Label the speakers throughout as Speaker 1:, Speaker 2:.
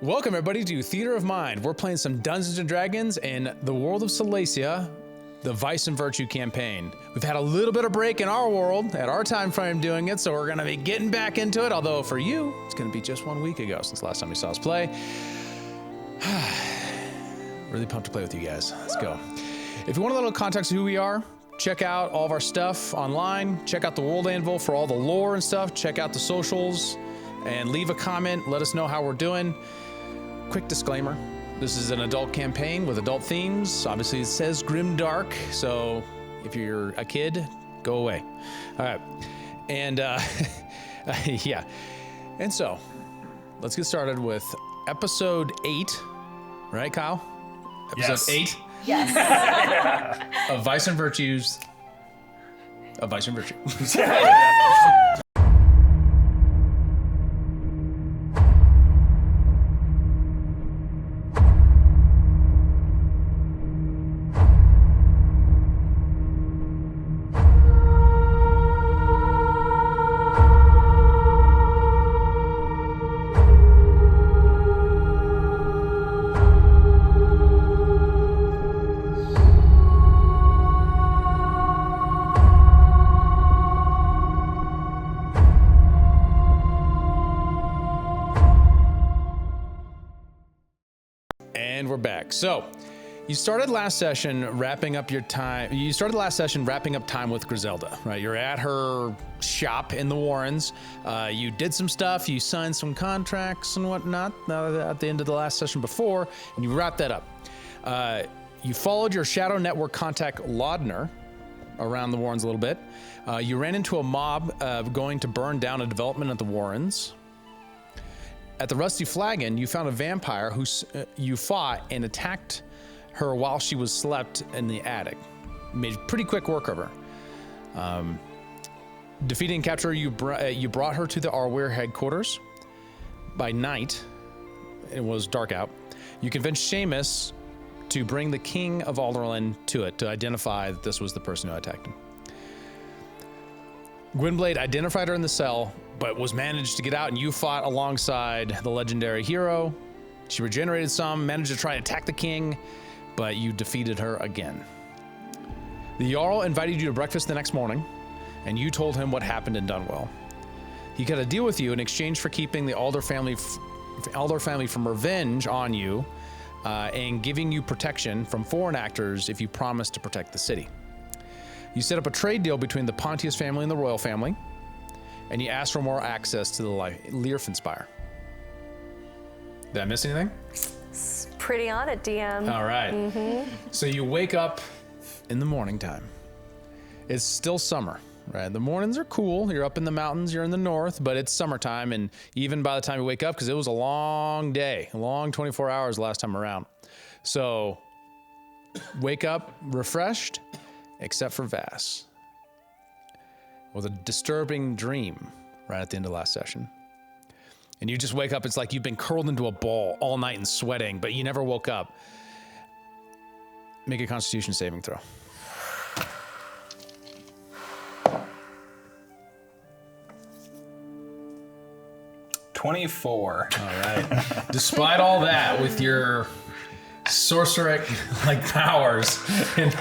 Speaker 1: Welcome everybody to Theater of Mind. We're playing some Dungeons & Dragons in the world of Silesia, the Vice and Virtue campaign. We've had a little bit of break in our world at our time frame doing it, so we're gonna be getting back into it, although for you, it's gonna be just 1 week ago since last time you saw us play. Really pumped to play with you guys. Let's go. If you want a little context of who we are, check out all of our stuff online. Check out the World Anvil for all the lore and stuff. Check out the socials and leave a comment. Let us know how we're doing. Quick disclaimer, this is an adult campaign with adult themes. Obviously it says grim dark, so if you're a kid, go away. All right, and yeah. And so, let's get started with episode 8, right, Kyle? Episode 8?
Speaker 2: Yes.
Speaker 1: Of Vice and Virtues. Of Vice and Virtue. And we're back. So, you started last session wrapping up time with Griselda, right? You're at her shop in the Warrens. You did some stuff, you signed some contracts and whatnot at the end of the last session before, and you wrapped that up. You followed your Shadow Network contact, Laudner, around the Warrens a little bit. You ran into a mob going to burn down a development at the Warrens. At the Rusty Flagon, you found a vampire who you fought and attacked her while she was slept in the attic. Made pretty quick work of her. Defeating and capture, you brought her to the Arweir headquarters. By night, it was dark out. You convinced Seamus to bring the King of Alderland to it to identify that this was the person who attacked him. Gwynblade identified her in the cell, but was managed to get out, and you fought alongside the legendary hero. She regenerated some, managed to try and attack the king, but you defeated her again. The Jarl invited you to breakfast the next morning, and you told him what happened in Dunwell. He got a deal with you in exchange for keeping the Alder family from revenge on you, and giving you protection from foreign actors if you promised to protect the city. You set up a trade deal between the Pontius family and the royal family, and you asked for more access to the Liefenspire. Did I miss anything?
Speaker 2: It's pretty on it, DM.
Speaker 1: All right. Mm-hmm. So you wake up in the morning time. It's still summer, right? The mornings are cool. You're up in the mountains, you're in the north, but it's summertime, and even by the time you wake up, because it was a long day, a long 24 hours last time around. So wake up refreshed, except for Vass, with a disturbing dream right at the end of last session. And you just wake up, it's like you've been curled into a ball all night and sweating, but you never woke up. Make a Constitution saving throw.
Speaker 3: $24.
Speaker 1: All right. Despite all that, with your sorceric powers and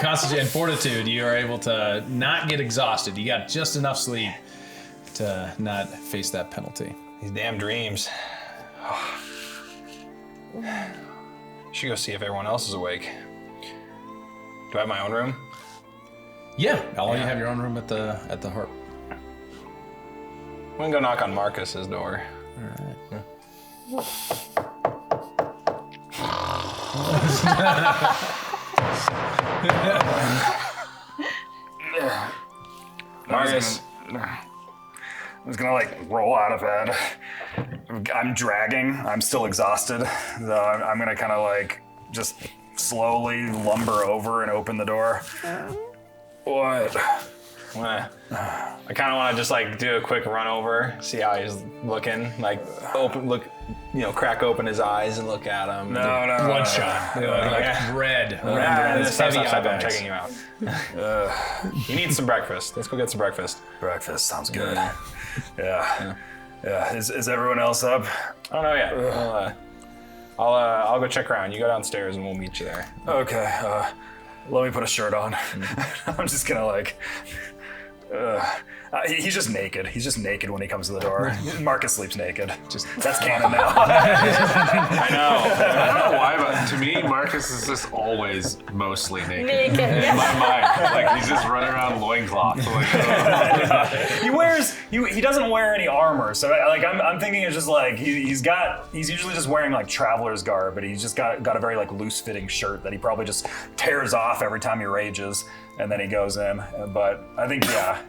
Speaker 1: constitution and fortitude, you are able to not get exhausted. You got just enough sleep to not face that penalty.
Speaker 3: These damn dreams. Should go see if everyone else is awake. Do I have my own room?
Speaker 1: Yeah. You have your own room at the harp.
Speaker 3: I'm gonna go knock on Marcus's door.
Speaker 1: All right.
Speaker 3: Yeah.
Speaker 4: Marcus. I'm just gonna roll out of bed. I'm dragging. I'm still exhausted. So I'm gonna kind of just slowly lumber over and open the door. What?
Speaker 3: I kind of want to just do a quick run over, see how he's looking, crack open his eyes and look at him.
Speaker 4: No.
Speaker 1: Bloodshot. Red.
Speaker 3: Stop,
Speaker 1: Heavy
Speaker 3: I'm
Speaker 1: eyes.
Speaker 3: checking you out. You need some breakfast. Let's go get some breakfast.
Speaker 4: Breakfast sounds good. Yeah. Yeah, is everyone else up?
Speaker 3: I don't know yet. I'll go check around. You go downstairs and we'll meet you there.
Speaker 4: Okay, let me put a shirt on. I'm just gonna like... he's just naked. He's just naked when he comes to the door. Marcus sleeps naked. That's canon now.
Speaker 3: I know.
Speaker 5: I don't know why, but to me, Marcus is just always mostly naked.
Speaker 2: Naked.
Speaker 5: In my mind, like he's just running around loincloth. Like,
Speaker 4: He doesn't wear any armor, so like I'm thinking it's just like he's usually just wearing like traveler's garb, but he's just got a very like loose fitting shirt that he probably just tears off every time he rages, and then he goes in. But I think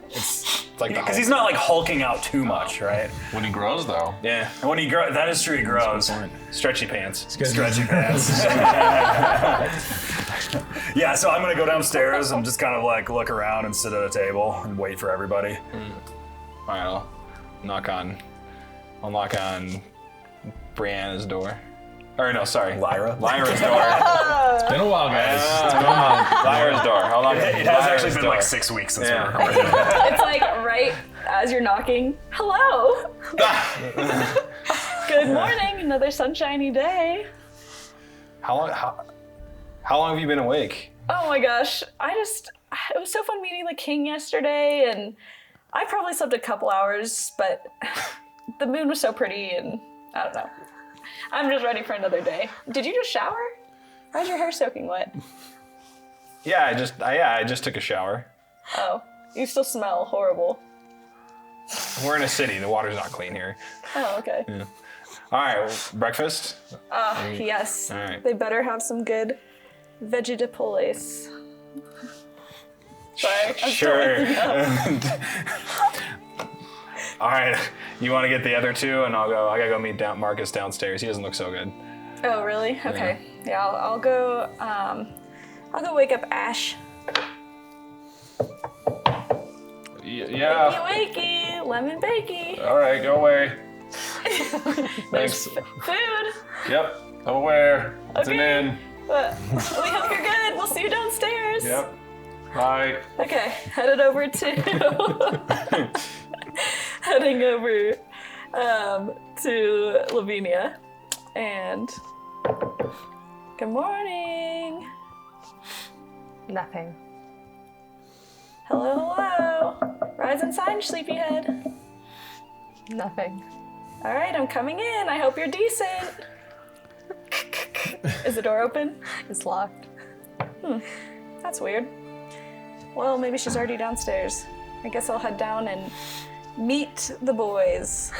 Speaker 4: it's
Speaker 3: like
Speaker 4: because he's not like hulking out too much, right?
Speaker 5: when he grows, though.
Speaker 3: Yeah.
Speaker 4: And when he grows, that is true. He grows.
Speaker 3: Stretchy pants.
Speaker 4: Stretchy pants. Yeah, so I'm gonna go downstairs and just kind of like look around and sit at a table and wait for everybody.
Speaker 3: All right, I'll knock on Brianna's door. Or no, sorry. Lyra's door.
Speaker 1: It's been a while, guys.
Speaker 3: Lyra's door. Hold on.
Speaker 4: It has actually been like 6 weeks since we recorded.
Speaker 6: It's like right as you're knocking. Hello. Good morning. Another sunshiny day.
Speaker 3: How long have you been awake?
Speaker 6: Oh my gosh. It was so fun meeting the king yesterday, and I probably slept a couple hours, but the moon was so pretty, and I don't know. I'm just ready for another day. Did you just shower? Why's your hair soaking wet?
Speaker 3: Yeah, I just took a shower.
Speaker 6: Oh, you still smell horrible.
Speaker 3: We're in a city. The water's not clean here.
Speaker 6: Oh, okay.
Speaker 3: Yeah. All right, well, breakfast?
Speaker 6: Yes.
Speaker 3: All right.
Speaker 6: They better have some good vegetables. Sorry, I'm
Speaker 3: Sure.
Speaker 6: still
Speaker 3: All right, you want to get the other two, and I gotta go meet Marcus downstairs. He doesn't look so good.
Speaker 6: Oh, really? Okay. Yeah, I'll go. I'll go wake up Ash.
Speaker 5: Yeah.
Speaker 6: Wakey, wakey, lemon bakey.
Speaker 5: All right, go away.
Speaker 6: There's
Speaker 5: Thanks.
Speaker 6: food.
Speaker 5: Yep. I'm aware. It's an
Speaker 6: Okay.
Speaker 5: inn.
Speaker 6: But we hope you're good. We'll see you downstairs.
Speaker 5: Yep. Bye.
Speaker 6: Okay, heading over to Lavinia, and good morning.
Speaker 2: Nothing.
Speaker 6: Hello, hello. Rise and shine, sleepyhead.
Speaker 2: Nothing.
Speaker 6: All right, I'm coming in. I hope you're decent. Is the door open?
Speaker 2: It's locked.
Speaker 6: That's weird. Well, maybe she's already downstairs. I guess I'll head down and meet the boys.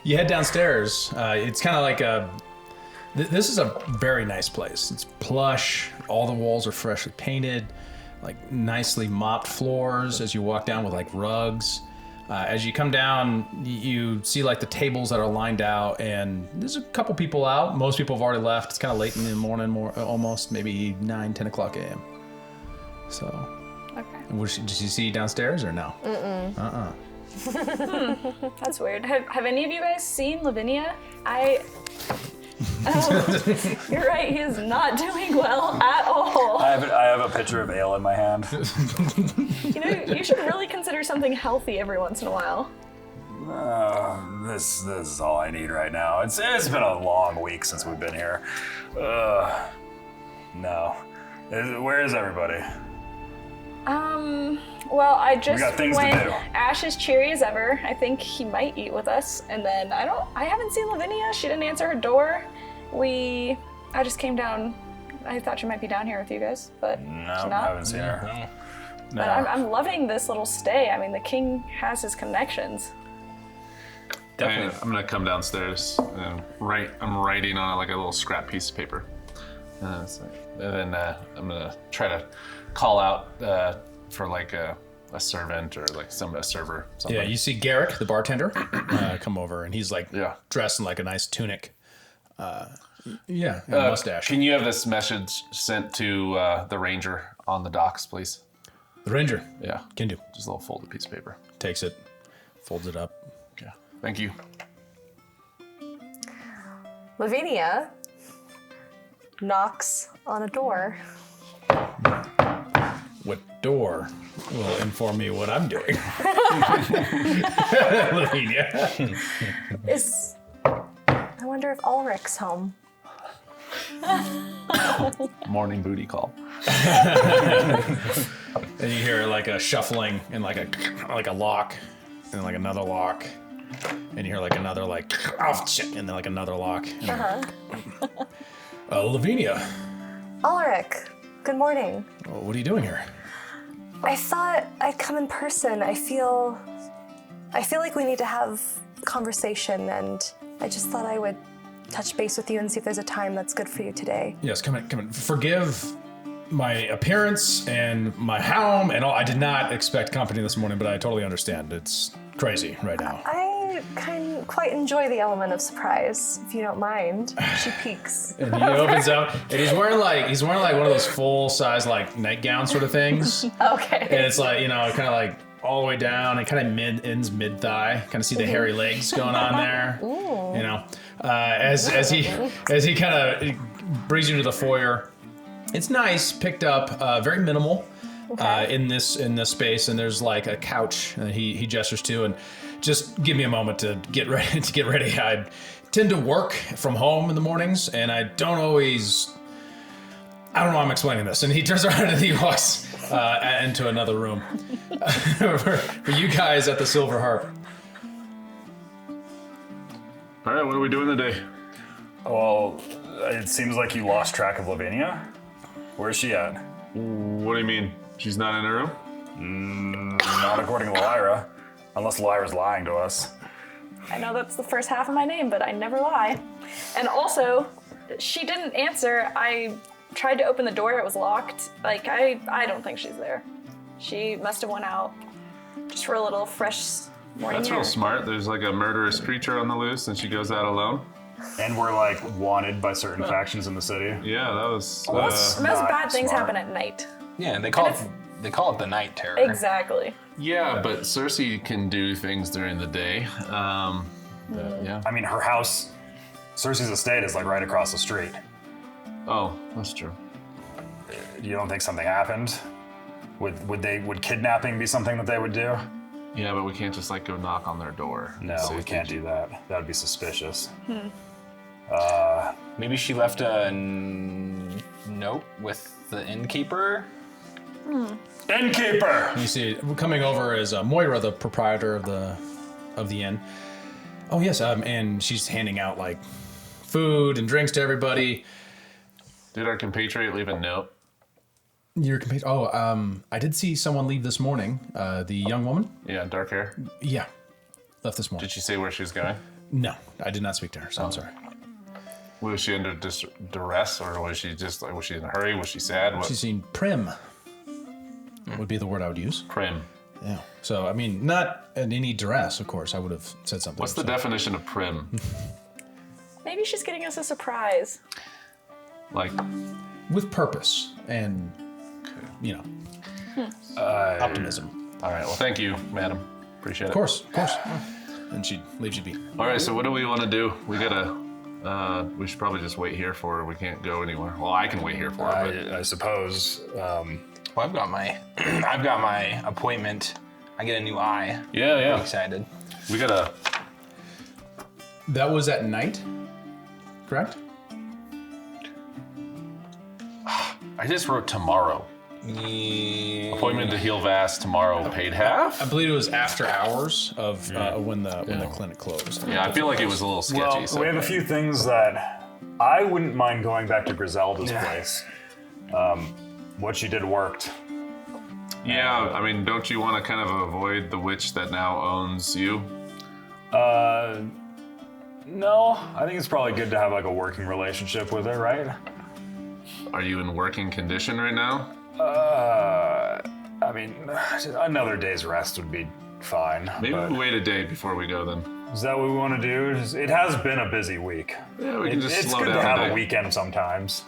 Speaker 1: You head downstairs. It's kind of like this is a very nice place. It's plush. All the walls are freshly painted, like nicely mopped floors as you walk down with like rugs. As you come down, you see like the tables that are lined out, and there's a couple people out. Most people have already left. It's kind of late in the morning, almost maybe 9, 10 o'clock a.m. So,
Speaker 6: Okay.
Speaker 1: did you see downstairs or no?
Speaker 6: That's weird. Have any of you guys seen Lavinia? You're right, he is not doing well at all.
Speaker 4: I have a pitcher of ale in my hand.
Speaker 6: You know, you should really consider something healthy every once in a while.
Speaker 4: This is all I need right now. It's been a long week since we've been here. No. Where is everybody?
Speaker 6: Well, I just
Speaker 4: got things to
Speaker 6: went
Speaker 4: do.
Speaker 6: Ash is cheery as ever. I think he might eat with us. And then I haven't seen Lavinia. She didn't answer her door. I just came down. I thought she might be down here with you guys, but she's
Speaker 4: No,
Speaker 6: not.
Speaker 4: I haven't seen her.
Speaker 6: But I'm loving this little stay. I mean, the king has his connections.
Speaker 3: Definitely.
Speaker 5: I'm gonna come downstairs and write. I'm writing on like a little scrap piece of paper, and then I'm gonna try to call out for like a servant or like a server. Something.
Speaker 1: Yeah, you see Garrick, the bartender, come over, and he's like dressed in like a nice tunic. And a mustache.
Speaker 5: Can you have this message sent to the ranger on the docks, please?
Speaker 1: The ranger.
Speaker 5: Yeah,
Speaker 1: Can do.
Speaker 5: just a little folded piece of paper.
Speaker 1: Takes it, folds it up.
Speaker 5: Yeah, thank you.
Speaker 2: Lavinia knocks on a door.
Speaker 1: What door will inform me what I'm doing. Lavinia.
Speaker 2: I wonder if Alric's home.
Speaker 5: Morning booty call.
Speaker 1: And you hear like a shuffling and like a lock, and like another lock, and you hear like another like oh shit, and then like another lock. Lavinia,
Speaker 2: Alric, good morning.
Speaker 1: what are you doing here?
Speaker 2: I thought I'd come in person. I feel like we need to have a conversation, and I just thought I would touch base with you and see if there's a time that's good for you today.
Speaker 1: Yes, come in. Forgive my appearance and my home and all. I did not expect company this morning, but I totally understand. It's crazy right now.
Speaker 2: I quite enjoy the element of surprise, if you don't mind. She peeks.
Speaker 1: And he opens up, and he's wearing like one of those full size like nightgown sort of things.
Speaker 2: Okay.
Speaker 1: And it's like, kind of like all the way down and kind of ends mid thigh. Kind of see the hairy legs going on there.
Speaker 2: Ooh.
Speaker 1: As he kind of brings you to the foyer. It's nice, picked up, very minimal in this space, and there's like a couch that he gestures to, and just give me a moment to get ready. I tend to work from home in the mornings, and I don't know how I'm explaining this. And he turns around and he walks into another room for you guys at the Silver Harp.
Speaker 5: All right, what are we doing today?
Speaker 4: Well, it seems like you lost track of Lavinia. Where's she at?
Speaker 5: What do you mean? She's not in her room?
Speaker 4: Not according to Lyra. Unless Lyra's lying to us.
Speaker 6: I know that's the first half of my name, but I never lie. And also, she didn't answer. I tried to open the door, it was locked. Like, I don't think she's there. She must have went out just for a little fresh morning
Speaker 5: That's
Speaker 6: air.
Speaker 5: real smart. There's like a murderous creature on the loose, and she goes out alone.
Speaker 4: And we're like wanted by certain factions in the city.
Speaker 5: Yeah, that was.
Speaker 6: Most
Speaker 4: not
Speaker 6: bad things
Speaker 4: smart.
Speaker 6: happen at night.
Speaker 7: Yeah, they call it the night terror.
Speaker 6: Exactly.
Speaker 5: Yeah, but Cersei can do things during the day. Yeah.
Speaker 4: I mean, her house, Cersei's estate is like right across the street.
Speaker 5: Oh, that's true.
Speaker 4: You don't think something happened? Would kidnapping be something that they would do?
Speaker 5: Yeah, but we can't just like go knock on their door.
Speaker 4: No, we can't do that. That would be suspicious.
Speaker 7: Maybe she left a note with the innkeeper.
Speaker 4: Innkeeper!
Speaker 1: You see, coming over is Moira, the proprietor of the inn. Oh yes, and she's handing out like food and drinks to everybody.
Speaker 5: Did our compatriot leave a note?
Speaker 1: Your compatriot? Oh, I did see someone leave this morning. The young woman.
Speaker 5: Yeah, dark hair.
Speaker 1: Yeah, left this morning.
Speaker 5: Did she say where she was going?
Speaker 1: No, I did not speak to her. So I'm sorry.
Speaker 5: Was she under duress, or was she just like, was she in a hurry? Was she sad? What?
Speaker 1: She's seen prim. Would be the word I would use.
Speaker 5: Prim.
Speaker 1: Yeah. So I mean, not in any duress, of course. I would have said something.
Speaker 5: What's the
Speaker 1: so.
Speaker 5: definition of prim?
Speaker 6: Maybe she's getting us a surprise.
Speaker 5: Like,
Speaker 1: With purpose and optimism.
Speaker 5: all right. Well, thank you, madam. Appreciate it.
Speaker 1: Of course. And she leaves you be.
Speaker 5: All right. So what do we want to do? We gotta. We should probably just wait here for her. We can't go anywhere. Well, I can wait here for her.
Speaker 4: I suppose.
Speaker 7: Well, I've got my appointment. I get a new eye.
Speaker 5: Yeah,
Speaker 7: I'm
Speaker 5: yeah.
Speaker 7: excited.
Speaker 5: We gotta.
Speaker 1: That was at night, correct?
Speaker 5: I just wrote tomorrow. Appointment to heal Vast tomorrow. Paid half.
Speaker 1: I believe it was after hours of when the clinic closed.
Speaker 5: Yeah, I feel like it was a little sketchy.
Speaker 4: Well,
Speaker 5: so.
Speaker 4: we have a few things that I wouldn't mind going back to Griselda's place. What she did worked.
Speaker 5: Yeah, I mean, don't you want to kind of avoid the witch that now owns you?
Speaker 4: No, I think it's probably good to have like a working relationship with her, right?
Speaker 5: Are you in working condition right now?
Speaker 4: I mean, another day's rest would be fine.
Speaker 5: Maybe
Speaker 4: but
Speaker 5: we wait a day before we go then.
Speaker 4: is that what we want to do? It has been a busy week.
Speaker 5: Yeah, we can just
Speaker 4: It's
Speaker 5: slow
Speaker 4: good
Speaker 5: down
Speaker 4: to have
Speaker 5: today.
Speaker 4: a weekend sometimes.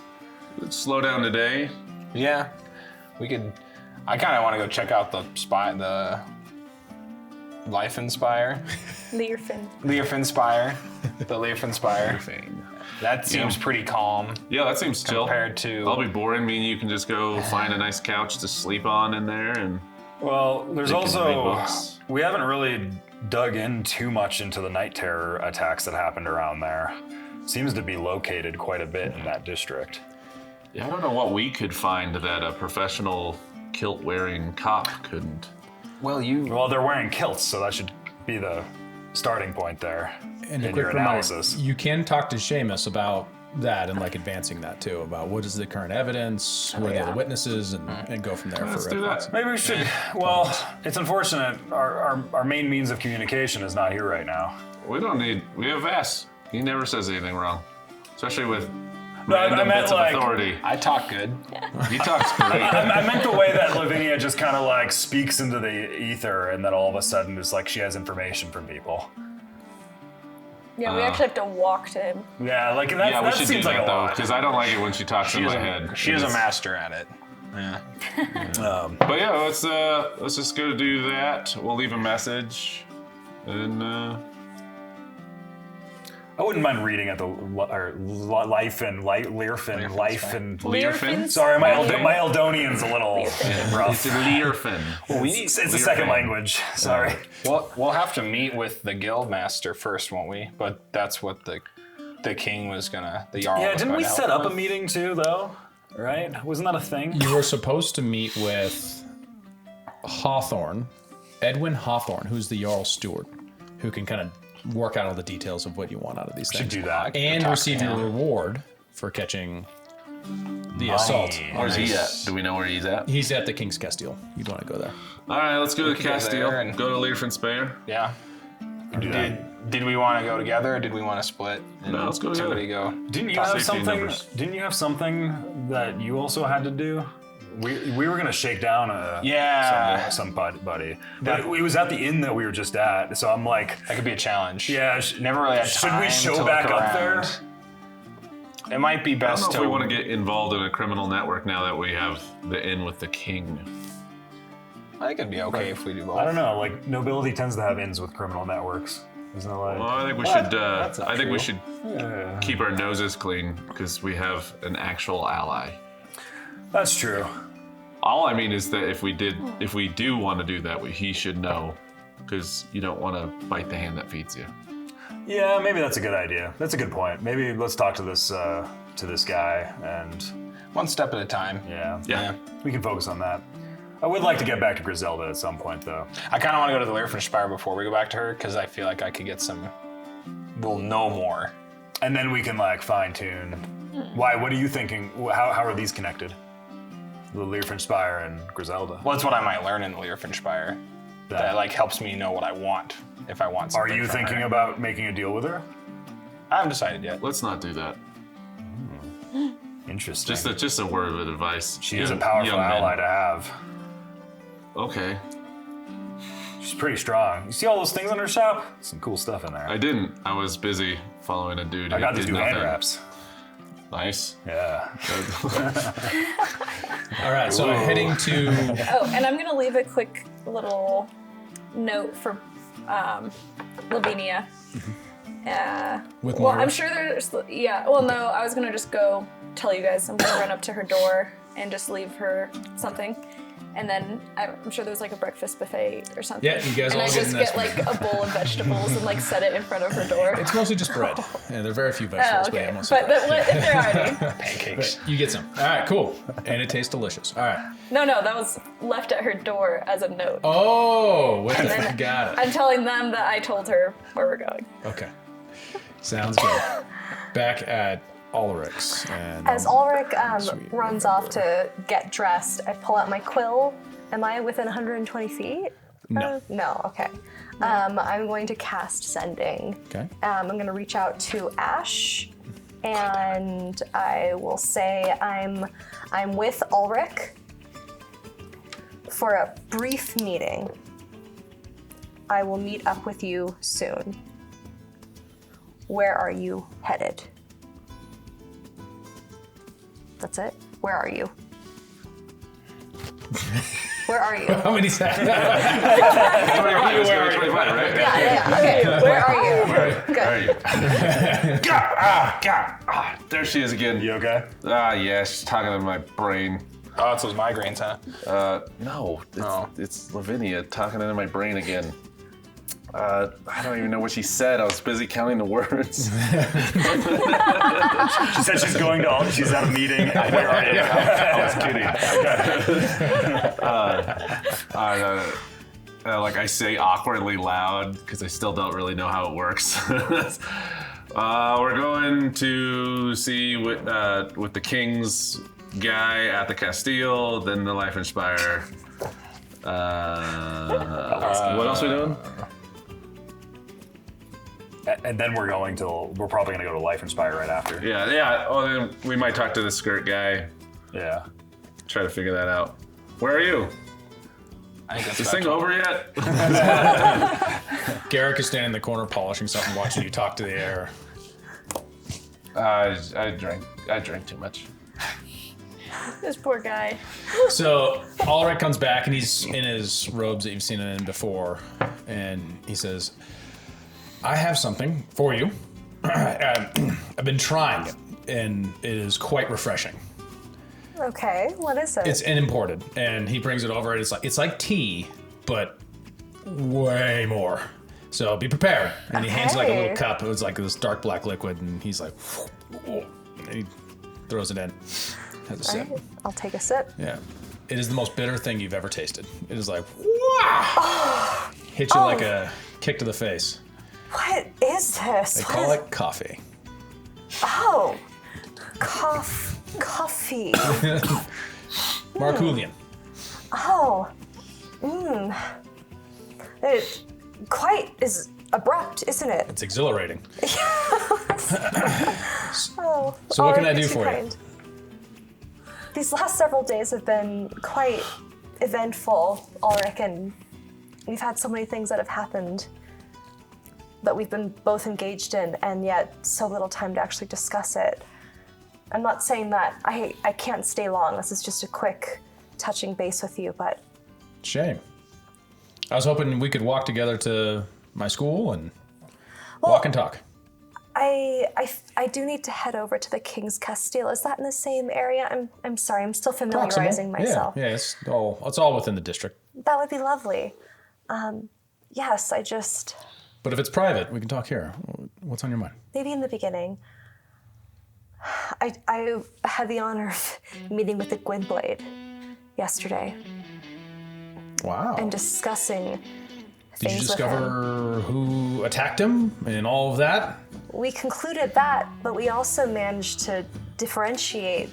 Speaker 5: Let's slow down today.
Speaker 7: Yeah, we could. I kind of want to go check out the Liefenspire.
Speaker 6: Liefenspire.
Speaker 7: The Liefenspire. That seems pretty calm.
Speaker 5: Yeah, that seems chill.
Speaker 7: Compared to-
Speaker 5: I'll be boring. Me and you can just go find a nice couch to sleep on in there, and
Speaker 4: Well, there's
Speaker 5: They can read
Speaker 4: also
Speaker 5: books.
Speaker 4: we haven't really dug in too much into the night terror attacks that happened around there. Seems to be located quite a bit in that district.
Speaker 5: yeah, I don't know what we could find that a professional kilt-wearing cop couldn't.
Speaker 7: Well,
Speaker 4: Well, they're wearing kilts, so that should be the starting point there
Speaker 1: And a
Speaker 4: in
Speaker 1: quick
Speaker 4: your
Speaker 1: reminder,
Speaker 4: analysis.
Speaker 1: you can talk to Seamus about that and like advancing that too, about what is the current evidence, who are the other witnesses, and go from there.
Speaker 5: Let's
Speaker 1: for
Speaker 5: do
Speaker 1: reference.
Speaker 5: that.
Speaker 4: Maybe we should. Well, it's unfortunate. Our main means of communication is not here right now.
Speaker 5: We don't need. We have Vass. He never says anything wrong, especially with
Speaker 4: No, I
Speaker 5: random
Speaker 4: meant
Speaker 5: bits
Speaker 4: like-
Speaker 5: of authority.
Speaker 7: I talk good.
Speaker 5: He talks great.
Speaker 4: I meant the way that Lavinia just kind of like speaks into the ether, and then all of a sudden it's like she has information from people.
Speaker 6: Yeah, we actually have to walk to him.
Speaker 4: Yeah, like that.
Speaker 5: Yeah, we
Speaker 4: that
Speaker 5: should do
Speaker 4: seems like
Speaker 5: that
Speaker 4: a
Speaker 5: though,
Speaker 4: lot.
Speaker 5: because I don't like it when she talks in my head.
Speaker 7: She is a
Speaker 5: It's-
Speaker 7: master at it. Yeah.
Speaker 5: But yeah, let's just go do that. We'll leave a message, and
Speaker 4: I wouldn't mind reading at the life and
Speaker 6: Liefenspire.
Speaker 4: Sorry, my Eldonian's a little rough.
Speaker 5: it's Learfin.
Speaker 4: It's a second language. Sorry.
Speaker 7: Well, we'll have to meet with the guild master first, won't we? But that's what the king was gonna. The Jarl.
Speaker 4: Yeah,
Speaker 7: was
Speaker 4: didn't
Speaker 7: going
Speaker 4: we
Speaker 7: to
Speaker 4: set
Speaker 7: help
Speaker 4: up a
Speaker 7: with.
Speaker 4: meeting too, though? Right? Wasn't that a thing?
Speaker 1: You were supposed to meet with Hawthorne, Edwin Hawthorne, who's the Jarl Steward, who can kind of work out all the details of what you want out of these
Speaker 4: Should
Speaker 1: things.
Speaker 4: do that.
Speaker 1: And
Speaker 7: talk
Speaker 1: receive
Speaker 7: to
Speaker 1: your
Speaker 7: him.
Speaker 1: reward for catching the assault.
Speaker 5: Where's he at? Do we know where he's at?
Speaker 1: He's at the King's Castile. You'd want to go there.
Speaker 5: All right, let's go to
Speaker 7: could go
Speaker 5: Castile.
Speaker 7: there and-
Speaker 5: Go to Liefenspire.
Speaker 7: Yeah.
Speaker 4: Do that.
Speaker 7: Did we want to go together, or did we want to split? And
Speaker 5: No, let's go together.
Speaker 7: somebody go.
Speaker 4: Didn't you
Speaker 5: Top
Speaker 4: have
Speaker 5: safety
Speaker 4: something?
Speaker 5: numbers.
Speaker 4: Didn't you have something that you also had to do? We were gonna shake down somebody. But it was at the inn that we were just at, so I'm like,
Speaker 7: That could be a challenge.
Speaker 4: yeah.
Speaker 7: Never really had
Speaker 4: Should
Speaker 7: time
Speaker 4: we show
Speaker 7: to look
Speaker 4: back up there?
Speaker 7: around. It might be
Speaker 5: I don't
Speaker 7: best
Speaker 5: know if
Speaker 7: to.
Speaker 5: we want to get involved in a criminal network now that we have the inn with the king.
Speaker 7: I think it'd be okay if we do both.
Speaker 4: I don't know. Like nobility tends to have inns with criminal networks. Isn't it like?
Speaker 5: Well, I think we
Speaker 7: What?
Speaker 5: should.
Speaker 7: That's not
Speaker 5: I think we
Speaker 7: true.
Speaker 5: should
Speaker 4: Yeah.
Speaker 5: keep our noses clean because we have an actual ally.
Speaker 4: That's true.
Speaker 5: All I mean is that if we do want to do that, he should know, because you don't want to bite the hand that feeds you.
Speaker 4: Yeah, maybe that's a good idea. That's a good point. Maybe let's talk to this guy, and
Speaker 7: One step at a time.
Speaker 5: Yeah.
Speaker 4: we can focus on that. I would like to get back to Griselda at some point, though.
Speaker 7: I kind of want to go to the Liefenspire before we go back to her, because I feel like I could get some. We'll know more.
Speaker 4: And then we can like fine tune. Why? What are you thinking? How are these connected? The Liefenspire and Griselda.
Speaker 7: Well, that's what I might learn in the Liefenspire. That like helps me know what I want if I want
Speaker 4: Are
Speaker 7: something.
Speaker 4: you
Speaker 7: from
Speaker 4: thinking
Speaker 7: her.
Speaker 4: about making a deal with her?
Speaker 7: I haven't decided yet.
Speaker 5: Let's not do that.
Speaker 4: Interesting.
Speaker 5: Just a word of advice.
Speaker 4: She is a powerful ally to have.
Speaker 5: Okay.
Speaker 4: She's pretty strong. You see all those things on her shop? Some cool stuff in there.
Speaker 5: I didn't. I was busy following a dude.
Speaker 4: I
Speaker 5: who
Speaker 4: got these
Speaker 5: did
Speaker 4: new hand
Speaker 5: nothing.
Speaker 4: wraps.
Speaker 5: Nice.
Speaker 4: Yeah.
Speaker 1: All right, so heading to
Speaker 6: Oh, and I'm gonna leave a quick little note for Lavinia.
Speaker 1: with
Speaker 6: Well,
Speaker 1: more.
Speaker 6: I'm sure there's. Yeah. Well, no, I was gonna just go tell you guys. I'm gonna run up to her door and just leave her something. And then I'm sure there's like a breakfast buffet or something.
Speaker 1: Yeah, you guys
Speaker 6: and
Speaker 1: all
Speaker 6: I
Speaker 1: get
Speaker 6: just
Speaker 1: in this
Speaker 6: get like a bowl of vegetables and like set it in front of her door.
Speaker 1: It's mostly just bread. Yeah, there are very few
Speaker 6: Oh,
Speaker 1: vegetables,
Speaker 6: okay.
Speaker 1: but yeah, mostly
Speaker 6: But
Speaker 1: bread.
Speaker 6: if they're already.
Speaker 7: Pancakes.
Speaker 1: You get some. All right, cool. And it tastes delicious. All right.
Speaker 6: No, that was left at her door as a note.
Speaker 1: Oh, with the,
Speaker 6: then
Speaker 1: got it.
Speaker 6: I'm telling them that I told her where we're going.
Speaker 1: Okay. Sounds good. Back at Ulrich's. And,
Speaker 2: As Ulrich
Speaker 1: Sweet.
Speaker 2: runs off to get dressed, I pull out my quill. Am I within 120 feet?
Speaker 1: No.
Speaker 2: No, okay. I'm going to cast Sending.
Speaker 1: Okay.
Speaker 2: I'm going to reach out to Ash, and I will say I'm with Ulrich for a brief meeting. I will meet up with you soon. Where are you headed? That's it? Where are you? Where are you?
Speaker 1: How many seconds?
Speaker 5: 25, it's gonna be 25, right?
Speaker 2: Yeah. Okay. Where are you?
Speaker 5: Where are you? God, there she is again.
Speaker 4: You okay?
Speaker 5: Yeah, she's talking to my brain.
Speaker 7: Oh, it's those migraines, huh?
Speaker 5: No,
Speaker 7: Oh.
Speaker 5: it's Lavinia talking into my brain again. I don't even know what she said. I was busy counting the words.
Speaker 4: She said she's at a meeting. Where are you?
Speaker 5: I was kidding. Like I say awkwardly loud because I still don't really know how it works. We're going to see with the King's guy at the Castile, then the Liefenspire. What else are we doing?
Speaker 4: And then we're probably gonna go to Liefenspire right after.
Speaker 5: Yeah. Oh, then we might talk to the skirt guy.
Speaker 4: Yeah.
Speaker 5: Try to figure that out. Where are you?
Speaker 7: I think
Speaker 5: Is
Speaker 7: that's
Speaker 5: this
Speaker 7: about
Speaker 5: thing over yet?
Speaker 1: Garrick is standing in the corner polishing something, watching you talk to the air.
Speaker 5: I drank too much.
Speaker 6: This poor guy.
Speaker 1: So Alric comes back and he's in his robes that you've seen him in before, and he says, I have something for you. I've been trying it, and it is quite refreshing.
Speaker 2: Okay, what is it?
Speaker 1: It's imported, and he brings it over, and it's like tea, but way more. So be prepared. And he hands you like a little cup. It was like this dark black liquid, and he's like, and he throws it in. Has a sip.
Speaker 2: Alright, I'll take a sip.
Speaker 1: Yeah. It is the most bitter thing you've ever tasted. It is like, wow! Hit you like a kick to the face.
Speaker 2: What is this?
Speaker 1: They call it coffee.
Speaker 2: Oh, coffee.
Speaker 1: Markulian.
Speaker 2: Oh, It quite is abrupt, isn't it?
Speaker 1: It's exhilarating.
Speaker 2: Oh,
Speaker 1: So what can I
Speaker 2: Alric,
Speaker 1: do
Speaker 2: you're too
Speaker 1: for you?
Speaker 2: kind. These last several days have been quite eventful, Alric, and we've had so many things that have happened that we've been both engaged in, and yet so little time to actually discuss it. I'm not saying that I can't stay long. This is just a quick touching base with you, but
Speaker 1: Shame. I was hoping we could walk together to my school and walk and talk.
Speaker 2: I do need to head over to the King's Castile. Is that in the same area? I'm sorry, I'm still familiarizing myself.
Speaker 1: Yeah, it's all within the district.
Speaker 2: That would be lovely. Yes,
Speaker 1: But if it's private, we can talk here. What's on your mind?
Speaker 2: maybe in the beginning, I had the honor of meeting with the Gwynblade yesterday
Speaker 1: Wow.
Speaker 2: and discussing
Speaker 1: Did you
Speaker 2: things with him.
Speaker 1: discover who attacked him and all of that?
Speaker 2: We concluded that, but we also managed to differentiate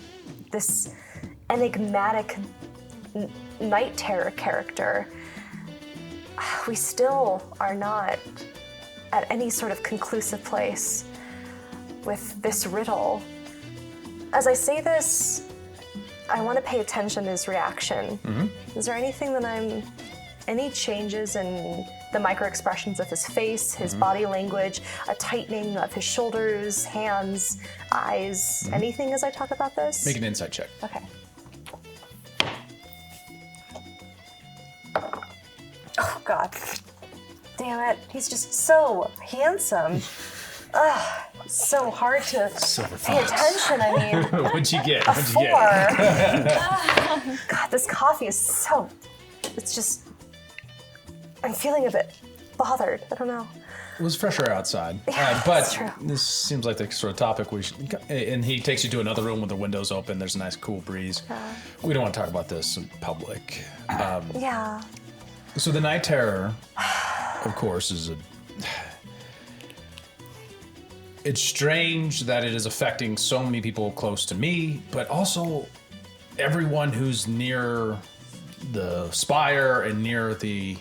Speaker 2: this enigmatic night terror character. We still are not at any sort of conclusive place with this riddle. As I say this, I want to pay attention to his reaction. Is there anything any changes in the micro expressions of his face, his body language, a tightening of his shoulders, hands, eyes, anything as I talk about this?
Speaker 1: Make an insight check.
Speaker 2: Okay. Oh, God. Damn it. He's just so handsome. Ugh, so hard to pay attention. I mean,
Speaker 1: What'd you get?
Speaker 2: a 4. God, this coffee is so... It's just... I'm feeling a bit bothered. I don't know.
Speaker 1: It was fresher outside.
Speaker 2: Yeah,
Speaker 1: but
Speaker 2: that's true.
Speaker 1: this seems like the sort of topic we should... And he takes you to another room with the windows open. There's a nice cool breeze. We don't want to talk about this in public.
Speaker 2: Yeah.
Speaker 1: So the night terror, of course, is it's strange that it is affecting so many people close to me, but also everyone who's near the Spire and near the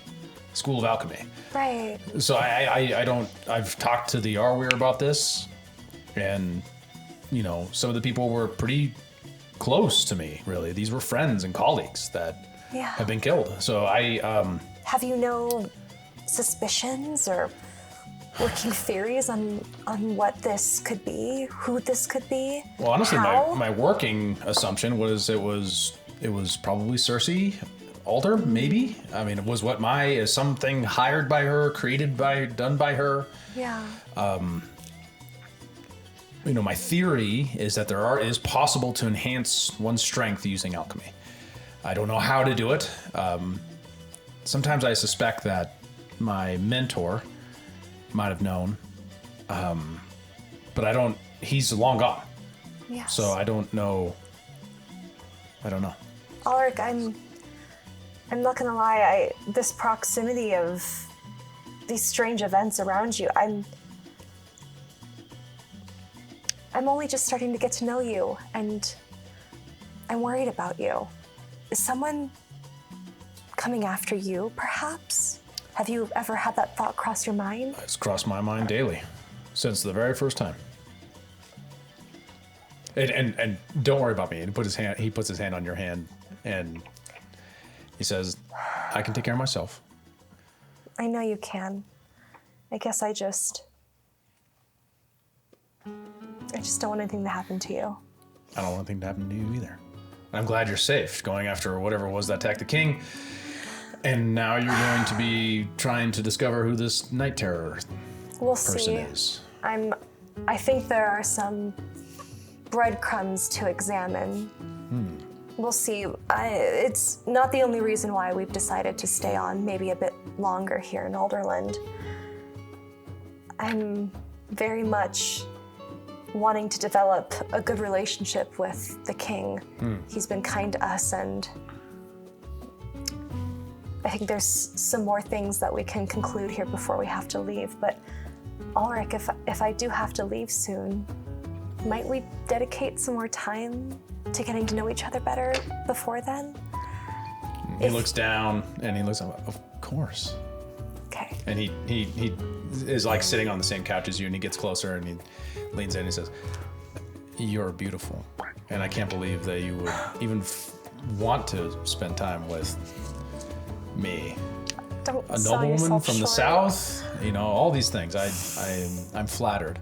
Speaker 1: School of Alchemy.
Speaker 2: Right.
Speaker 1: So I've talked to the Arweir about this, and, some of the people were pretty close to me, really. These were friends and colleagues that
Speaker 2: Yeah.
Speaker 1: have been killed. So
Speaker 2: Have you no suspicions or working theories on what this could be, who this could be?
Speaker 1: Well, honestly,
Speaker 2: How?
Speaker 1: my working assumption was it was probably Cersei, Alder, maybe. I mean, is something hired by her, done by her?
Speaker 2: Yeah.
Speaker 1: My theory is that is possible to enhance one's strength using alchemy. I don't know how to do it. Sometimes I suspect that my mentor might have known, but I don't. He's long gone,
Speaker 2: Yes.
Speaker 1: so I don't know.
Speaker 2: Alric, I'm not gonna lie. This proximity of these strange events around you, I'm only just starting to get to know you, and I'm worried about you. Is someone coming after you, perhaps? Have you ever had that thought cross your mind?
Speaker 1: It's crossed my mind daily, since the very first time. And don't worry about me. He puts his hand on your hand, and he says, "I can take care of myself."
Speaker 2: I know you can. I guess I just don't want anything to happen to you.
Speaker 1: I don't want anything to happen to you either. I'm glad you're safe, going after whatever it was that attacked the king. And now you're going to be trying to discover who this Night Terror
Speaker 2: We'll
Speaker 1: person
Speaker 2: see.
Speaker 1: is.
Speaker 2: I think there are some breadcrumbs to examine. We'll see. It's not the only reason why we've decided to stay on maybe a bit longer here in Alderland. I'm very much wanting to develop a good relationship with the king. He's been kind to us, and I think there's some more things that we can conclude here before we have to leave. But Alric, if I do have to leave soon, might we dedicate some more time to getting to know each other better before then?
Speaker 1: He looks down and he looks up. Of course.
Speaker 2: Okay.
Speaker 1: And he is like sitting on the same couch as you, and he gets closer and he leans in and he says, "You're beautiful, and I can't believe that you would even want to spend time with me,
Speaker 2: Don't
Speaker 1: a
Speaker 2: sell
Speaker 1: noblewoman
Speaker 2: yourself
Speaker 1: from the
Speaker 2: short.
Speaker 1: south. All these things. I'm flattered,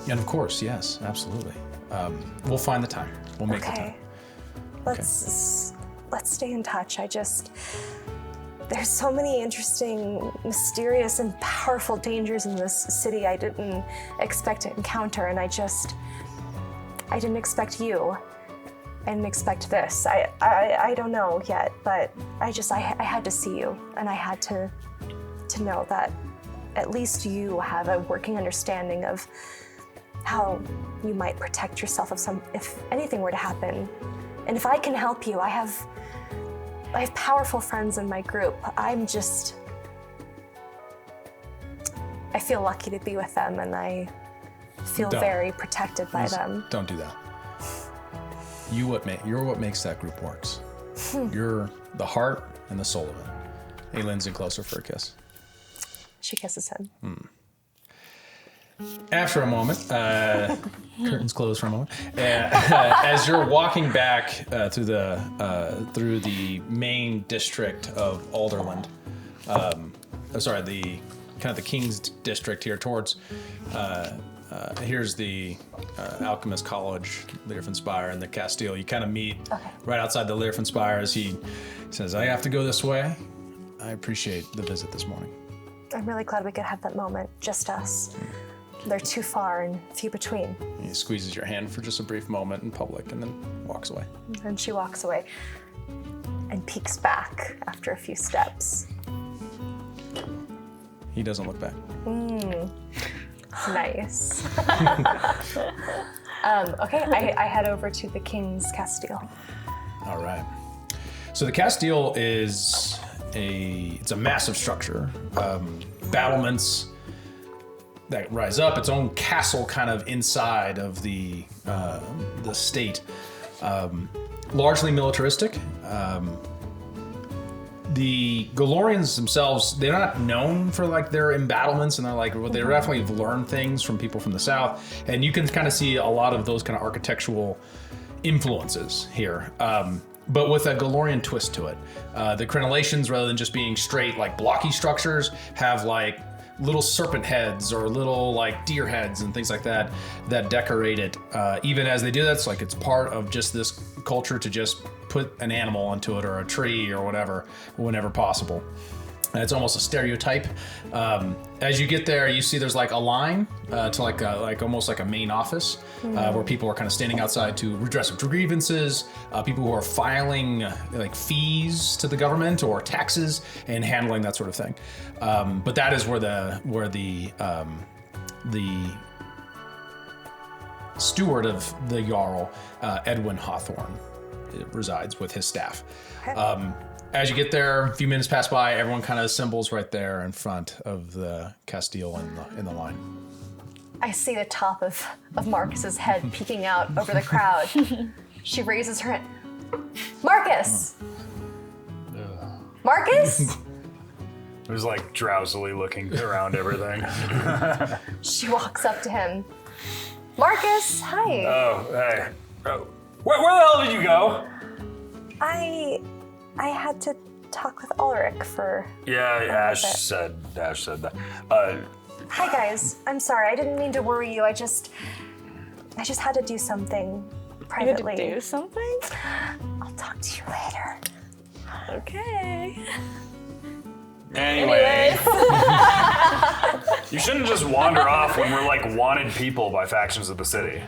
Speaker 1: and of course, yes, absolutely. We'll find the time. We'll make the time.
Speaker 2: Let's stay in touch. There's so many interesting, mysterious, and powerful dangers in this city I didn't expect to encounter, and I didn't expect you. I didn't expect this. I don't know yet, but I had to see you, and I had to know that at least you have a working understanding of how you might protect yourself if anything were to happen. And if I can help you, I have powerful friends in my group. I feel lucky to be with them, and I feel very protected by them.
Speaker 1: Don't do that. You're what makes that group works. You're the heart and the soul of it. He leans in closer for a kiss.
Speaker 2: She kisses him.
Speaker 1: After a moment, curtains close for a moment. As you're walking back through the main district of Alderland, the King's District here towards. Here's the Alchemist College, Liefenspire, and the Castile. You kind of meet right outside the Liefenspire as he says, "I have to go this way. I appreciate the visit this morning."
Speaker 2: I'm really glad we could have that moment, just us. They're too far and few between.
Speaker 1: He squeezes your hand for just a brief moment in public and then walks away.
Speaker 2: And she walks away and peeks back after a few steps.
Speaker 1: He doesn't look back.
Speaker 2: Nice. Okay, I head over to the King's Castile.
Speaker 1: All right. So the Castile is it's a massive structure, battlements that rise up, its own castle kind of inside of the state, largely militaristic. The Galorians themselves, they're not known for like their embattlements, and they definitely have learned things from people from the south, and you can kind of see a lot of those kind of architectural influences here. But with a Galorian twist to it. The crenellations, rather than just being straight like blocky structures, have like little serpent heads or little like deer heads and things like that decorate it. Even as they do that, it's part of just this culture to just put an animal onto it or a tree or whatever whenever possible. And it's almost a stereotype. As you get there, you see there's like a line to like almost like a main office where people are kind of standing outside to redress grievances, people who are filing like fees to the government or taxes and handling that sort of thing. But that is where the steward of the Jarl, Edwin Hawthorne, resides with his staff. As you get there, a few minutes pass by, everyone kind of assembles right there in front of the Castile in the line.
Speaker 2: I see the top of Marcus's head peeking out over the crowd. She raises her hand. Marcus! Marcus?
Speaker 4: Who's like drowsily looking around everything.
Speaker 2: She walks up to him. Marcus, hi.
Speaker 4: Oh, hey. Where the hell did you go?
Speaker 2: I had to talk with Alric for
Speaker 4: Ash said that.
Speaker 2: Hi guys, I'm sorry. I didn't mean to worry you. I just had to do something privately.
Speaker 6: You had to do something?
Speaker 2: I'll talk to you later.
Speaker 6: Okay.
Speaker 4: Anyway. You shouldn't just wander off when we're like wanted people by factions of the city.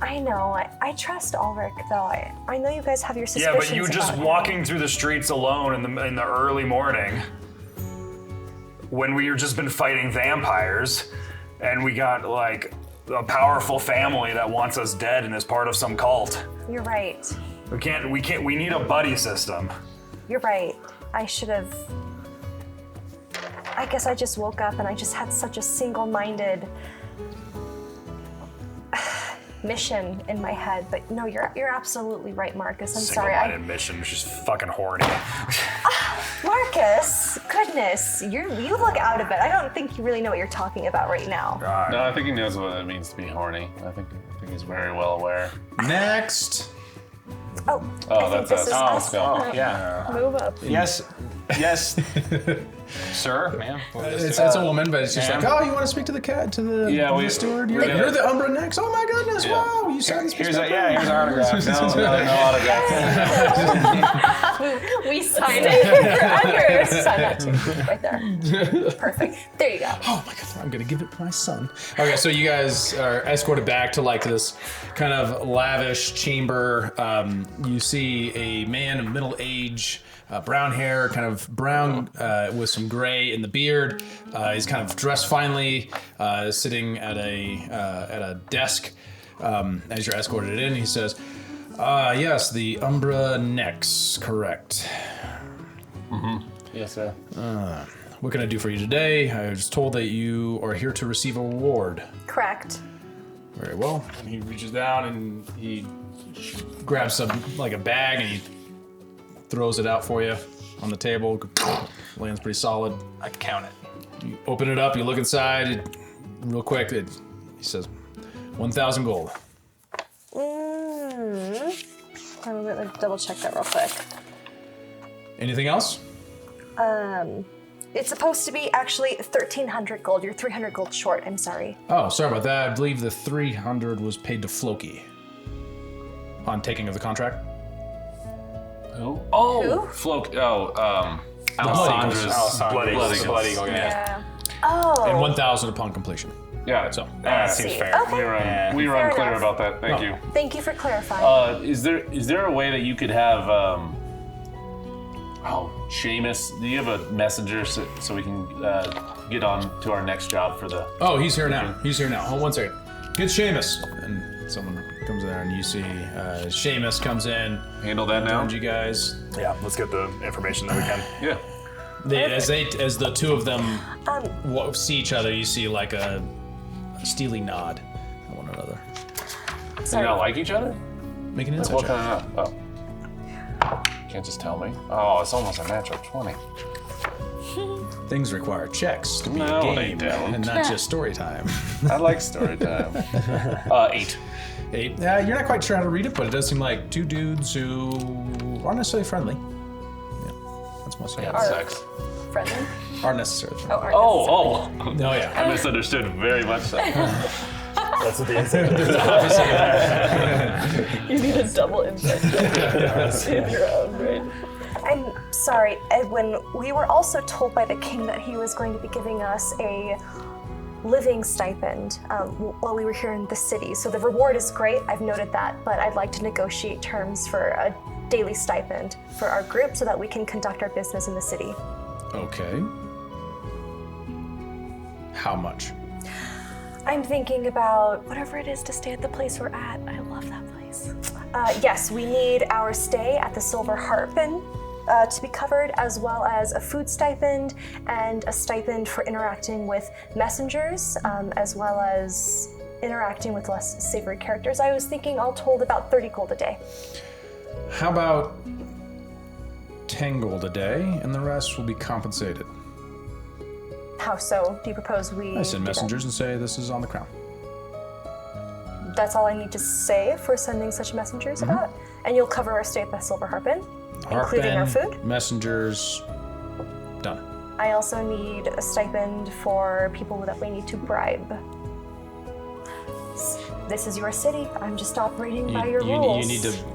Speaker 2: I know. I trust Alric though. I know you guys have your suspicions.
Speaker 4: Yeah, but you just
Speaker 2: about
Speaker 4: walking through the streets alone in the early morning when we've just been fighting vampires and we got like a powerful family that wants us dead and is part of some cult.
Speaker 2: You're right.
Speaker 4: We need a buddy system.
Speaker 2: You're right. I guess I just woke up and I just had such a single-minded mission in my head. But no, you're absolutely right, Marcus. I'm sorry.
Speaker 4: Single-minded mission, she's fucking horny.
Speaker 2: Marcus, goodness, you look out of it. I don't think you really know what you're talking about right now.
Speaker 5: No, I think he knows what it means to be horny. I think he's very well aware.
Speaker 1: Next.
Speaker 2: Oh, I think
Speaker 5: that's
Speaker 2: this
Speaker 5: us.
Speaker 2: is us.
Speaker 7: Oh, yeah.
Speaker 6: Move up.
Speaker 7: Yes. Sir, ma'am.
Speaker 1: It's a woman, but it's just like, oh, you want to speak to the the steward? You're the Umbra next. Oh my goodness! Wow, you signed this piece of paper.
Speaker 7: Here's our autograph.
Speaker 5: No autograph.
Speaker 2: We signed it. Under. Sign that too. Right there. Perfect. There you go.
Speaker 1: Oh my god, I'm gonna give it to my son. Okay, so you guys are escorted back to like this kind of lavish chamber. You see a man of middle age, brown hair, kind of brown with some gray in the beard. He's kind of dressed finely, sitting at a desk. As you're escorted in, he says, yes, the Umbra Nex, correct.
Speaker 5: Mm-hmm. Yes, sir.
Speaker 1: What can I do for you today? I was told that you are here to receive a reward.
Speaker 2: Correct.
Speaker 1: Very well. And he reaches down and he grabs a bag and he throws it out for you on the table. Lands pretty solid.
Speaker 7: I can count it.
Speaker 1: You open it up, you look inside, real quick. He says, 1,000 gold.
Speaker 2: I'm gonna double check that real quick.
Speaker 1: Anything else?
Speaker 2: It's supposed to be actually 1,300 gold. You're 300 gold short. I'm sorry.
Speaker 1: Oh, sorry about that. I believe the 300 was paid to Floki on taking of the contract.
Speaker 5: Who? Oh,
Speaker 2: Who?
Speaker 5: Floki. Alessandra's
Speaker 4: Bloody
Speaker 5: Eagle.
Speaker 6: Yeah.
Speaker 2: Oh.
Speaker 1: And 1,000 upon completion.
Speaker 5: Yeah,
Speaker 1: So,
Speaker 4: That seems fair.
Speaker 2: Okay.
Speaker 5: we were
Speaker 2: Fair
Speaker 5: unclear
Speaker 2: enough.
Speaker 5: about that. Thank you.
Speaker 2: Thank you for clarifying.
Speaker 5: Is there a way that you could have Seamus? Do you have a messenger so we can get on to our next job for the?
Speaker 1: oh, he's here now. Hold one second. Get Seamus. And someone comes there and you see Seamus comes in.
Speaker 5: Handle that now.
Speaker 1: Joins you guys.
Speaker 4: Yeah, let's get the information that we can.
Speaker 5: Yeah.
Speaker 1: As the two of them see each other, you see like a steely nod at one another.
Speaker 5: Do you not like each other?
Speaker 1: Make an insight
Speaker 5: What
Speaker 1: check.
Speaker 5: kind of? Oh. Can't just tell me. Oh, it's almost a natural 20.
Speaker 1: Things require checks to be
Speaker 5: No,
Speaker 1: a
Speaker 5: they
Speaker 1: game
Speaker 5: don't.
Speaker 1: and not just story time.
Speaker 5: I like story time. 8.
Speaker 1: 8. You're not quite sure how to read it, but it does seem like two dudes who aren't necessarily friendly. Yeah, that's mostly
Speaker 5: Yeah,
Speaker 1: it.
Speaker 5: sex.
Speaker 2: Friendly?
Speaker 1: Aren't necessarily friendly.
Speaker 2: Oh,
Speaker 5: Oh.
Speaker 1: No, yeah.
Speaker 5: I misunderstood very much so.
Speaker 4: That's what the insight is.
Speaker 6: You need a double insight in your own brain.
Speaker 2: I'm sorry, Edwin. We were also told by the king that he was going to be giving us a living stipend while we were here in the city. So the reward is great, I've noted that, but I'd like to negotiate terms for a daily stipend for our group so that we can conduct our business in the city.
Speaker 1: Okay. How much?
Speaker 2: I'm thinking about whatever it is to stay at the place we're at. I love that place. Yes, we need our stay at the Silver Harpin to be covered, as well as a food stipend and a stipend for interacting with messengers, as well as interacting with less savory characters. I was thinking all told about 30 gold a day.
Speaker 1: How about 10 gold a day, and the rest will be compensated?
Speaker 2: How so? Do you propose we
Speaker 1: I send
Speaker 2: do that?
Speaker 1: messengers and say this is on the crown.
Speaker 2: That's all I need to say for sending such messengers about? And you'll cover our stay at the Silver Harpin, including our food?
Speaker 1: Messengers, done.
Speaker 2: I also need a stipend for people that we need to bribe. This is your city. I'm just operating by your rules.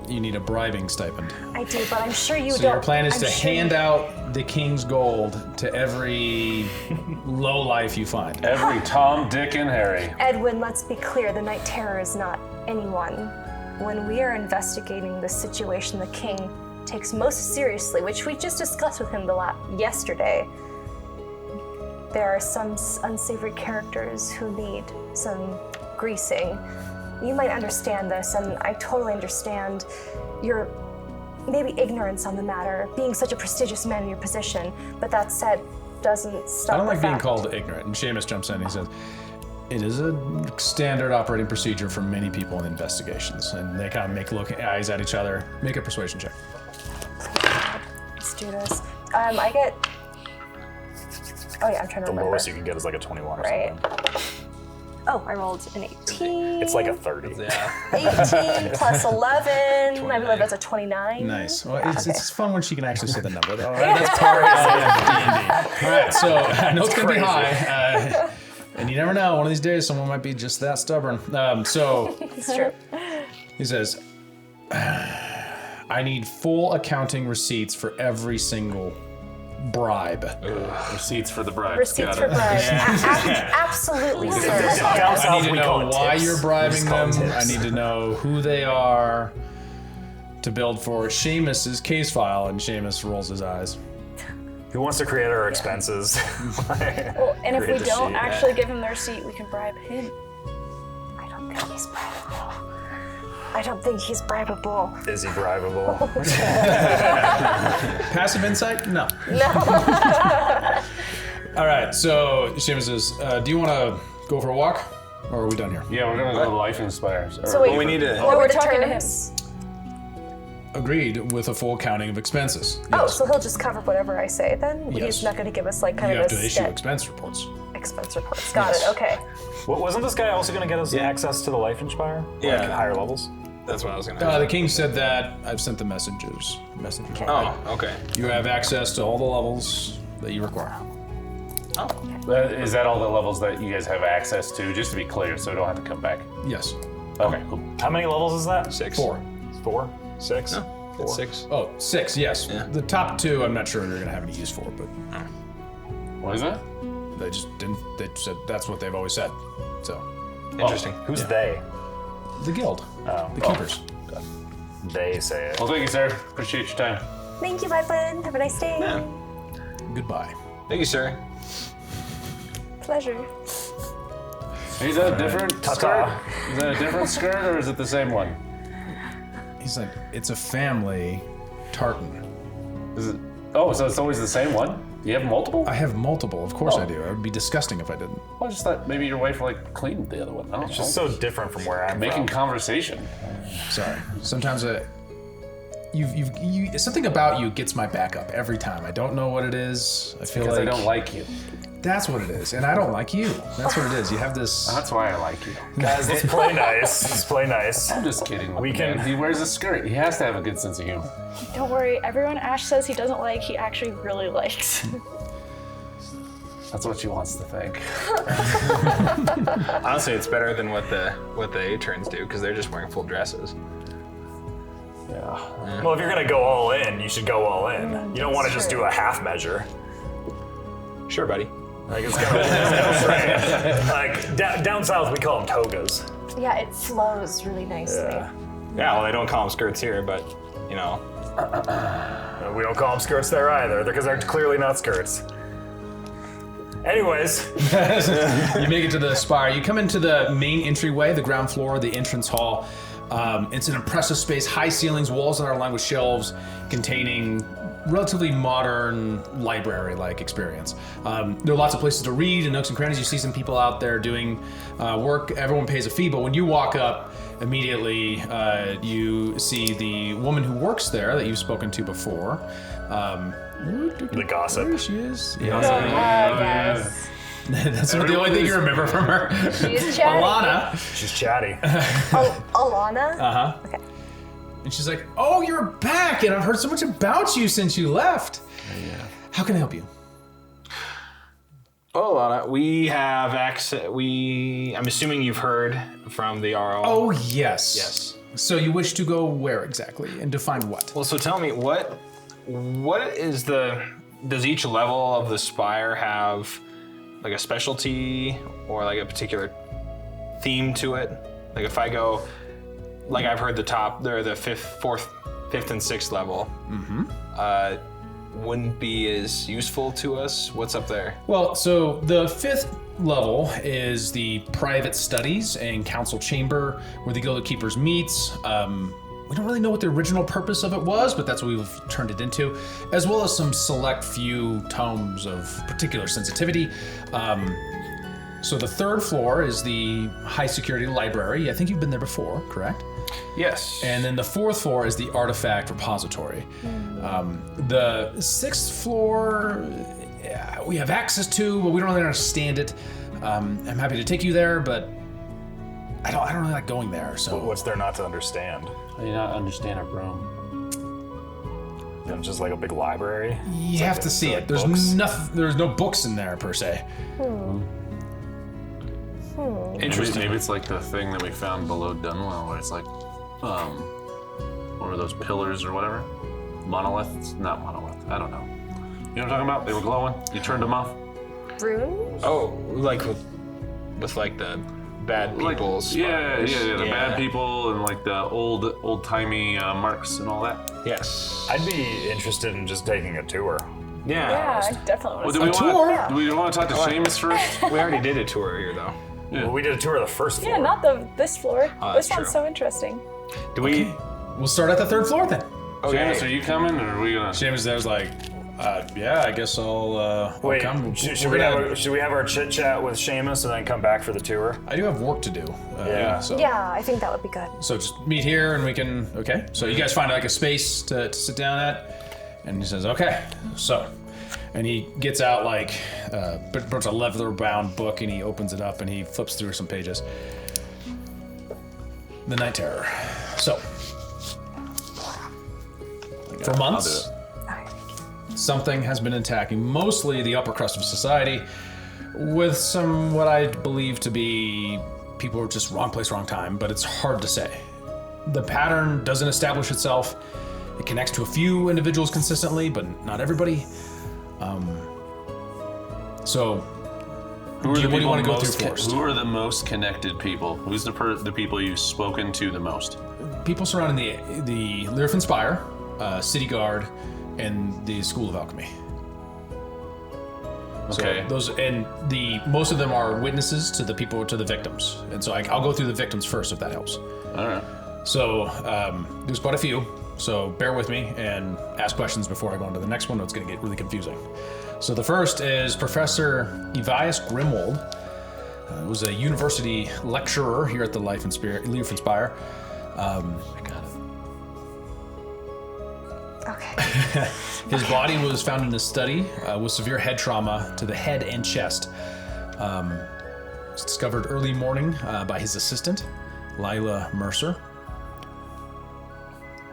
Speaker 1: You need a bribing stipend.
Speaker 2: I do, but I'm sure you
Speaker 1: So
Speaker 2: don't.
Speaker 1: your plan is
Speaker 2: I'm
Speaker 1: to
Speaker 2: sure
Speaker 1: hand out the king's gold to every lowlife you find.
Speaker 5: Every Tom, Dick, and Harry.
Speaker 2: Edwin, let's be clear. The Night Terror is not anyone. When we are investigating the situation the king takes most seriously, which we just discussed with him yesterday, there are some unsavory characters who need some greasing. You might understand this, and I totally understand your maybe ignorance on the matter, being such a prestigious man in your position, but that said, doesn't stop
Speaker 1: I don't
Speaker 2: the
Speaker 1: like being
Speaker 2: fact.
Speaker 1: called ignorant. And Seamus jumps in and he says, it is a standard operating procedure for many people in investigations. And they kind of make eyes at each other. Make a persuasion check.
Speaker 2: Let's do this. I get... Oh yeah, I'm trying to
Speaker 4: The
Speaker 2: remember.
Speaker 4: lowest you can get is like a 21 or
Speaker 2: Right.
Speaker 4: something.
Speaker 2: Oh, I rolled an 18.
Speaker 4: It's like a 30.
Speaker 7: Yeah.
Speaker 2: 18 plus 11. I believe that's a 29.
Speaker 1: Nice. Well,
Speaker 2: Yeah,
Speaker 1: it's fun when she can actually say the number. All right, that's part of D&D. All right, so I know it's going to be high. And you never know. One of these days, someone might be just that stubborn. So
Speaker 2: It's true.
Speaker 1: he says, I need full accounting receipts for every single bribe.
Speaker 5: Receipts for the bribes.
Speaker 2: Receipts for bribes. Absolutely, sir.
Speaker 1: I need to
Speaker 4: We
Speaker 1: know
Speaker 4: call it
Speaker 1: why
Speaker 4: tips.
Speaker 1: you're bribing
Speaker 4: We just call
Speaker 1: them.
Speaker 4: it
Speaker 1: I
Speaker 4: tips.
Speaker 1: need to know who they are to build for Seamus's case file. And Seamus rolls his eyes.
Speaker 4: Who wants to create our expenses?
Speaker 6: Well, and if we
Speaker 4: Create the
Speaker 6: don't
Speaker 4: sheet.
Speaker 6: actually give him the receipt, we can bribe him.
Speaker 2: I don't think he's bribable. I don't think he's bribable.
Speaker 4: Is he bribable?
Speaker 1: Passive insight? No. All right, so Seamus says, do you want to go for a walk? Or are we done here?
Speaker 5: Yeah, we're gonna go to Liefenspire.
Speaker 2: So wait,
Speaker 7: Well, we need to.
Speaker 2: what were
Speaker 6: we're
Speaker 2: the
Speaker 6: talking to
Speaker 2: terms?
Speaker 1: Agreed with a full accounting of expenses.
Speaker 2: Oh,
Speaker 1: Yes.
Speaker 2: so he'll just cover whatever I say then?
Speaker 1: Yes.
Speaker 2: He's not going to give us like kind
Speaker 1: You
Speaker 2: of
Speaker 1: have
Speaker 2: a
Speaker 1: to issue
Speaker 2: step
Speaker 1: expense reports.
Speaker 2: expense reports. Got
Speaker 1: Yes.
Speaker 2: it, okay.
Speaker 4: Wasn't this guy also going to get us access to the Liefenspire?
Speaker 7: Yeah.
Speaker 4: Like higher levels?
Speaker 7: That's what I was gonna.
Speaker 1: The king said that. I've sent the messengers.
Speaker 7: Oh, okay.
Speaker 1: You have access to all the levels that you require.
Speaker 5: Is that all the levels that you guys have access to? Just to be clear, so we don't have to come back.
Speaker 1: Yes.
Speaker 5: Okay, cool.
Speaker 4: How many levels is that?
Speaker 7: 6.
Speaker 1: 4.
Speaker 4: 4? 6?
Speaker 7: No, it's 6.
Speaker 1: Oh, 6, yes.
Speaker 7: Yeah.
Speaker 1: The top 2 I'm not sure you're going to have any use for, but
Speaker 5: What is that?
Speaker 1: they just didn't. They said that's what they've always said. So,
Speaker 7: Interesting.
Speaker 4: Who's they?
Speaker 1: the guild,
Speaker 4: Oh.
Speaker 1: the keepers.
Speaker 4: They say it.
Speaker 5: Well, thank you, sir. Appreciate your time.
Speaker 2: Thank you, Edwin. Have a nice day.
Speaker 7: Yeah.
Speaker 1: Goodbye.
Speaker 7: Thank you, sir.
Speaker 2: Pleasure.
Speaker 5: Is that a different
Speaker 4: Ta-ta.
Speaker 5: skirt? Is that a different skirt, or is it the same one?
Speaker 1: He's like, it's a family tartan.
Speaker 5: Is it? Oh, so it's always the same one? You have multiple?
Speaker 1: I have multiple. Of course
Speaker 5: Oh.
Speaker 1: I do. It would be disgusting if I didn't.
Speaker 5: Well, I just thought maybe your wife cleaned the other one. I don't
Speaker 4: It's
Speaker 5: know.
Speaker 4: just so different from where I'm
Speaker 5: Making
Speaker 4: from.
Speaker 5: conversation.
Speaker 1: Sorry. Sometimes something about you gets my back up every time. I don't know what it is. I feel
Speaker 5: Because
Speaker 1: like
Speaker 5: I don't like you.
Speaker 1: that's what it is, and I don't like you. That's what it is. You have this.
Speaker 5: That's why I like you.
Speaker 4: Guys, let's play nice. Let's play nice.
Speaker 5: I'm just kidding.
Speaker 4: We can-
Speaker 5: He wears a skirt. He has to have a good sense of humor.
Speaker 6: Don't worry, everyone Ash says he doesn't like, he actually really likes.
Speaker 5: That's what she wants to think.
Speaker 7: Honestly, it's better than what the interns do because they're just wearing full dresses.
Speaker 5: Yeah.
Speaker 4: Well, if you're gonna go all in, you should go all in. You don't want to just do a half measure.
Speaker 7: Sure, buddy.
Speaker 4: Like it's kind of like down south we call them togas.
Speaker 2: Yeah, it flows really nicely.
Speaker 7: Yeah, well, they don't call them skirts here, but you know.
Speaker 4: We don't call them skirts there either, because they're clearly not skirts. Anyways,
Speaker 1: You make it to the spire. You come into the main entryway, the ground floor, the entrance hall. It's an impressive space, high ceilings, walls that are lined with shelves containing relatively modern library-like experience. There are lots of places to read and nooks and crannies. You see some people out there doing work. Everyone pays a fee, but when you walk up, immediately you see the woman who works there that you've spoken to before.
Speaker 4: the gossip.
Speaker 1: There she is.
Speaker 2: Yes.
Speaker 1: That's the only thing you remember from her.
Speaker 2: She's chatty.
Speaker 1: Alana.
Speaker 4: She's chatty.
Speaker 2: Alana?
Speaker 1: Uh-huh.
Speaker 2: Okay.
Speaker 1: And she's like, "Oh, you're back, and I've heard so much about you since you left.
Speaker 5: Yeah.
Speaker 1: How can I help you?"
Speaker 7: Oh, Lana, we have access. I'm assuming you've heard from the RO.
Speaker 1: Oh, yes.
Speaker 7: Yes.
Speaker 1: So you wish to go where exactly, and to find what?
Speaker 7: Well, so tell me, what is does each level of the spire have like a specialty or like a particular theme to it? Like if I go, like I've heard they're the fifth and sixth level. Wouldn't be as useful to us. What's up there?
Speaker 1: Well, so the 5th level is the private studies and council chamber where the Guild of Keepers meets. We don't really know what the original purpose of it was, but that's what we've turned it into, as well as some select few tomes of particular sensitivity. So the 3rd floor is the high security library. I think you've been there before, correct?
Speaker 7: Yes.
Speaker 1: And then the 4th floor is the artifact repository. The 6th floor, we have access to, but we don't really understand it. I'm happy to take you there, but I don't really like going there. So
Speaker 4: What's there not to understand?
Speaker 5: I do not understand a room.
Speaker 4: It's just like a big library.
Speaker 1: you have to see it. There's
Speaker 4: books?
Speaker 1: nothing. There's no books in there per se.
Speaker 7: Interesting.
Speaker 5: Maybe it's like the thing that we found below Dunwell, where it's like, what were those pillars or whatever? Monoliths? Not monolith. I don't know. You know what I'm talking about? They were glowing. You turned them off.
Speaker 2: Runes?
Speaker 7: Oh, like with like the bad people's.
Speaker 5: Yeah, the bad people and like the old timey marks and all that.
Speaker 7: Yes.
Speaker 4: I'd be interested in just taking a tour.
Speaker 6: Yeah, I definitely want to
Speaker 5: Do we
Speaker 6: see.
Speaker 5: want? Do we want to talk to Seamus first?
Speaker 7: We already did a tour here though.
Speaker 4: Well, we did a tour of the first floor.
Speaker 6: Yeah, not this floor.
Speaker 7: that's
Speaker 6: This sounds
Speaker 7: true.
Speaker 6: so interesting.
Speaker 7: Do we?
Speaker 1: We'll start at the 3rd floor then.
Speaker 5: Seamus, are you coming or are we gonna?
Speaker 1: Seamus there's like, yeah, I guess I'll
Speaker 4: Wait,
Speaker 1: come.
Speaker 4: should
Speaker 1: We're
Speaker 4: we
Speaker 1: gonna-
Speaker 4: have our chit chat with Seamus and then come back for the tour?
Speaker 1: I do have work to do.
Speaker 4: Yeah.
Speaker 1: So.
Speaker 2: Yeah, I think that would be good.
Speaker 1: So just meet here and we can, okay. So you guys find like a space to sit down at, and he says, okay, so. And he gets out like, puts a leather-bound book and he opens it up and he flips through some pages. The Night Terror. So. For months, something has been attacking mostly the upper crust of society with some what I believe to be people who are just wrong place, wrong time, but it's hard to say. The pattern doesn't establish itself. It connects to a few individuals consistently, but not everybody. So, what do you want to go through first?
Speaker 5: Who are the most connected people? Who's the people you've spoken to the most?
Speaker 1: People surrounding the Liefenspire, City Guard, and the School of Alchemy.
Speaker 5: Okay.
Speaker 1: So those and most of them are witnesses to the victims, and so I'll go through the victims first if that helps.
Speaker 5: All right.
Speaker 1: So there's quite a few. So bear with me and ask questions before I go on to the next one. Or it's going to get really confusing. So the first is Professor Evius Grimwold, who was a university lecturer here at the Liefenspire.
Speaker 5: I got it.
Speaker 2: Okay.
Speaker 1: His body was found in his study with severe head trauma to the head and chest. It was discovered early morning by his assistant, Lila Mercer.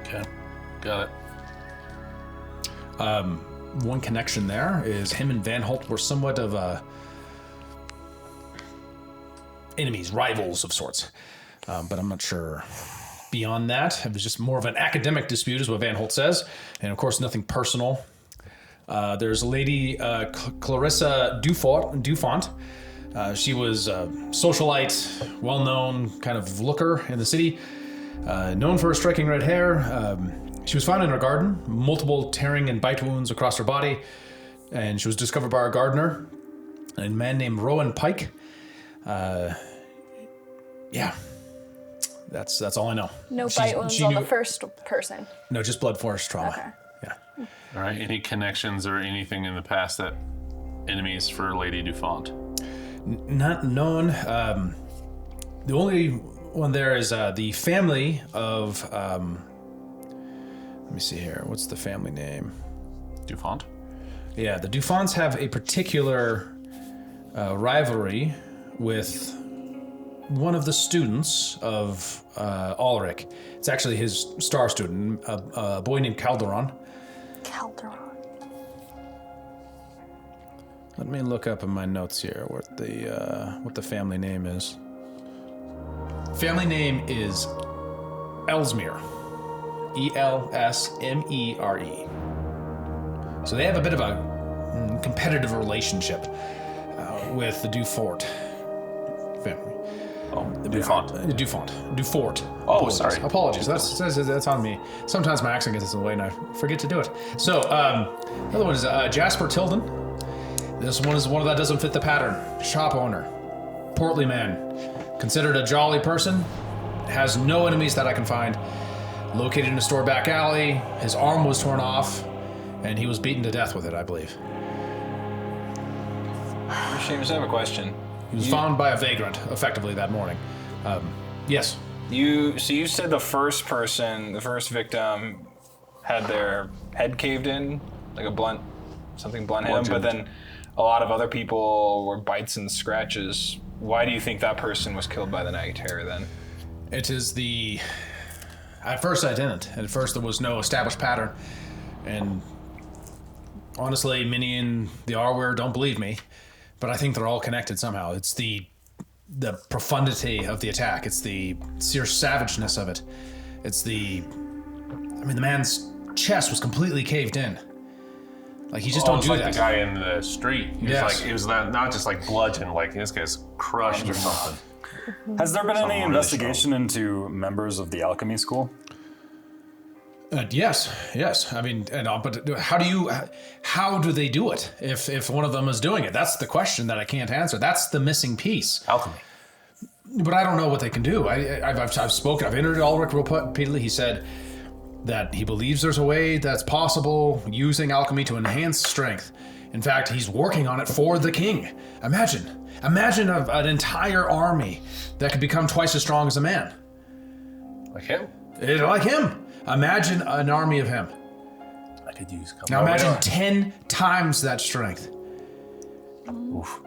Speaker 5: Okay. Got it.
Speaker 1: one connection there is him and Vanholt were somewhat of enemies, rivals of sorts. But I'm not sure beyond that. It was just more of an academic dispute, is what Vanholt says. And of course, nothing personal. There's a lady, Clarissa Dufont. She was a socialite, well-known kind of looker in the city, known for her striking red hair. She was found in her garden, multiple tearing and bite wounds across her body, and she was discovered by a gardener, a man named Rowan Pike. Yeah, that's all I know.
Speaker 6: No bite wounds on the first person.
Speaker 1: No, just blood force trauma.
Speaker 6: Okay.
Speaker 1: Yeah.
Speaker 5: All right. Any connections or anything in the past that enemies for Lady Dufont?
Speaker 1: Not known. The only one there is the family of. Let me see here. What's the family name?
Speaker 5: Dufont?
Speaker 1: Yeah, the Dufonts have a particular rivalry with one of the students of Alric. It's actually his star student, a boy named Calderon.
Speaker 2: Calderon.
Speaker 1: Let me look up in my notes here what the family name is. Family name is Ellesmere. Elsmere. So they have a bit of a competitive relationship with the Dufort family.
Speaker 5: Oh, Dufont.
Speaker 1: Dufort.
Speaker 5: Oh,
Speaker 1: Apologies.
Speaker 5: sorry.
Speaker 1: Apologies. That's on me. Sometimes my accent gets in the way and I forget to do it. So, another one is Jasper Tilden. This one is one that doesn't fit the pattern. Shop owner. Portly man. Considered a jolly person. Has no enemies that I can find. Located in a store back alley. His arm was torn off, and he was beaten to death with it, I believe.
Speaker 7: Seamus, I have a question.
Speaker 1: He was found by a vagrant, effectively, that morning. Yes.
Speaker 7: You said the first victim had their head caved in, like something blunt hit him, but then a lot of other people were bites and scratches. Why do you think that person was killed by the Night Terror then?
Speaker 1: It is at first I didn't. At first there was no established pattern. And honestly, many in the R-Ware don't believe me, but I think they're all connected somehow. It's the profundity of the attack. It's the sheer savageness of it. It's the man's chest was completely caved in. Like, you just don't do
Speaker 5: like
Speaker 1: that.
Speaker 5: The guy in the street. He was not just like bludgeoned, like this guy's crushed or something.
Speaker 4: Has there been any investigation into members of the alchemy school?
Speaker 1: Yes. I mean, but how do they do it if one of them is doing it? That's the question that I can't answer. That's the missing piece.
Speaker 5: Alchemy.
Speaker 1: But I don't know what they can do. I've spoken. I've interviewed Alric repeatedly. He said that he believes there's a way that's possible using alchemy to enhance strength. In fact, he's working on it for the king. Imagine an entire army that could become twice as strong as a man.
Speaker 5: Like him?
Speaker 1: Like him. Imagine an army of him.
Speaker 5: I could use.
Speaker 1: Now imagine 10 times that strength.
Speaker 5: Oof.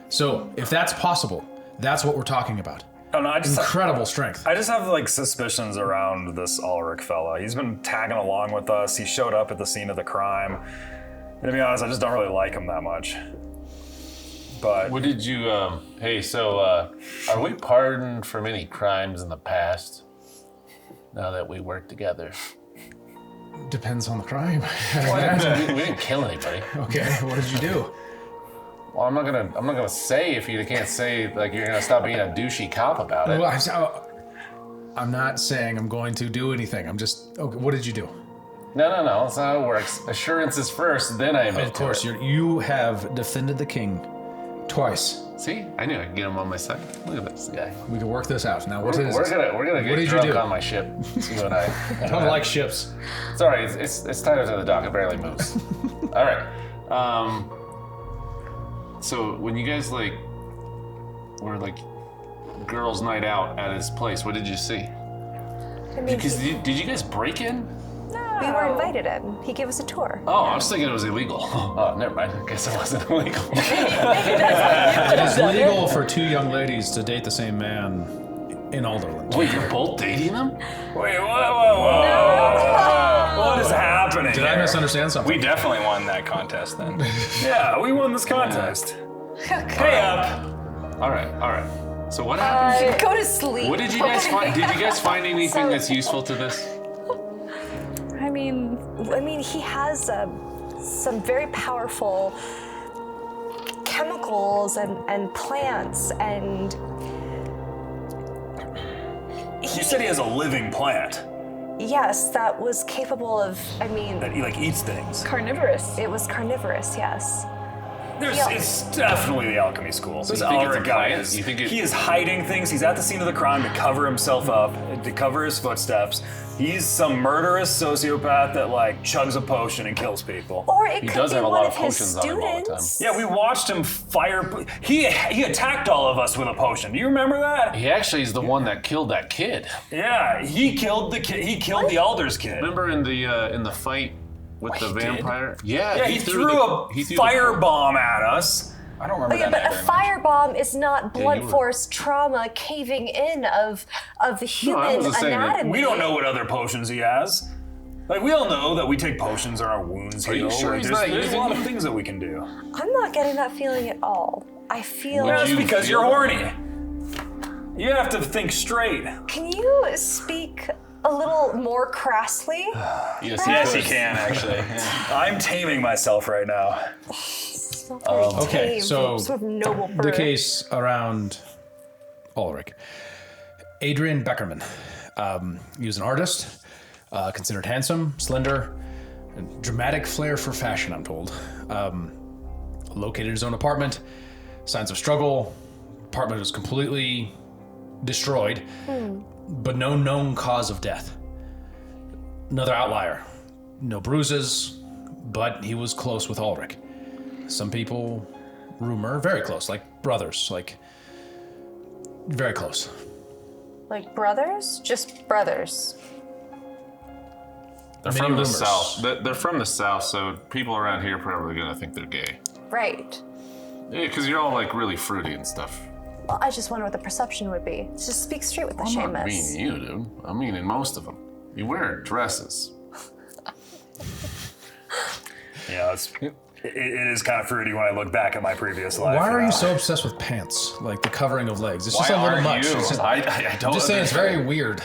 Speaker 1: So if that's possible, that's what we're talking about.
Speaker 4: Oh, no,
Speaker 1: Incredible strength.
Speaker 4: I just have suspicions around this Alric fella. He's been tagging along with us. He showed up at the scene of the crime. And to be honest, I just don't really like him that much. But
Speaker 5: what did you? Are we pardoned from any crimes in the past? Now that we work together.
Speaker 1: Depends on the crime.
Speaker 5: We didn't kill anybody.
Speaker 1: Okay, what did you do?
Speaker 5: Well, I'm not gonna say if you can't say like you're gonna stop being a douchey cop about it.
Speaker 1: Well, I'm not saying I'm going to do anything. I'm just. Okay, what did you do?
Speaker 5: No. That's not how it works. Assurances first, then I admit.
Speaker 1: Of course,
Speaker 5: to it.
Speaker 1: you have defended the king twice.
Speaker 5: See, I knew I could get him on my side. Look at this guy.
Speaker 1: We can work this out. Now,
Speaker 5: We're gonna get drunk on my ship. You and I.
Speaker 1: I don't like ships.
Speaker 5: It's all right. It's tied up to the dock. It barely moves. All right. So when you guys were girls' night out at his place, what did you see? Because did you guys break in?
Speaker 2: We were invited in. He gave us a tour.
Speaker 5: Oh, I was thinking it was illegal. Oh, never mind. I guess it wasn't illegal.
Speaker 1: It is legal for two young ladies to date the same man in Alderland.
Speaker 5: Wait, you're both dating them?
Speaker 4: wait, whoa. What is happening?
Speaker 1: Did I misunderstand something?
Speaker 7: We definitely won that contest then.
Speaker 4: Yeah, we won this contest. Pay up.
Speaker 5: All right. So what happened?
Speaker 2: Go to sleep.
Speaker 5: What did you guys find? Did you guys find anything that's useful to this?
Speaker 6: I mean,
Speaker 2: he has some very powerful chemicals and plants, and
Speaker 4: You said he has a living plant
Speaker 2: yes, that was capable of.
Speaker 4: that he like eats things.
Speaker 6: carnivorous.
Speaker 2: It was carnivorous. Yes.
Speaker 4: It's definitely the alchemy school. This
Speaker 5: you think it's
Speaker 4: Alric
Speaker 5: a
Speaker 4: guy
Speaker 5: plant?
Speaker 4: is.
Speaker 5: You think it-
Speaker 4: He is hiding things. He's at the scene of the crime to cover himself up, to cover his footsteps. He's some murderous sociopath that like chugs a potion and kills people.
Speaker 2: Or it could
Speaker 5: does
Speaker 2: be
Speaker 5: have a
Speaker 2: one
Speaker 5: lot
Speaker 2: of
Speaker 5: of
Speaker 2: his
Speaker 5: potions on him all the time.
Speaker 2: students.
Speaker 4: Yeah, we watched him fire. He attacked all of us with a potion. Do you remember that?
Speaker 5: He actually is the one that killed that kid.
Speaker 4: Yeah, he killed the kid. He killed the Alder's kid.
Speaker 5: Remember in the fight with the
Speaker 4: he did?
Speaker 5: vampire? Yeah.
Speaker 4: Yeah, he threw a
Speaker 5: he threw
Speaker 4: firebomb at us.
Speaker 7: I don't remember
Speaker 2: Okay,
Speaker 7: that
Speaker 2: but a
Speaker 7: very much.
Speaker 2: firebomb is not
Speaker 5: you
Speaker 2: blunt
Speaker 5: were-
Speaker 2: force trauma caving in of the human
Speaker 5: wasn't saying that.
Speaker 2: anatomy.
Speaker 4: We don't know what other potions he has. Like, we all know that we take potions and our wounds heal.
Speaker 5: Are you sure
Speaker 4: Like,
Speaker 5: he's
Speaker 4: there's
Speaker 5: not
Speaker 4: a
Speaker 5: using
Speaker 4: lot of
Speaker 5: you?
Speaker 4: things that we can do.
Speaker 2: I'm not getting that feeling at all. I feel.
Speaker 4: Yeah, that's
Speaker 5: you
Speaker 4: because
Speaker 5: feel
Speaker 4: you're
Speaker 5: that?
Speaker 4: horny. You have to think straight.
Speaker 2: Can you speak a little more crassly?
Speaker 5: Yes,
Speaker 7: Yes,
Speaker 5: could.
Speaker 7: he can actually. Yeah.
Speaker 4: I'm taming myself right now.
Speaker 2: It's not very
Speaker 1: okay,
Speaker 2: tame,
Speaker 1: so
Speaker 2: sort of noble
Speaker 1: The
Speaker 2: bird.
Speaker 1: case around Alric. Adrian Beckerman. He was an artist, considered handsome, slender, and dramatic flair for fashion, I'm told. Located in his own apartment, signs of struggle. Apartment was completely destroyed, but no known cause of death. Another outlier. No bruises, but he was close with Alric. Some people rumor very close, like brothers, like very close.
Speaker 2: Like brothers? Just brothers.
Speaker 5: They're
Speaker 1: Many
Speaker 5: from the
Speaker 1: rumors.
Speaker 5: south. They're from the south, so people around here are probably gonna think they're gay.
Speaker 2: Right.
Speaker 5: Yeah, because you're all like really fruity and stuff.
Speaker 2: Well, I just wonder what the perception would be. Just speak straight with the
Speaker 5: I'm not
Speaker 2: Seamus.
Speaker 5: meaning you, dude. I'm meaning most of them. You wear dresses.
Speaker 4: Yeah, it is kind of fruity when I look back at my previous life.
Speaker 1: Why are you
Speaker 4: know?
Speaker 1: so obsessed with pants? Like the covering of legs. It's just
Speaker 5: Why
Speaker 1: a little
Speaker 5: are
Speaker 1: much.
Speaker 5: you?
Speaker 1: It's just,
Speaker 5: I don't
Speaker 1: I'm just saying it's
Speaker 5: understand.
Speaker 1: very weird.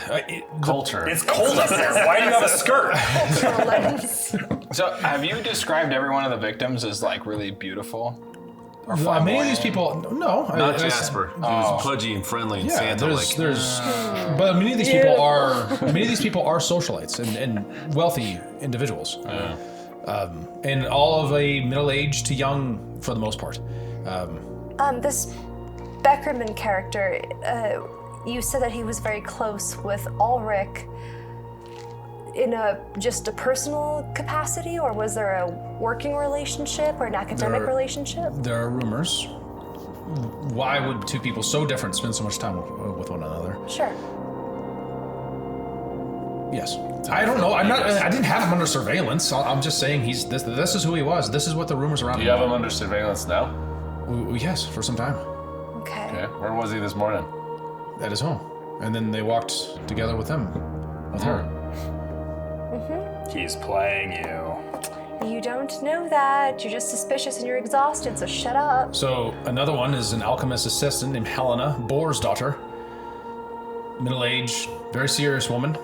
Speaker 5: Culture.
Speaker 4: It's cold up there. Why do you have a skirt?
Speaker 2: Lens.
Speaker 7: So, have you described every one of the victims as like really beautiful? Or
Speaker 1: Many of these
Speaker 7: flamboyant?
Speaker 1: people, no.
Speaker 5: Not Jasper. He was pudgy and friendly and
Speaker 1: Yeah,
Speaker 5: Santa
Speaker 1: there's,
Speaker 5: like.
Speaker 1: but many of these people are socialites and wealthy individuals, and all of a middle-aged to young for the most part.
Speaker 2: This Beckerman character, you said that he was very close with Alric in just a personal capacity, or was there a working relationship or an academic
Speaker 1: There-
Speaker 2: relationship?
Speaker 1: There are rumors. Why would two people so different spend so much time with one another?
Speaker 2: Sure.
Speaker 1: Yes. I don't know. I didn't have him under surveillance. I'm just saying this is who he was. This is what the rumors around
Speaker 5: Do you have him under surveillance now?
Speaker 1: Yes, for some time.
Speaker 2: Okay.
Speaker 5: Okay. Where was he this morning?
Speaker 1: At his home. And then they walked together with him. With her.
Speaker 4: He's playing you.
Speaker 2: You don't know that. You're just suspicious and you're exhausted, so shut up.
Speaker 1: So another one is an alchemist assistant named Helena, Boar's daughter. Middle-aged, very serious woman.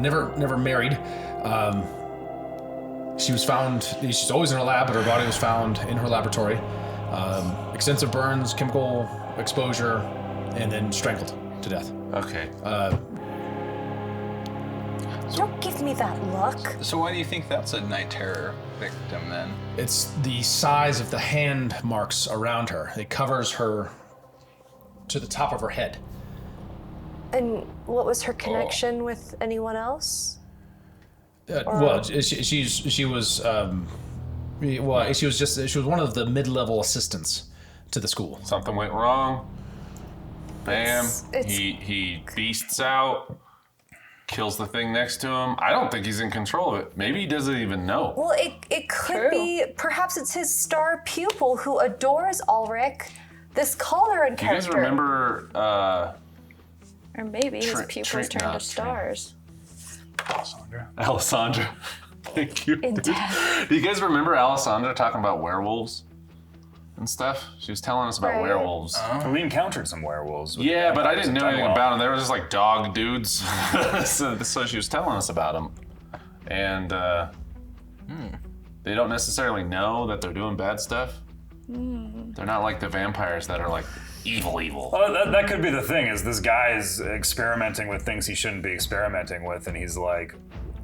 Speaker 1: Never married. She was found. She's always in her lab, but her body was found in her laboratory. Extensive burns, chemical exposure, and then strangled to death.
Speaker 5: Okay.
Speaker 2: Don't give me that look.
Speaker 7: So, why do you think that's a night terror victim then?
Speaker 1: It's the size of the hand marks around her. It covers her to the top of her head.
Speaker 2: And what was her connection with anyone else?
Speaker 1: She was one of the mid-level assistants to the school.
Speaker 5: Something went wrong. Bam.
Speaker 2: It's-
Speaker 5: He beasts out. Kills the thing next to him. I don't think he's in control of it. Maybe he doesn't even know.
Speaker 2: Well, it could
Speaker 6: True.
Speaker 2: be, perhaps it's his star pupil who adores Alric, this Calderon
Speaker 5: Do you guys
Speaker 2: character.
Speaker 5: remember
Speaker 6: Or maybe his
Speaker 5: Tra-
Speaker 6: pupils
Speaker 5: tra-
Speaker 6: turned
Speaker 5: not
Speaker 6: to stars.
Speaker 5: Alessandra. Thank you.
Speaker 2: In death.
Speaker 5: Do you guys remember Alessandra talking about werewolves and stuff? She was telling us about
Speaker 2: Right.
Speaker 5: werewolves.
Speaker 4: We encountered some werewolves. with
Speaker 5: Yeah, but I
Speaker 4: vampires
Speaker 5: didn't
Speaker 4: in
Speaker 5: know anything
Speaker 4: Taiwan.
Speaker 5: about them. They were just like dog dudes. so she was telling us about them. And they don't necessarily know that they're doing bad stuff. They're not like the vampires that are like evil.
Speaker 4: Well, that could be the thing, is this guy is experimenting with things he shouldn't be experimenting with, and he's like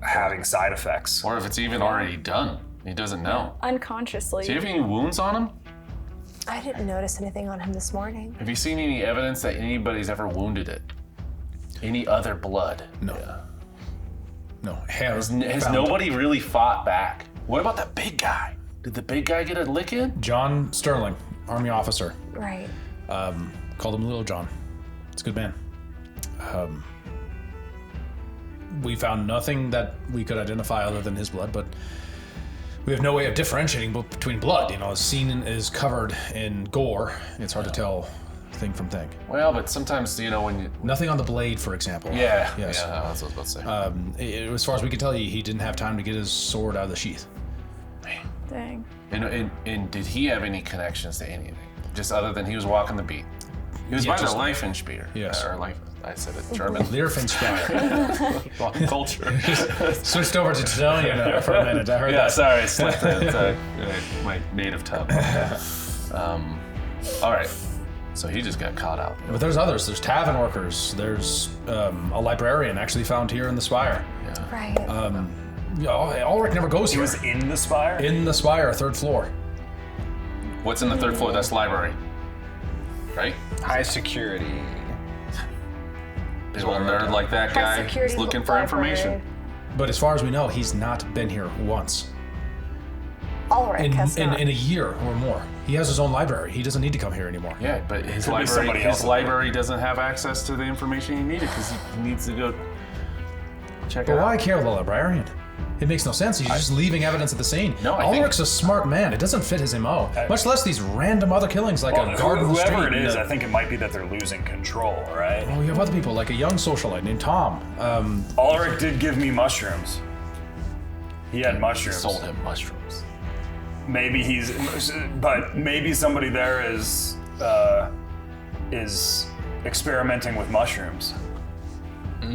Speaker 4: having side effects.
Speaker 5: Or if it's even already done. He doesn't know.
Speaker 6: Unconsciously.
Speaker 5: Do you have any wounds on him?
Speaker 2: I didn't notice anything on him this morning.
Speaker 5: Have you seen any evidence that anybody's ever wounded it? Any other blood?
Speaker 1: No. No. Hair.
Speaker 5: Has
Speaker 1: found.
Speaker 5: nobody really fought back? What about the big guy? Did the big guy get a lick in?
Speaker 1: John Sterling, Army officer.
Speaker 2: Right.
Speaker 1: Called him Little John. It's a good man. We found nothing that we could identify other than his blood, but we have no way of differentiating between blood. You know, the scene is covered in gore. It's hard to tell thing from thing.
Speaker 5: Well, but sometimes, you know, when you...
Speaker 1: Nothing on the blade, for example.
Speaker 5: Yeah,
Speaker 1: Yes.
Speaker 5: yeah, that's what I was about to say.
Speaker 1: As far as we can tell, he didn't have time to get his sword out of the sheath.
Speaker 6: Dang.
Speaker 5: And did he have any connections to anything? Just other than he was walking the beat? He was
Speaker 1: Yeah,
Speaker 5: by the
Speaker 1: just-
Speaker 5: Liefenspire.
Speaker 1: Yes.
Speaker 5: I said it German.
Speaker 1: Liefenspire.
Speaker 5: Walking culture.
Speaker 1: Switched over to Italian for a minute. I heard
Speaker 5: Yeah,
Speaker 1: that.
Speaker 5: sorry, I slipped into my native tongue. All right, so he just got caught out.
Speaker 1: But there's others. There's tavern workers. There's a librarian actually found here in the spire.
Speaker 2: Right.
Speaker 1: Alric never goes
Speaker 4: He
Speaker 1: here.
Speaker 4: was in the spire?
Speaker 1: In the spire, third floor.
Speaker 5: What's in the third floor? That's library, right?
Speaker 7: High security.
Speaker 5: Is one nerd like that
Speaker 2: High
Speaker 5: guy
Speaker 2: security
Speaker 5: is looking for
Speaker 2: library.
Speaker 5: information.
Speaker 1: But as far as we know, he's not been here once.
Speaker 2: Alric has
Speaker 1: In
Speaker 2: not.
Speaker 1: a year or more. He has his own library. He doesn't need to come here anymore.
Speaker 5: Yeah, but his
Speaker 4: Could be somebody
Speaker 5: library,
Speaker 4: else
Speaker 5: his
Speaker 4: in
Speaker 5: library doesn't have access to the information he needed because he needs to go check
Speaker 1: But
Speaker 5: it
Speaker 1: why
Speaker 5: out.
Speaker 1: care the librarian? It makes no sense. He's just leaving evidence at the scene.
Speaker 5: No, I think-
Speaker 1: Alric's a smart man. It doesn't fit his MO. Much less these random other killings like
Speaker 4: Well,
Speaker 1: a guard in the street.
Speaker 4: whoever it is,
Speaker 1: and
Speaker 4: I think it might be that they're losing control, right?
Speaker 1: we have other people, like a young socialite named Tom.
Speaker 4: Alric did give me mushrooms. He had mushrooms.
Speaker 5: Sold him mushrooms.
Speaker 4: Maybe but maybe somebody there is experimenting with mushrooms.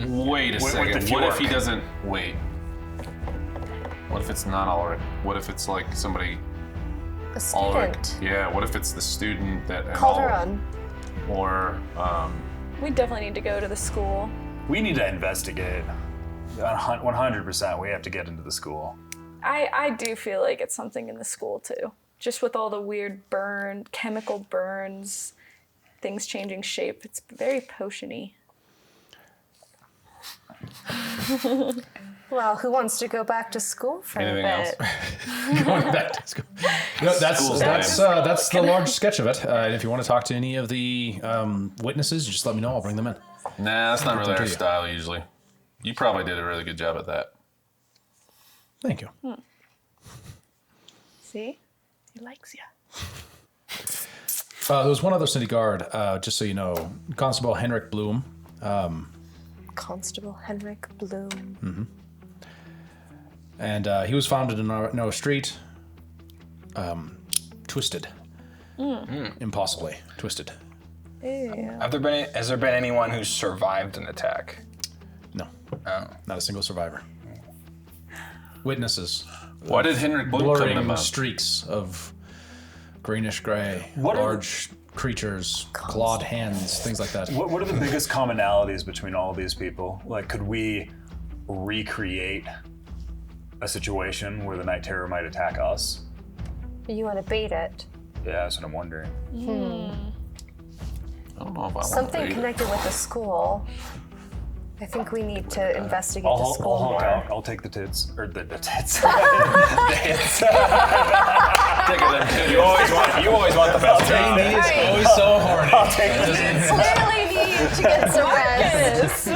Speaker 5: Wait a
Speaker 4: With the
Speaker 5: second. What if he
Speaker 4: Fjord.
Speaker 5: doesn't wait? What if it's not Ulrich? What if it's like somebody
Speaker 2: A
Speaker 5: Ulrich?
Speaker 2: student.
Speaker 5: Yeah. What if it's the student that
Speaker 2: Calderon.
Speaker 5: or
Speaker 6: We definitely need to go to the school.
Speaker 4: We need to investigate. 100%. We have to get into the school.
Speaker 6: I do feel like it's something in the school too. Just with all the weird chemical burns, things changing shape. It's very potion-y.
Speaker 2: Well, who wants to go back to school for
Speaker 5: Anything
Speaker 2: a
Speaker 5: else?
Speaker 2: bit?
Speaker 1: Going back to school. No, that's the large sketch of it. And if you want to talk to any of the witnesses, just let me know. I'll bring them in.
Speaker 5: Nah, that's not really
Speaker 1: Up to
Speaker 5: our
Speaker 1: you.
Speaker 5: style usually. You probably did a really good job at that.
Speaker 1: Thank you.
Speaker 6: See? He likes you.
Speaker 1: There was one other city guard, just so you know, Constable Henrik Bloom.
Speaker 2: Constable Henrik Bloom.
Speaker 1: And he was found in a street, twisted. Impossibly twisted.
Speaker 7: Has there been anyone who's survived an attack?
Speaker 1: No,
Speaker 7: Oh.
Speaker 1: not a single survivor. Witnesses.
Speaker 5: Why did Henrik Bloom come to
Speaker 1: Blurring
Speaker 5: mind?
Speaker 1: streaks of greenish gray,
Speaker 4: What are
Speaker 1: large creatures, clawed hands, things like that.
Speaker 4: What are the biggest commonalities between all these people? Like, could we recreate a situation where the Night Terror might attack us?
Speaker 2: You want to bait it.
Speaker 4: Yeah, that's what I'm wondering.
Speaker 5: I don't know if I want
Speaker 2: Something
Speaker 5: to
Speaker 2: connected with the school. I think we need to investigate the
Speaker 4: I'll
Speaker 2: school
Speaker 4: Hulk
Speaker 2: more.
Speaker 4: out. I'll take the tits. Or the tits.
Speaker 7: You always want the best.
Speaker 1: He is always so horny.
Speaker 2: Clearly need to get some rest.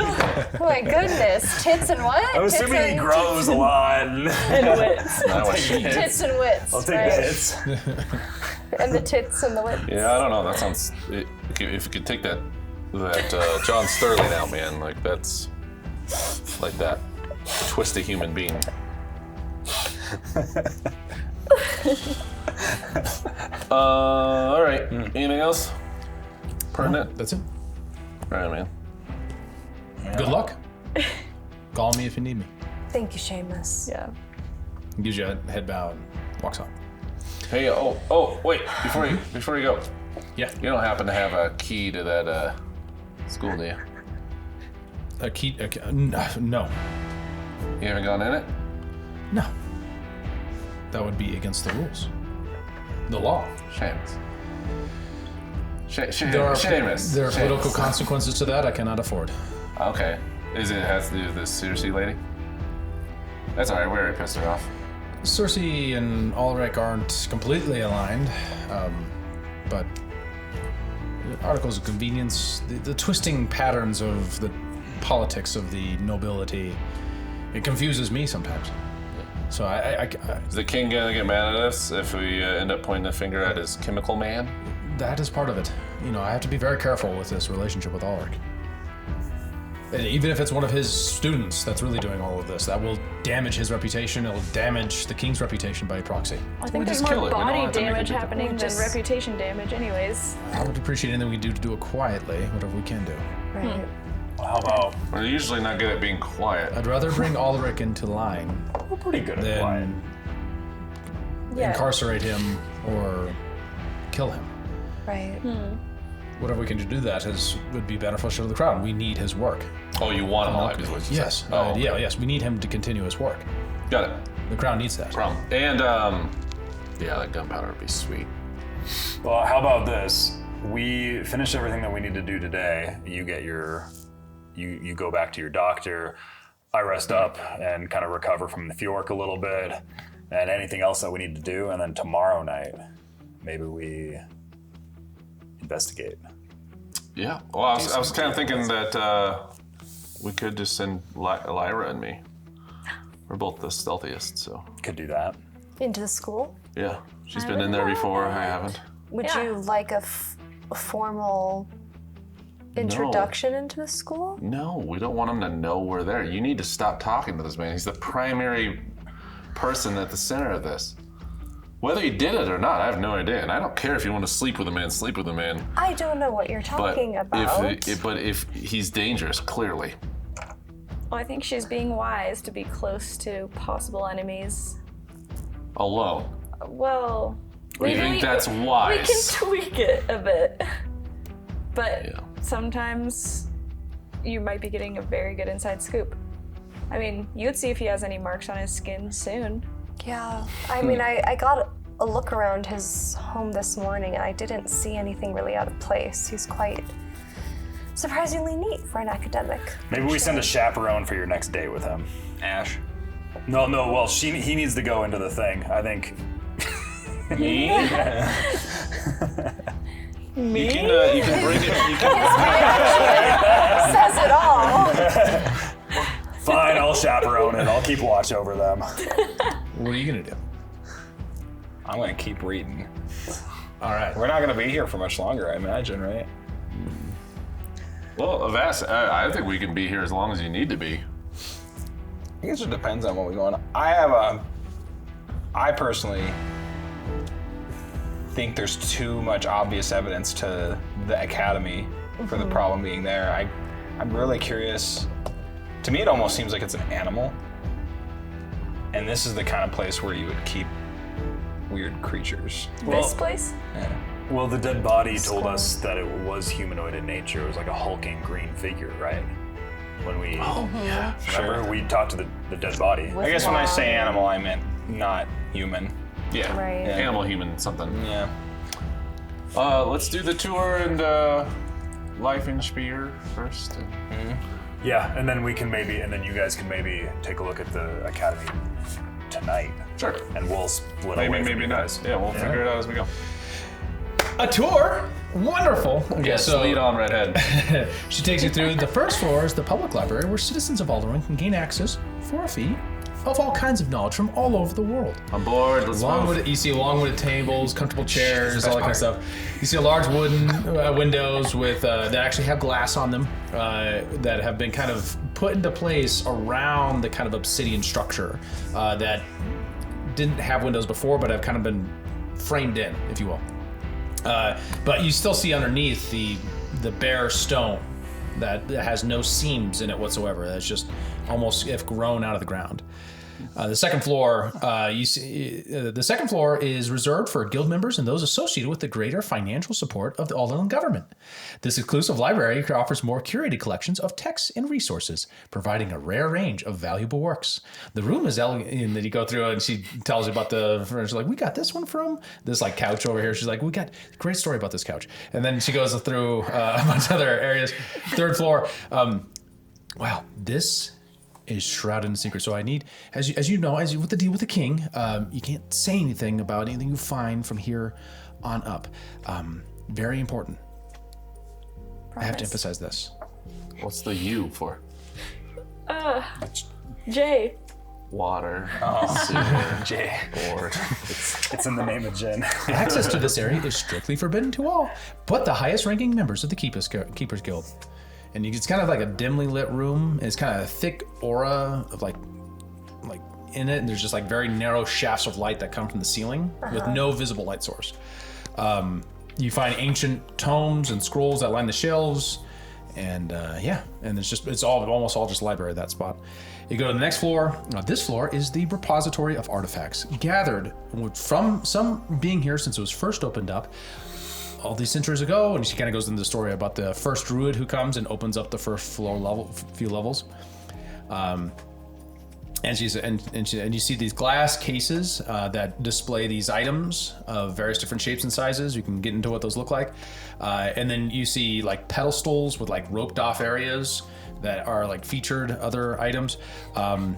Speaker 2: Oh my goodness. Tits and what?
Speaker 4: I'm
Speaker 2: Tits
Speaker 4: assuming he
Speaker 2: and-
Speaker 4: grows a lot.
Speaker 6: And wits.
Speaker 2: Tits and wits.
Speaker 4: I'll take
Speaker 2: right?
Speaker 4: the hits.
Speaker 2: And the tits and the wits.
Speaker 5: Yeah, I don't know. That sounds. If you could take that John Sterling out, man, like that's like that. twist a human being. All right. Anything else? Pertinent?
Speaker 1: That's it.
Speaker 5: All right, man.
Speaker 1: Good luck. Call me if you need me.
Speaker 2: Thank you, Seamus.
Speaker 6: Yeah.
Speaker 1: Gives you a head bow and walks on.
Speaker 5: Hey, wait, before you go.
Speaker 1: Yeah.
Speaker 5: You don't happen to have a key to that school, do you?
Speaker 1: A key? No.
Speaker 5: You haven't gone in it?
Speaker 1: No. That would be against the rules. The law.
Speaker 5: Seamus.
Speaker 1: There are political consequences to that I cannot afford.
Speaker 5: Okay. Has to do with this Circe lady? That's alright, we already pissed her off.
Speaker 1: Cersei and Alric aren't completely aligned, but articles of convenience, the twisting patterns of the politics of the nobility, it confuses me sometimes. So
Speaker 5: Is the king gonna get mad at us if we end up pointing the finger at his chemical man?
Speaker 1: that is part of it. I have to be very careful with this relationship with Alric. And even if it's one of his students that's really doing all of this, that will damage his reputation. It will damage the king's reputation by proxy.
Speaker 6: I think there's
Speaker 5: just kill
Speaker 6: more
Speaker 5: it. We don't
Speaker 6: body
Speaker 5: have to make
Speaker 6: damage
Speaker 5: it big.
Speaker 6: happening than
Speaker 2: just-
Speaker 6: reputation damage, anyways.
Speaker 1: I would appreciate anything we do it quietly, whatever we can do.
Speaker 2: Right.
Speaker 4: Well, how about
Speaker 5: We're usually not good at being quiet.
Speaker 1: I'd rather bring Alric into line
Speaker 4: we're pretty good at quiet.
Speaker 1: than
Speaker 6: Yeah.
Speaker 1: incarcerate him or kill him.
Speaker 2: Right.
Speaker 1: Whatever we can do that would be beneficial to the crown. We need his work.
Speaker 5: Oh, you want him alive, is what you
Speaker 1: Yes.
Speaker 5: said. Oh, okay.
Speaker 1: Yes. We need him to continue his work.
Speaker 5: Got it.
Speaker 1: The crown needs that.
Speaker 5: Problem. And, yeah, that gunpowder would be sweet.
Speaker 4: Well, how about this? We finish everything that we need to do today. You get you go back to your doctor. I rest up and kind of recover from the fjork a little bit, and anything else that we need to do. And then tomorrow night, maybe we investigate.
Speaker 5: Yeah. Well, I was kind of thinking that we could just send Lyra and me. We're both the stealthiest, so.
Speaker 4: Could do that.
Speaker 2: Into the school?
Speaker 5: Yeah. She's been in there before. I haven't.
Speaker 2: Would
Speaker 6: Yeah.
Speaker 2: you like a formal introduction into the school?
Speaker 5: No, we don't want him to know we're there. You need to stop talking to this man. He's the primary person at the center of this. Whether he did it or not, I have no idea. And I don't care if you want to sleep with a man, sleep with a man.
Speaker 2: I don't know what you're talking about.
Speaker 5: If he's dangerous, clearly.
Speaker 6: Well, I think she's being wise to be close to possible enemies.
Speaker 5: Alone.
Speaker 6: Well,
Speaker 5: Do you think that's
Speaker 6: we
Speaker 5: wise?
Speaker 6: can tweak it a bit. But
Speaker 5: Yeah.
Speaker 6: sometimes you might be getting a very good inside scoop. I mean, you'd see if he has any marks on his skin soon.
Speaker 2: Yeah. I mean, I got a look around his home this morning and I didn't see anything really out of place. He's quite surprisingly neat for an academic.
Speaker 4: Maybe we send a chaperone for your next date with him.
Speaker 7: Ash.
Speaker 4: No. Well, he needs to go into the thing. I think.
Speaker 5: Me?
Speaker 6: Me?
Speaker 5: You can bring it. You can,
Speaker 2: Says it all.
Speaker 4: Fine, I'll chaperone it. I'll keep watch over them.
Speaker 1: What are you gonna do?
Speaker 7: I'm gonna keep reading.
Speaker 1: All right.
Speaker 7: We're not gonna be here for much longer, I imagine, right?
Speaker 5: well, Avast, I think we can be here as long as you need to be.
Speaker 7: I guess it depends on what we go on. I personally think there's too much obvious evidence to the academy for the problem being there. I'm really curious. To me, it almost seems like it's an animal. And this is the kind of place where you would keep weird creatures.
Speaker 6: This place?
Speaker 4: Well, the dead body told us that it was humanoid in nature. It was like a hulking green figure, right? When we remember we talked to the dead body.
Speaker 7: I guess when I say animal, I meant not human.
Speaker 5: Yeah.
Speaker 2: Right.
Speaker 7: Yeah.
Speaker 5: Animal, human, something.
Speaker 7: Yeah.
Speaker 5: Let's do the tour and Liefenspire first.
Speaker 4: Yeah, and then you guys can maybe take a look at the academy tonight,
Speaker 5: Sure.
Speaker 4: and we'll split away
Speaker 5: Maybe,
Speaker 4: from
Speaker 5: maybe
Speaker 4: you
Speaker 5: not.
Speaker 4: guys.
Speaker 5: Yeah, we'll figure it out as we go.
Speaker 1: A tour? Wonderful. Okay,
Speaker 5: Yes,
Speaker 1: so
Speaker 5: lead on, redhead.
Speaker 1: she takes you through the first floor is the public library where citizens of Alderaan can gain access for a fee of all kinds of knowledge from all over the world.
Speaker 5: On board, let's move.
Speaker 1: You see long wooded tables, comfortable chairs, all that kind of stuff. You see large wooden windows with that actually have glass on them that have been kind of put into place around the kind of obsidian structure that didn't have windows before, but have kind of been framed in, if you will. But you still see underneath the bare stone that has no seams in it whatsoever. That's just almost if grown out of the ground. The second floor, the second floor is reserved for guild members and those associated with the greater financial support of the Alden government. This exclusive library offers more curated collections of texts and resources, providing a rare range of valuable works. The room is elegant, and then you go through and she tells you about the furniture. Like, we got this one from this like couch over here. She's like, we got a great story about this couch. And then she goes through a bunch of other areas. Third floor. Wow, this is shrouded in secret. So I need, as you know, with the deal with the king, you can't say anything about anything you find from here on up. Very important. I have to emphasize this.
Speaker 5: What's the U for?
Speaker 6: Jay.
Speaker 5: Water.
Speaker 4: Jay.
Speaker 5: Board.
Speaker 4: It's in the name of Jen.
Speaker 1: Access to this area is strictly forbidden to all but the highest ranking members of the Keepers Guild. And it's kind of like a dimly lit room. It's kind of a thick aura of like in it, and there's just like very narrow shafts of light that come from the ceiling with no visible light source. You find ancient tomes and scrolls that line the shelves, and and it's almost all just library, that spot. You go to the next floor. This floor is the repository of artifacts gathered from some being here since it was first opened up all these centuries ago. And she kind of goes into the story about the first druid who comes and opens up the first few levels. And you see these glass cases that display these items of various different shapes and sizes. You can get into what those look like. And then you see like pedestals with like roped off areas that are like featured other items. And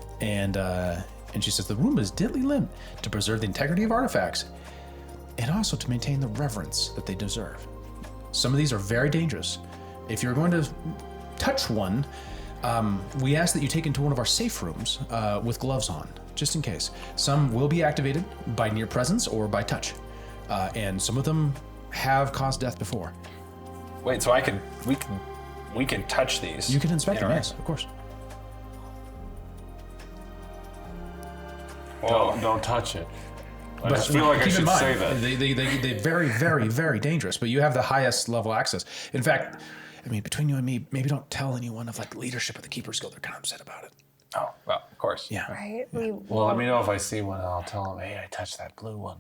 Speaker 1: she says the room is diddly lit to preserve the integrity of artifacts and also to maintain the reverence that they deserve. Some of these are very dangerous. If you're going to touch one, we ask that you take into one of our safe rooms with gloves on, just in case. Some will be activated by near presence or by touch, and some of them have caused death before.
Speaker 7: Wait, so we can touch these?
Speaker 1: You can inspect them, yes, of course.
Speaker 5: Don't touch it. I
Speaker 1: But
Speaker 5: just feel like I
Speaker 1: keep in
Speaker 5: should
Speaker 1: mind,
Speaker 5: say that.
Speaker 1: They're very, very, very dangerous, but you have the highest level access. In fact, I mean, between you and me, maybe don't tell anyone of like leadership of the Keepers Guild. They're kind of upset about it.
Speaker 7: Oh, well, of course.
Speaker 1: Yeah.
Speaker 2: Right?
Speaker 5: Well, let me know if I see one, and I'll tell him, hey, I touched that blue one.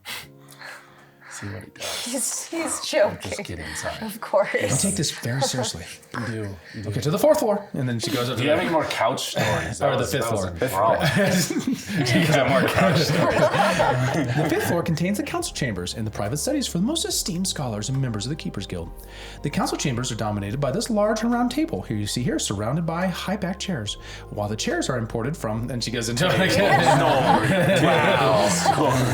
Speaker 5: See what he does.
Speaker 2: He's joking.
Speaker 5: Just kidding, sorry.
Speaker 2: Of course.
Speaker 1: You take this very seriously.
Speaker 5: You do.
Speaker 1: Okay, to the fourth floor, and then she goes up to
Speaker 5: Do you have any more couch stories?
Speaker 1: Or the fifth floor.
Speaker 7: More couch.
Speaker 1: The fifth floor contains the council chambers and the private studies for the most esteemed scholars and members of the Keepers Guild. The council chambers are dominated by this large and round table, here you see here, surrounded by high-backed chairs, while the chairs are imported from, and she goes into it again.
Speaker 5: Wow.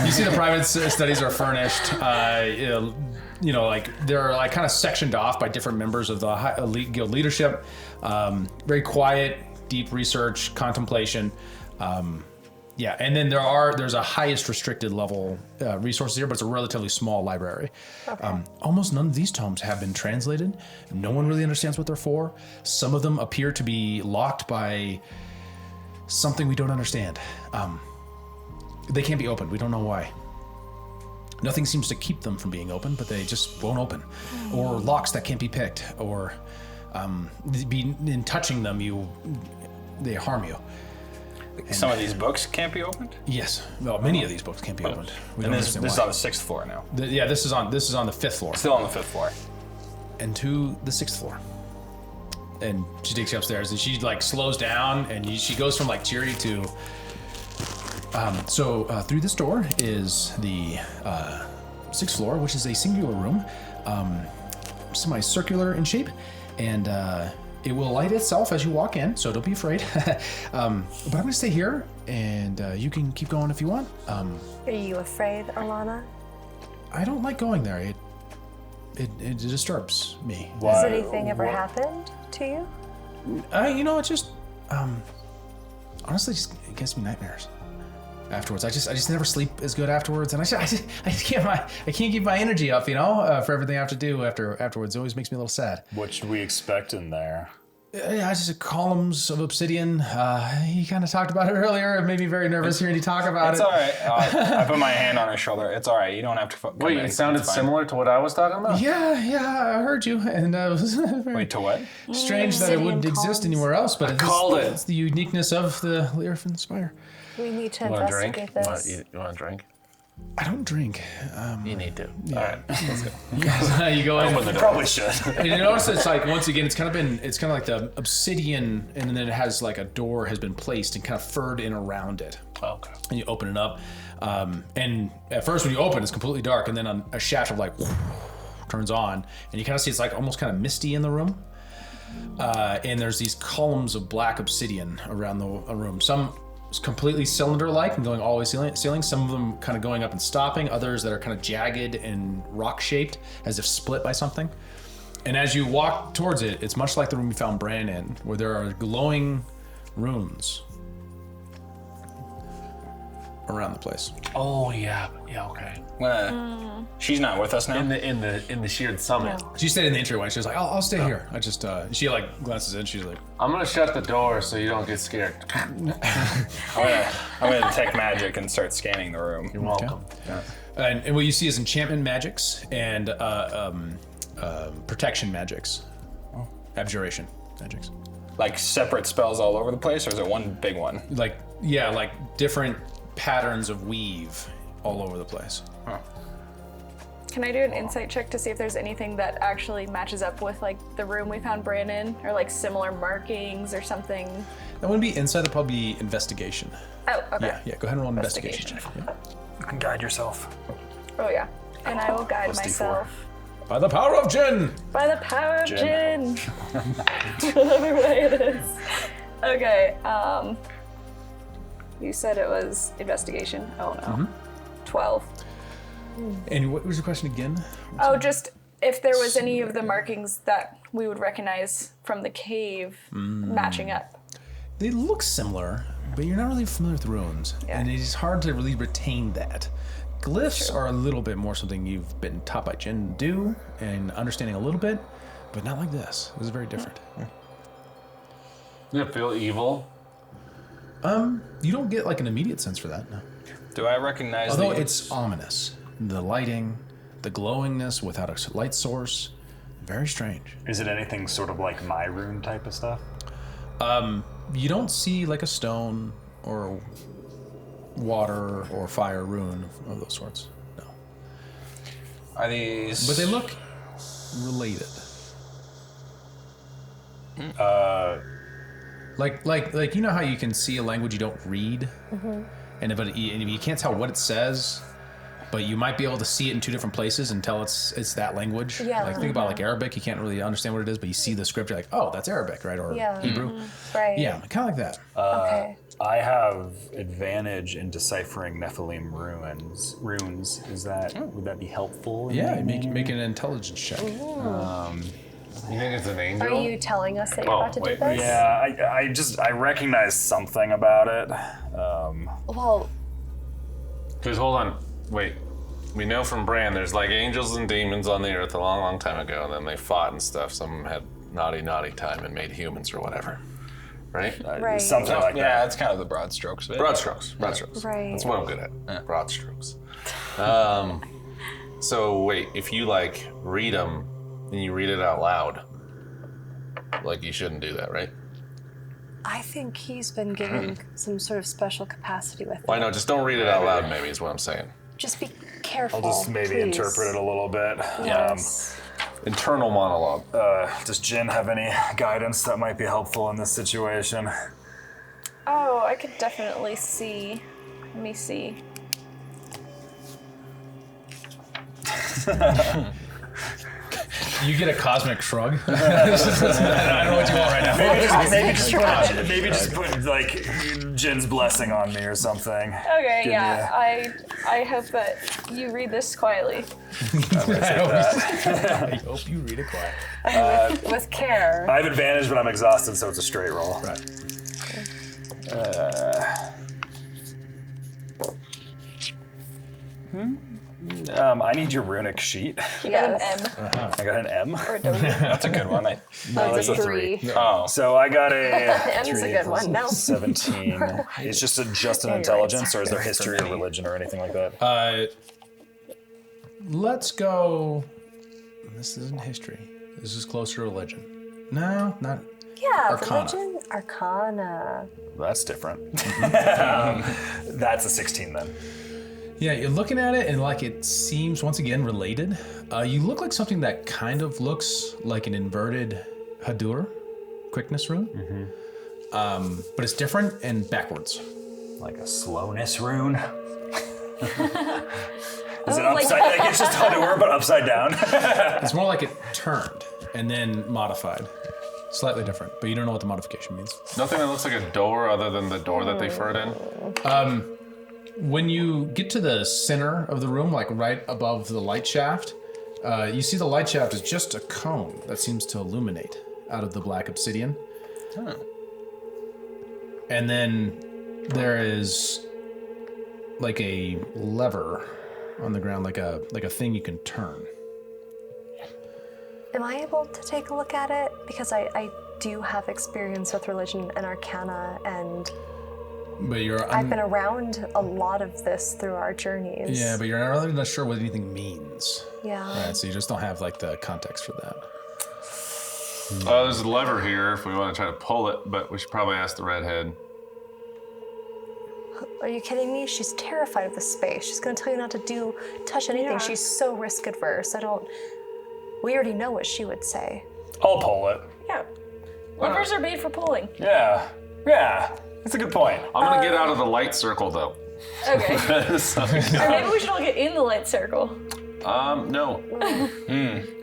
Speaker 1: You see the private studies are furnished, like they're like kind of sectioned off by different members of the elite guild leadership. Very quiet, deep research, contemplation. And then there's a highest restricted level resources here, but it's a relatively small library. Okay. Almost none of these tomes have been translated. No one really understands what they're for. Some of them appear to be locked by something we don't understand. They can't be opened. We don't know why. Nothing seems to keep them from being open, but they just won't open. Or locks that can't be picked, or in touching them, they harm you.
Speaker 7: Some of these books can't be opened?
Speaker 1: Yes. Well, many of these books can't be opened. We
Speaker 7: And
Speaker 1: don't
Speaker 7: this
Speaker 1: understand
Speaker 7: is
Speaker 1: why.
Speaker 7: on the 6th floor now.
Speaker 1: This is on the fifth floor.
Speaker 7: Still on the 5th floor.
Speaker 1: And to the 6th floor. And she takes you upstairs, and she like slows down, and she goes from like cheery to. Through this door is the 6th floor, which is a singular room, semicircular in shape, and it will light itself as you walk in, so don't be afraid. But I'm going to stay here, and you can keep going if you want.
Speaker 2: Are you afraid, Alana?
Speaker 1: I don't like going there. It disturbs me.
Speaker 2: Has anything ever happened to you?
Speaker 1: It just honestly, it gives me nightmares. afterwards. I just never sleep as good afterwards, and I can't keep my energy up, for everything I have to do afterwards. It always makes me a little sad.
Speaker 4: What should we expect in there?
Speaker 1: Yeah, just columns of obsidian. He kind of talked about it earlier. It made me very nervous hearing you talk about
Speaker 7: It's
Speaker 1: it.
Speaker 7: all right. I put my hand on his shoulder. It's all right. You don't have to.
Speaker 5: Wait, it sounded similar to what I was talking about?
Speaker 1: Yeah, I heard you, and it was very
Speaker 7: Wait, to what?
Speaker 1: strange that it wouldn't
Speaker 2: Obsidian
Speaker 1: exist
Speaker 2: columns.
Speaker 1: anywhere else. But
Speaker 5: It's
Speaker 1: the uniqueness of the Liefenspire.
Speaker 2: We need to
Speaker 5: You want a drink?
Speaker 2: investigate this.
Speaker 5: You want a drink?
Speaker 1: I don't drink.
Speaker 5: You need to. All right, let's go.
Speaker 1: You go in.
Speaker 4: Probably should.
Speaker 1: And you notice it's like, once again, it's kind of like the obsidian, and then it has like a door has been placed and kind of furred in around it.
Speaker 5: Okay.
Speaker 1: And you open it up, and at first when you open, it's completely dark, and then a shaft of light turns on, and you kind of see it's like almost kind of misty in the room. And there's these columns of black obsidian around the room. Some completely cylinder-like and going all the way ceiling. Some of them kind of going up and stopping. Others that are kind of jagged and rock-shaped, as if split by something. And as you walk towards it, it's much like the room you found Bran in, where there are glowing runes around the place.
Speaker 5: Oh yeah, okay.
Speaker 7: She's not with us now.
Speaker 5: In the sheared summit.
Speaker 1: She stayed in the entryway. She was like, I'll stay here. I just, she like glances in. She's like,
Speaker 5: I'm gonna shut the door so you don't get scared.
Speaker 7: I'm gonna detect magic and start scanning the room.
Speaker 5: You're welcome.
Speaker 1: and what you see is enchantment magics and protection magics, abjuration magics.
Speaker 7: Like separate spells all over the place, or is it one big one?
Speaker 1: Like different patterns of weave all over the place.
Speaker 6: Can I do an insight check to see if there's anything that actually matches up with like the room we found Bran in, or like similar markings or something?
Speaker 1: That wouldn't be insight. That'd probably be investigation.
Speaker 6: Oh, okay.
Speaker 1: Yeah. Go ahead and roll an investigation.
Speaker 6: Investigation.
Speaker 1: Yeah.
Speaker 4: You can guide yourself.
Speaker 6: Oh yeah. And I will guide
Speaker 4: Plus D4.
Speaker 6: myself
Speaker 1: By the power of Jinn.
Speaker 6: by the power of
Speaker 4: Jinn.
Speaker 6: Jinn. Whatever way it is. Okay. You said it was investigation. Oh no. 12.
Speaker 1: And what was your question again?
Speaker 6: Oh, just if there was any of the markings that we would recognize from the cave matching up.
Speaker 1: They look similar, but you're not really familiar with runes, and it's hard to really retain that. Glyphs are a little bit more something you've been taught by Jinn to do and understanding a little bit, but not like this. This is very different.
Speaker 5: Does it feel evil?
Speaker 1: You don't get like an immediate sense for that, no.
Speaker 7: Do I recognize?
Speaker 1: Although
Speaker 7: the...
Speaker 1: it's ominous. The lighting, the glowingness without a light source, very strange.
Speaker 4: Is it anything sort of like my rune type of stuff?
Speaker 1: You don't see like a stone or water or fire rune of those sorts, no.
Speaker 7: Are these?
Speaker 1: But they look related. Like you know how you can see a language you don't read, and if you can't tell what it says, but you might be able to see it in two different places and tell it's that language.
Speaker 2: Yeah.
Speaker 1: Like think about like Arabic, you can't really understand what it is, but you see the script, you're like, oh, that's Arabic, right? Or Hebrew.
Speaker 2: Right.
Speaker 1: Yeah, kind of like that.
Speaker 2: Okay.
Speaker 4: I have advantage in deciphering Nephilim runes. Would that be helpful? in
Speaker 1: Yeah,
Speaker 4: any
Speaker 1: make an intelligence check.
Speaker 5: You think it's an angel?
Speaker 2: Are you telling us that you're about to do
Speaker 5: wait.
Speaker 2: this?
Speaker 4: Yeah, I recognize something about it.
Speaker 2: Well,
Speaker 5: Because hold on, wait. We know from Bran there's like angels and demons on the earth a long, long time ago, and then they fought and stuff. Some had naughty time and made humans or whatever. Right?
Speaker 2: Right.
Speaker 4: Something like that.
Speaker 7: Yeah, that's kind of the broad strokes of it.
Speaker 5: Broad strokes.
Speaker 2: Right.
Speaker 5: That's what I'm good at. Broad strokes. So wait, if you like read them and you read it out loud, like you shouldn't do that, right?
Speaker 2: I think he's been given some sort of special capacity with
Speaker 5: Well, I
Speaker 2: it.
Speaker 5: know, just don't read it out loud, maybe is what I'm saying.
Speaker 2: Just be careful.
Speaker 4: I'll just maybe
Speaker 2: please.
Speaker 4: interpret it a little bit.
Speaker 2: Yes.
Speaker 5: Internal monologue.
Speaker 4: Does Jinn have any guidance that might be helpful in this situation?
Speaker 6: Oh, I could definitely see. Let me see.
Speaker 1: You get a cosmic shrug. I don't know what you want right now.
Speaker 4: Maybe just put like Jinn's blessing on me or something.
Speaker 6: Okay,
Speaker 4: Give
Speaker 6: yeah. I hope that you read this quietly.
Speaker 1: I hope you read it quiet.
Speaker 2: With care.
Speaker 4: I have advantage, but I'm exhausted, so it's a straight roll.
Speaker 1: Right.
Speaker 4: I need your runic sheet.
Speaker 6: You got an M
Speaker 4: I got an M.
Speaker 6: or a W.
Speaker 7: That's a good one.
Speaker 2: That's a 3.
Speaker 7: Oh.
Speaker 4: So I got a
Speaker 2: M's a
Speaker 4: 3
Speaker 2: good
Speaker 4: plus
Speaker 2: one. No.
Speaker 4: 17. It's just an
Speaker 2: you're right,
Speaker 4: intelligence, or is there
Speaker 2: sorry.
Speaker 4: history or religion or anything like that?
Speaker 1: Let's go. This isn't history. This is closer to religion. No, not.
Speaker 2: Yeah,
Speaker 1: Arcana.
Speaker 2: religion, Arcana.
Speaker 4: That's different. That's a 16 then.
Speaker 1: Yeah, you're looking at it and like it seems once again related. You look like something that kind of looks like an inverted Hadur, quickness rune. But it's different and backwards.
Speaker 4: Like a slowness rune. Is it
Speaker 6: like
Speaker 4: upside? Like it's just Hadur, but upside down.
Speaker 1: It's more like it turned and then modified. Slightly different, but you don't know what the modification means.
Speaker 5: Nothing that looks like a door other than the door that they furred in.
Speaker 1: When you get to the center of the room, like right above the light shaft, you see the light shaft is just a cone that seems to illuminate out of the black obsidian. And then there is like a lever on the ground, like a thing you can turn.
Speaker 2: Am I able to take a look at it? Because I do have experience with religion and Arcana, and
Speaker 1: But you're
Speaker 2: I've been around a lot of this through our journeys.
Speaker 1: yeah, but you're not really not sure what anything means.
Speaker 2: Yeah.
Speaker 1: Right, so you just don't have like the context for that.
Speaker 5: There's a lever here if we want to try to pull it, but we should probably ask the redhead.
Speaker 2: Are you kidding me? She's terrified of the space. She's gonna tell you not to touch anything.
Speaker 6: Yeah.
Speaker 2: She's so risk adverse. We already know what she would say.
Speaker 4: I'll pull it.
Speaker 6: Yeah. Levers are made for pulling.
Speaker 4: Yeah. That's a good point.
Speaker 5: I'm gonna get out of the light circle though.
Speaker 6: Okay.
Speaker 5: So-
Speaker 6: Or maybe we should all get in the light circle.
Speaker 5: no.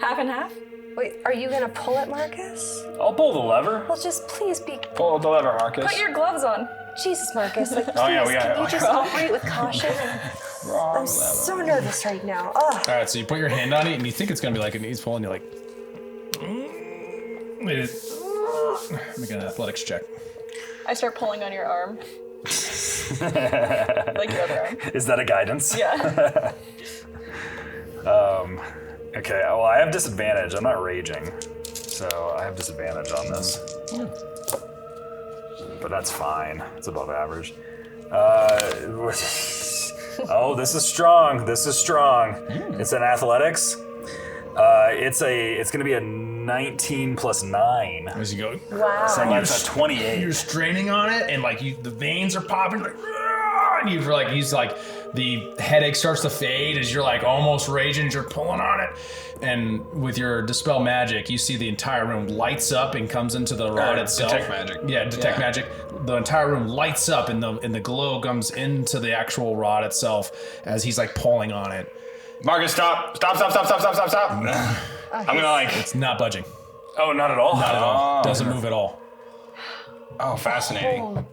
Speaker 6: Half and half?
Speaker 2: Wait, are you gonna pull it, Marcus?
Speaker 4: I'll pull the lever.
Speaker 2: Well, just please be.
Speaker 7: Pull the lever, Marcus.
Speaker 6: Put your gloves on.
Speaker 2: Jesus, Marcus. Like, please,
Speaker 4: Oh, yeah, we got
Speaker 2: can
Speaker 4: it.
Speaker 2: you just operate with caution? I'm so nervous right now. Ugh.
Speaker 1: All right, so you put your hand on it, and you think it's gonna be like a knees pull, and you're like, make an athletics check.
Speaker 6: I start pulling on your arm. Like your other arm.
Speaker 4: Is that a guidance?
Speaker 6: Yeah.
Speaker 4: Okay, well, I have disadvantage. I'm not raging. So I have disadvantage on this. But that's fine. It's above average. Oh, this is strong. It's an athletics. It's gonna be a 19 plus 9.
Speaker 1: As you go,
Speaker 2: Wow.
Speaker 4: So that's a 28.
Speaker 1: you're straining on it, and like the veins are popping, like, and the headache starts to fade as you're like almost raging, as you're pulling on it, and with your dispel magic, you see the entire room lights up and comes into the rod itself.
Speaker 7: Detect magic.
Speaker 1: Yeah, detect magic. The entire room lights up, and the glow comes into the actual rod itself as he's like pulling on it.
Speaker 7: Marcus, stop. I'm gonna like.
Speaker 1: It's not budging.
Speaker 4: Oh, not at all?
Speaker 1: Not at all. Doesn't move at all.
Speaker 7: Oh, fascinating.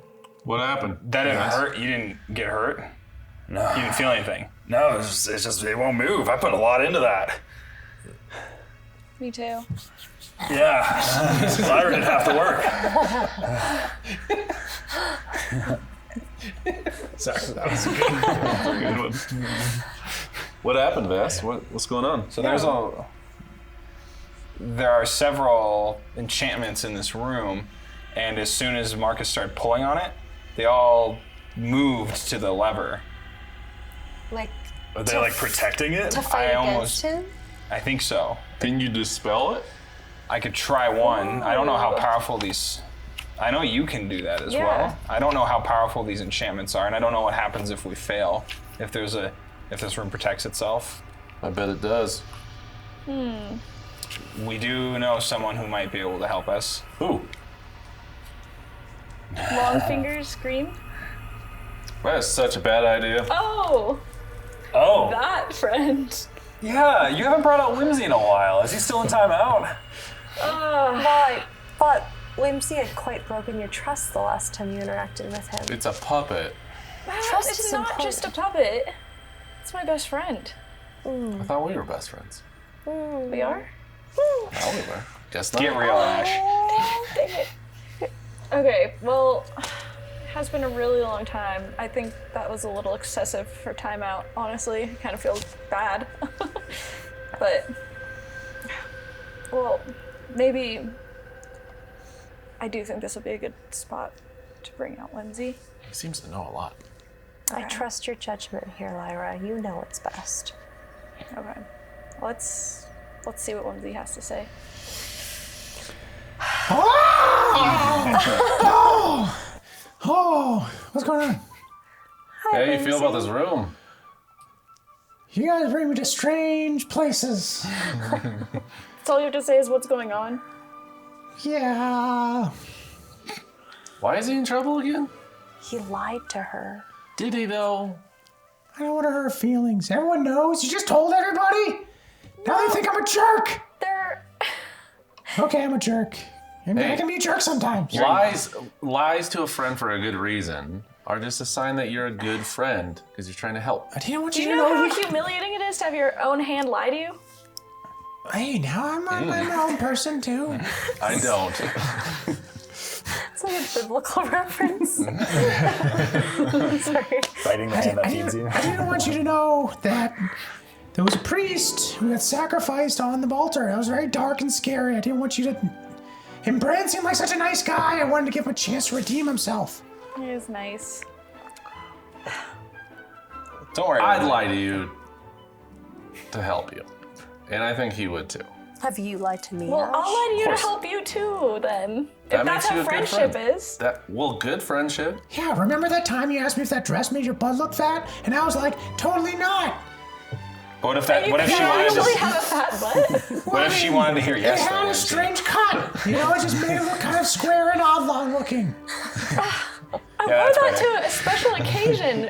Speaker 5: What happened?
Speaker 7: That didn't hurt. You didn't get hurt.
Speaker 4: No.
Speaker 7: You didn't feel anything.
Speaker 4: No, it's just, it won't move. I put a lot into that.
Speaker 6: Me too.
Speaker 4: Yeah. Lyra did half the work.
Speaker 1: Sorry, that was
Speaker 5: Good one. What happened, Vass? What's going on?
Speaker 7: So there are several enchantments in this room, and as soon as Marcus started pulling on it, they all moved to the lever.
Speaker 2: Like,
Speaker 4: Are they like protecting it?
Speaker 2: to fight
Speaker 7: I
Speaker 2: against him?
Speaker 7: I think so.
Speaker 5: Can you dispel it?
Speaker 7: I could try one. I don't know how powerful these. I know you can do that as
Speaker 6: Yeah.
Speaker 7: well. I don't know how powerful these enchantments are, and I don't know what happens if we fail. If this room protects itself.
Speaker 5: I bet it does.
Speaker 7: We do know someone who might be able to help us.
Speaker 4: Ooh.
Speaker 6: Long fingers scream.
Speaker 5: That is such a bad idea.
Speaker 6: Oh,
Speaker 4: Oh.
Speaker 6: that friend.
Speaker 4: Yeah, you haven't brought out Whimsy in a while. Is he still in timeout?
Speaker 2: Well, I thought Whimsy had quite broken your trust the last time you interacted with him.
Speaker 5: It's a puppet.
Speaker 2: Trust
Speaker 6: It's
Speaker 2: is
Speaker 6: not
Speaker 2: important.
Speaker 6: just a puppet. It's my best friend.
Speaker 5: I thought we were best friends.
Speaker 6: We are?
Speaker 5: No, we were. Guess not.
Speaker 7: Get real, Ash.
Speaker 6: Dang it. Okay, well, has been a really long time. I think that was a little excessive for timeout, honestly. I kind of feel bad. But, well, maybe I do think this will be a good spot to bring out Whimsy.
Speaker 5: He seems to know a lot.
Speaker 2: I trust your judgment here, Lyra. You know what's best.
Speaker 6: Okay. Let's see what Whimsy has to say.
Speaker 8: Oh, what's going on?
Speaker 5: How do you feel about this room?
Speaker 8: You guys bring me to strange places.
Speaker 6: That's all you have to say is what's going on?
Speaker 8: Yeah.
Speaker 5: Why is he in trouble again?
Speaker 2: He lied to her.
Speaker 5: Did he though?
Speaker 8: I don't want to hurt her feelings. Everyone knows. You just told everybody. Now they think I'm a jerk.
Speaker 6: They're...
Speaker 8: Okay, I'm a jerk. I
Speaker 5: Hey.
Speaker 8: can be a jerk sometimes.
Speaker 5: Lies to a friend for a good reason are just a sign that you're a good friend because you're trying to help.
Speaker 8: I didn't want
Speaker 6: Do
Speaker 8: you
Speaker 6: you
Speaker 8: to
Speaker 6: know
Speaker 8: know.
Speaker 6: how humiliating it is to have your own hand lie to you?
Speaker 8: Hey, now I'm my own person too.
Speaker 5: I don't.
Speaker 2: It's like a biblical reference. Sorry.
Speaker 4: Biting the hand that
Speaker 8: I
Speaker 4: feeds you.
Speaker 8: didn't want you to know that there was a priest who got sacrificed on the altar. That was very dark and scary. I didn't want you to. And Brand seemed like such a nice guy. I wanted to give him a chance to redeem himself.
Speaker 6: It is nice.
Speaker 7: Don't worry.
Speaker 5: I'd lie to you to help you. And I think he would too.
Speaker 2: Have you lied to me?
Speaker 6: Well,
Speaker 2: Ash?
Speaker 6: I'll lie to you to
Speaker 5: course.
Speaker 6: help you too, then.
Speaker 5: That
Speaker 6: If that's
Speaker 5: makes you
Speaker 6: how
Speaker 5: a good
Speaker 6: friendship
Speaker 5: friend.
Speaker 6: is.
Speaker 5: Good friendship.
Speaker 8: Yeah, remember that time you asked me if that dress made your butt look fat? And I was like, totally not.
Speaker 7: What if that?
Speaker 6: You
Speaker 7: What if she
Speaker 6: don't
Speaker 7: wanted
Speaker 6: really
Speaker 7: to?
Speaker 6: have a fat butt.
Speaker 7: What if she wanted to hear
Speaker 8: It
Speaker 7: yes?
Speaker 8: had
Speaker 7: though,
Speaker 8: a
Speaker 7: Lindsay?
Speaker 8: strange cut. You know, it just made it look kind of square and oblong looking.
Speaker 6: I wore
Speaker 7: that's
Speaker 6: that
Speaker 7: better.
Speaker 6: to a special occasion.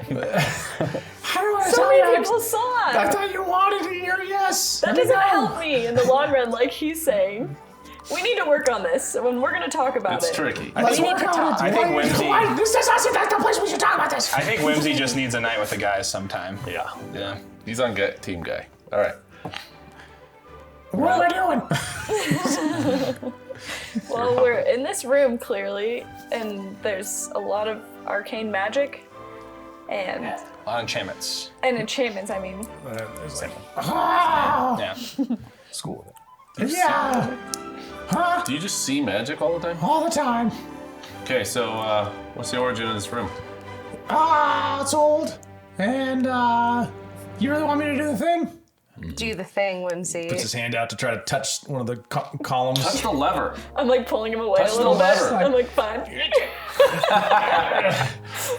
Speaker 8: How do I
Speaker 6: So
Speaker 8: tell
Speaker 6: many
Speaker 8: you?
Speaker 6: people saw
Speaker 8: I
Speaker 6: it.
Speaker 8: thought you wanted to hear yes.
Speaker 6: That
Speaker 8: I
Speaker 6: doesn't
Speaker 8: know.
Speaker 6: help me in the long run, like he's saying. We need to work on this, and we're going to talk about
Speaker 5: It's
Speaker 6: it.
Speaker 5: tricky.
Speaker 8: Let's
Speaker 6: We need
Speaker 8: work
Speaker 6: to
Speaker 8: on
Speaker 6: talk.
Speaker 8: it.
Speaker 7: I think
Speaker 8: Why-
Speaker 7: Whimsy-
Speaker 8: why- This is us. That's the place we should talk about this.
Speaker 7: I think Whimsy just needs a night with the guys sometime.
Speaker 5: Yeah.
Speaker 7: Yeah.
Speaker 5: He's on team guy. All right.
Speaker 8: What am I doing?
Speaker 6: Well, we're in this room, clearly, and there's a lot of arcane magic and
Speaker 7: Enchantments.
Speaker 6: enchantments, I mean.
Speaker 8: Ah,
Speaker 7: Yeah. School with it.
Speaker 8: yeah. Huh?
Speaker 5: Do you just see magic all the time?
Speaker 8: All the time.
Speaker 5: Okay, so what's the origin of this room?
Speaker 8: It's old. And, you really want me to do the thing?
Speaker 2: Do the thing, Whimsy.
Speaker 3: Puts his hand out to try to touch one of the columns.
Speaker 5: Touch the lever.
Speaker 6: I'm like pulling him away
Speaker 5: Touch
Speaker 6: a
Speaker 5: the
Speaker 6: little bit.
Speaker 5: lever.
Speaker 6: I'm like, fine.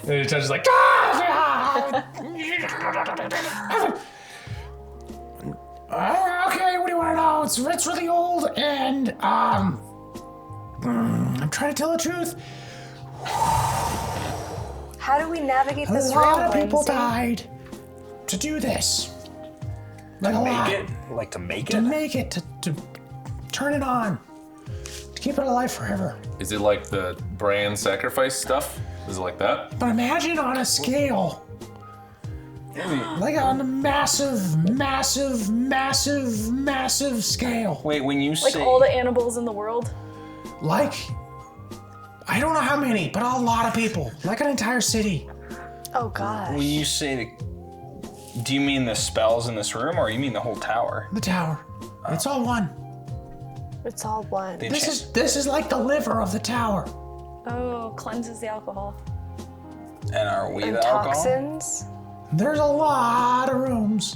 Speaker 3: And he touches like,
Speaker 8: Okay, what do you want to know? It's really old, and, I'm trying to tell the truth.
Speaker 2: How do we navigate
Speaker 8: A
Speaker 2: this
Speaker 8: lot
Speaker 2: room,
Speaker 8: of people
Speaker 2: Whimsy?
Speaker 8: died to do this. Like a lot.
Speaker 4: Make it? Like to make
Speaker 8: To
Speaker 4: it?
Speaker 8: make it, to turn it on. To keep it alive forever.
Speaker 5: Is it like the brand sacrifice stuff? Is it like that?
Speaker 8: But imagine on a scale. Like on a massive, massive, massive, massive scale.
Speaker 7: Wait, when you
Speaker 6: Like
Speaker 7: say
Speaker 6: all the animals in the world.
Speaker 8: Like, I don't know how many, but a lot of people. Like an entire city.
Speaker 2: Oh gosh.
Speaker 7: when you say do you mean the spells in this room or you mean the whole tower?
Speaker 8: The tower. It's all one.
Speaker 2: It's all one.
Speaker 7: The
Speaker 8: This is like the liver of the tower.
Speaker 6: Oh, cleanses the alcohol.
Speaker 7: And are we
Speaker 2: And
Speaker 7: the alcohol?
Speaker 2: toxins.
Speaker 8: There's a lot of rooms.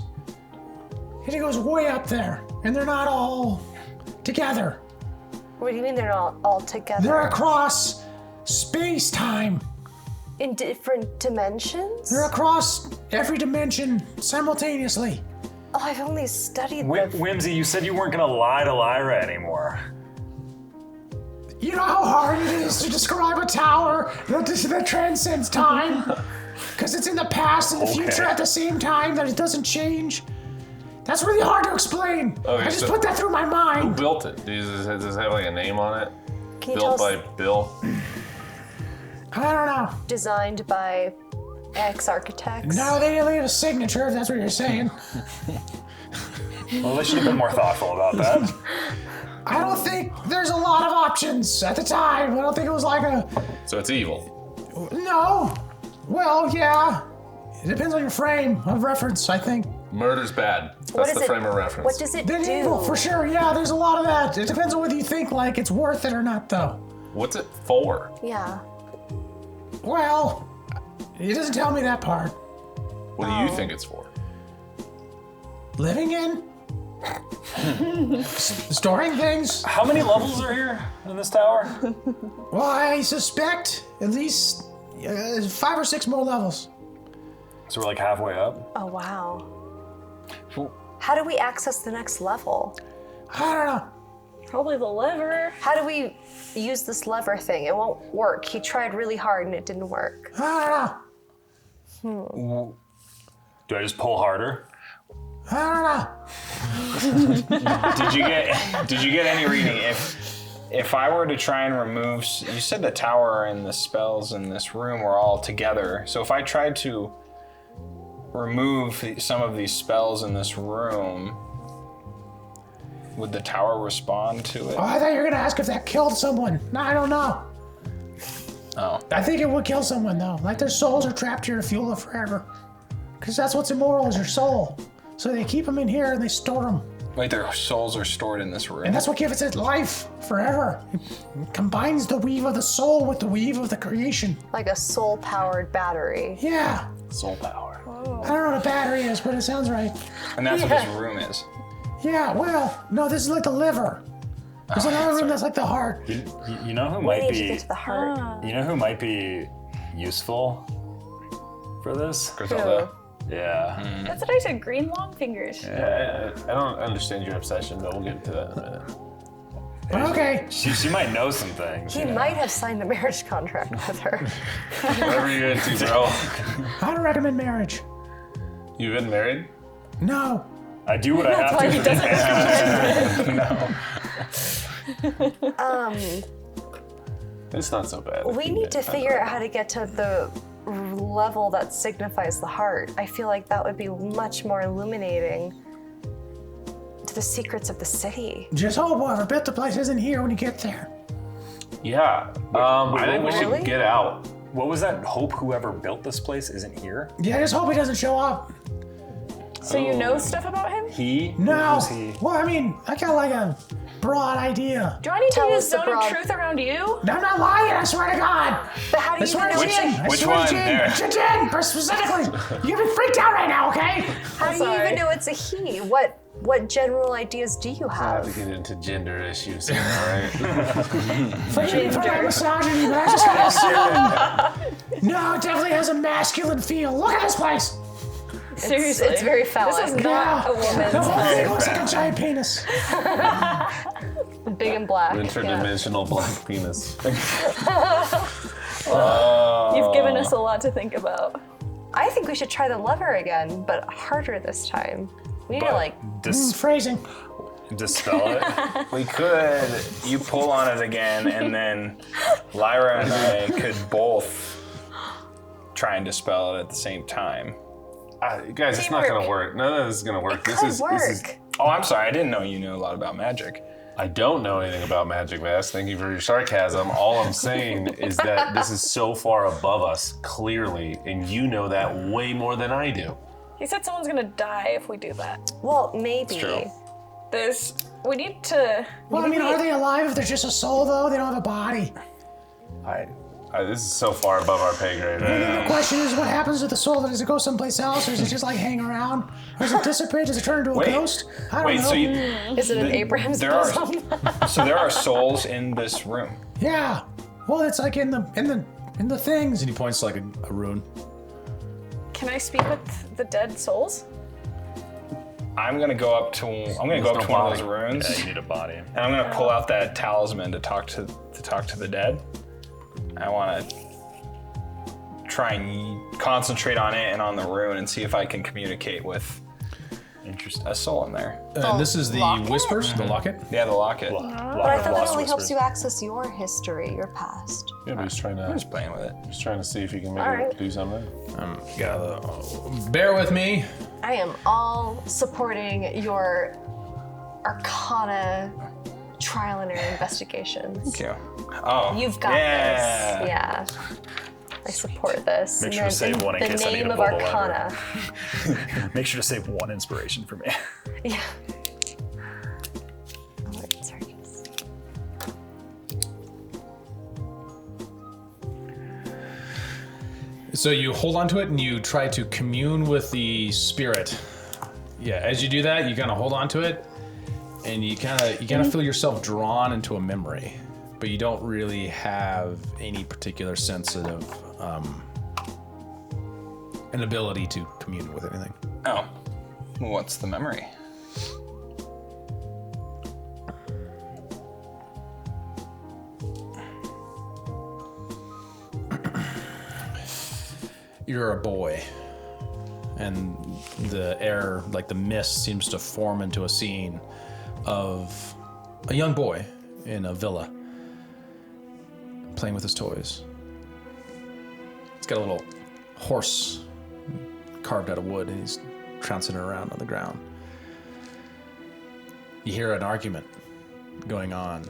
Speaker 8: And it goes way up there. And they're not all together.
Speaker 2: What do you mean they're not all together?
Speaker 8: They're across space-time.
Speaker 2: In different dimensions?
Speaker 8: They're across every dimension simultaneously.
Speaker 2: Oh, I've only studied
Speaker 4: Whimsy, you said you weren't gonna lie to Lyra anymore.
Speaker 8: You know how hard it is to describe a tower that transcends time? Because it's in the past and the future at the same time, that it doesn't change. That's really hard to explain.
Speaker 5: Okay,
Speaker 8: I just
Speaker 5: so-
Speaker 8: put that through my
Speaker 5: Who
Speaker 8: mind.
Speaker 5: built it? Does it have like a name on it?
Speaker 2: Can you
Speaker 5: Built
Speaker 2: tell
Speaker 5: by
Speaker 2: us?
Speaker 5: Bill?
Speaker 8: I don't know.
Speaker 2: Designed by ex-architects?
Speaker 8: No, they didn't leave a signature, if that's what you're saying.
Speaker 4: Well, they should have been more thoughtful about that.
Speaker 8: I don't think there's a lot of options at the time. I don't think it was like a...
Speaker 5: So it's evil.
Speaker 8: No. Well, yeah. It depends on your frame of reference, I think.
Speaker 5: Murder's bad.
Speaker 2: What
Speaker 5: That's
Speaker 2: is
Speaker 5: the
Speaker 2: it-
Speaker 5: frame of reference.
Speaker 2: What does it
Speaker 8: Then
Speaker 2: do?
Speaker 8: evil, for sure. Yeah, there's a lot of that. It depends on whether you think like it's worth it or not, though.
Speaker 5: What's it for?
Speaker 2: Yeah.
Speaker 8: Well, it doesn't tell me that part.
Speaker 5: What do you think it's for?
Speaker 8: Living in? Storing things?
Speaker 4: How many levels are here in this tower?
Speaker 8: Well, I suspect at least 5 or 6 more levels.
Speaker 4: So we're like halfway up.
Speaker 2: Oh, wow. How do we access the next level?
Speaker 8: I don't know.
Speaker 6: Probably the liver.
Speaker 2: How do we use this lever thing? It won't work. He tried really hard and it didn't work.
Speaker 8: I don't know.
Speaker 4: Do I just pull harder?
Speaker 8: I don't know.
Speaker 7: Did you get any reading? If I were to try and remove, you said the tower and the spells in this room were all together. So if I tried to remove some of these spells in this room, would the tower respond to it?
Speaker 8: Oh, I thought you were gonna ask if that killed someone. No, I don't know.
Speaker 7: Oh.
Speaker 8: I think it would kill someone though. Like their souls are trapped here to fuel it forever. Because that's what's immoral is your soul. So they keep them in here and they store them.
Speaker 7: Wait, their souls are stored in this room.
Speaker 8: And that's what gives it life forever. It combines the weave of the soul with the weave of the creation.
Speaker 2: Like a soul-powered battery.
Speaker 8: Yeah.
Speaker 7: soul power.
Speaker 8: I don't know what a battery is, but it sounds right.
Speaker 7: And that's what this room is.
Speaker 8: Yeah, well, no, this is like the liver. There's another room that's like the heart.
Speaker 4: You know who
Speaker 2: We
Speaker 4: might
Speaker 2: need to
Speaker 4: be?
Speaker 2: get to the heart.
Speaker 4: You know who might be useful for this?
Speaker 7: Griselda.
Speaker 4: Yeah.
Speaker 6: That's what I said, green long fingers.
Speaker 5: I don't understand your obsession, but we'll get into that in a minute.
Speaker 8: Okay.
Speaker 4: She might know some things.
Speaker 2: He might have signed a marriage contract with her.
Speaker 5: Whatever you're into, bro.
Speaker 8: I don't recommend marriage.
Speaker 5: You've been married?
Speaker 8: No.
Speaker 4: I do what I have
Speaker 2: why
Speaker 4: to.
Speaker 2: he doesn't
Speaker 5: It's not so bad.
Speaker 2: We need to figure out how to get to the level that signifies the heart. I feel like that would be much more illuminating to the secrets of the city.
Speaker 8: Just hope whoever built the place isn't here when you get there.
Speaker 5: Yeah. I think we
Speaker 2: Really?
Speaker 5: should get out.
Speaker 4: What was that? Hope whoever built this place isn't here?
Speaker 8: Yeah, just hope he doesn't show up.
Speaker 6: So you know stuff about him?
Speaker 4: He?
Speaker 8: No.
Speaker 4: Who's he?
Speaker 8: Well, I mean, I got like a broad idea.
Speaker 6: Do I need
Speaker 2: Tell
Speaker 6: to
Speaker 2: us
Speaker 6: use
Speaker 2: the
Speaker 6: zone of
Speaker 2: broad-
Speaker 6: truth around you?
Speaker 8: I'm not lying, I swear to God.
Speaker 2: But how do
Speaker 8: I
Speaker 2: you
Speaker 8: swear
Speaker 2: even
Speaker 8: to
Speaker 2: know
Speaker 8: Jin. I
Speaker 7: Which
Speaker 8: swear
Speaker 7: one?
Speaker 8: to Jin.
Speaker 7: There.
Speaker 8: To Jin, specifically. You get me freaked out right now, okay?
Speaker 2: How do you
Speaker 6: sorry.
Speaker 2: even know it's a he? What general ideas do you
Speaker 5: I
Speaker 2: have?
Speaker 5: have to get into gender issues here, all right?
Speaker 8: Forgive me for my misogyny, but I just gotta assume. No, it definitely has a masculine feel. Look at this place.
Speaker 6: Seriously.
Speaker 2: It's very phallic.
Speaker 6: This is not a
Speaker 8: The
Speaker 6: woman's
Speaker 8: whole thing looks like a giant penis.
Speaker 2: Big and black. Yeah.
Speaker 5: Interdimensional black penis.
Speaker 6: You've given us a lot to think about.
Speaker 2: I think we should try the lever again, but harder this time. We need to like
Speaker 8: Phrasing.
Speaker 4: Dispel it.
Speaker 7: We could, you pull on it again, and then Lyra and I could both try and dispel it at the same time.
Speaker 5: Guys, it's not gonna
Speaker 6: Teamwork.
Speaker 5: work. None of this is gonna work.
Speaker 2: It could work.
Speaker 7: Oh, I'm sorry, I didn't know you knew a lot about magic.
Speaker 5: I don't know anything about Magic Mask. Thank you for your sarcasm. All I'm saying is that this is so far above us, clearly, and you know that way more than I do.
Speaker 6: He said someone's gonna die if we do that.
Speaker 2: Well, maybe.
Speaker 7: true.
Speaker 6: We need to.
Speaker 8: Well, I mean, are they alive if they're just a soul, though? They don't have a body.
Speaker 5: This is so far above our pay grade right now.
Speaker 8: The question is, what happens to the soul? Does it go someplace else, or does it just like hang around? Or does it dissipate? Does it turn into a
Speaker 7: Wait.
Speaker 8: ghost? I don't
Speaker 7: Wait,
Speaker 8: know.
Speaker 7: so you,
Speaker 2: Is it an Abraham's
Speaker 7: there are-
Speaker 2: bosom?
Speaker 7: so there are souls in this room.
Speaker 8: Yeah. Well, it's like in the things.
Speaker 1: And he points to like a rune.
Speaker 6: Can I speak with the dead souls?
Speaker 7: I'm gonna go up to one of those runes,
Speaker 4: Yeah, you need a body.
Speaker 7: and I'm gonna pull out that talisman to talk to the dead. I want to try and concentrate on it and on the rune and see if I can communicate with a soul in there.
Speaker 1: And this is the
Speaker 2: locket?
Speaker 1: whispers, the locket.
Speaker 7: Yeah, the locket.
Speaker 2: But I thought that only helps you access your history, your past.
Speaker 5: Yeah, but he's trying
Speaker 7: I'm
Speaker 5: to
Speaker 7: just playing with it.
Speaker 5: see if he can make
Speaker 2: Alright.
Speaker 5: it do something.
Speaker 1: Bear with me.
Speaker 2: I am all supporting your Arcana trial and error investigations.
Speaker 7: Thank you. Oh,
Speaker 2: You've got
Speaker 7: yeah.
Speaker 2: this. Yeah. I support this.
Speaker 4: Make
Speaker 2: And
Speaker 4: sure to
Speaker 2: then
Speaker 4: save one in
Speaker 2: the
Speaker 4: case I need
Speaker 2: name
Speaker 4: to
Speaker 2: of
Speaker 4: pull the lever.
Speaker 2: Arcana.
Speaker 4: Make sure to save 1 inspiration for me.
Speaker 2: Yeah. Alright, sorry.
Speaker 1: So you hold onto it and you try to commune with the spirit. Yeah, as you do that, you kind of hold onto it, and you kind of feel yourself drawn into a memory, but you don't really have any particular sense of an ability to commune with anything.
Speaker 3: Oh. What's the memory?
Speaker 1: You're a boy, and the air, like the mist, seems to form into a scene of a young boy in a villa playing with his toys. He's got a little horse carved out of wood, and he's trouncing it around on the ground. You hear an argument going on.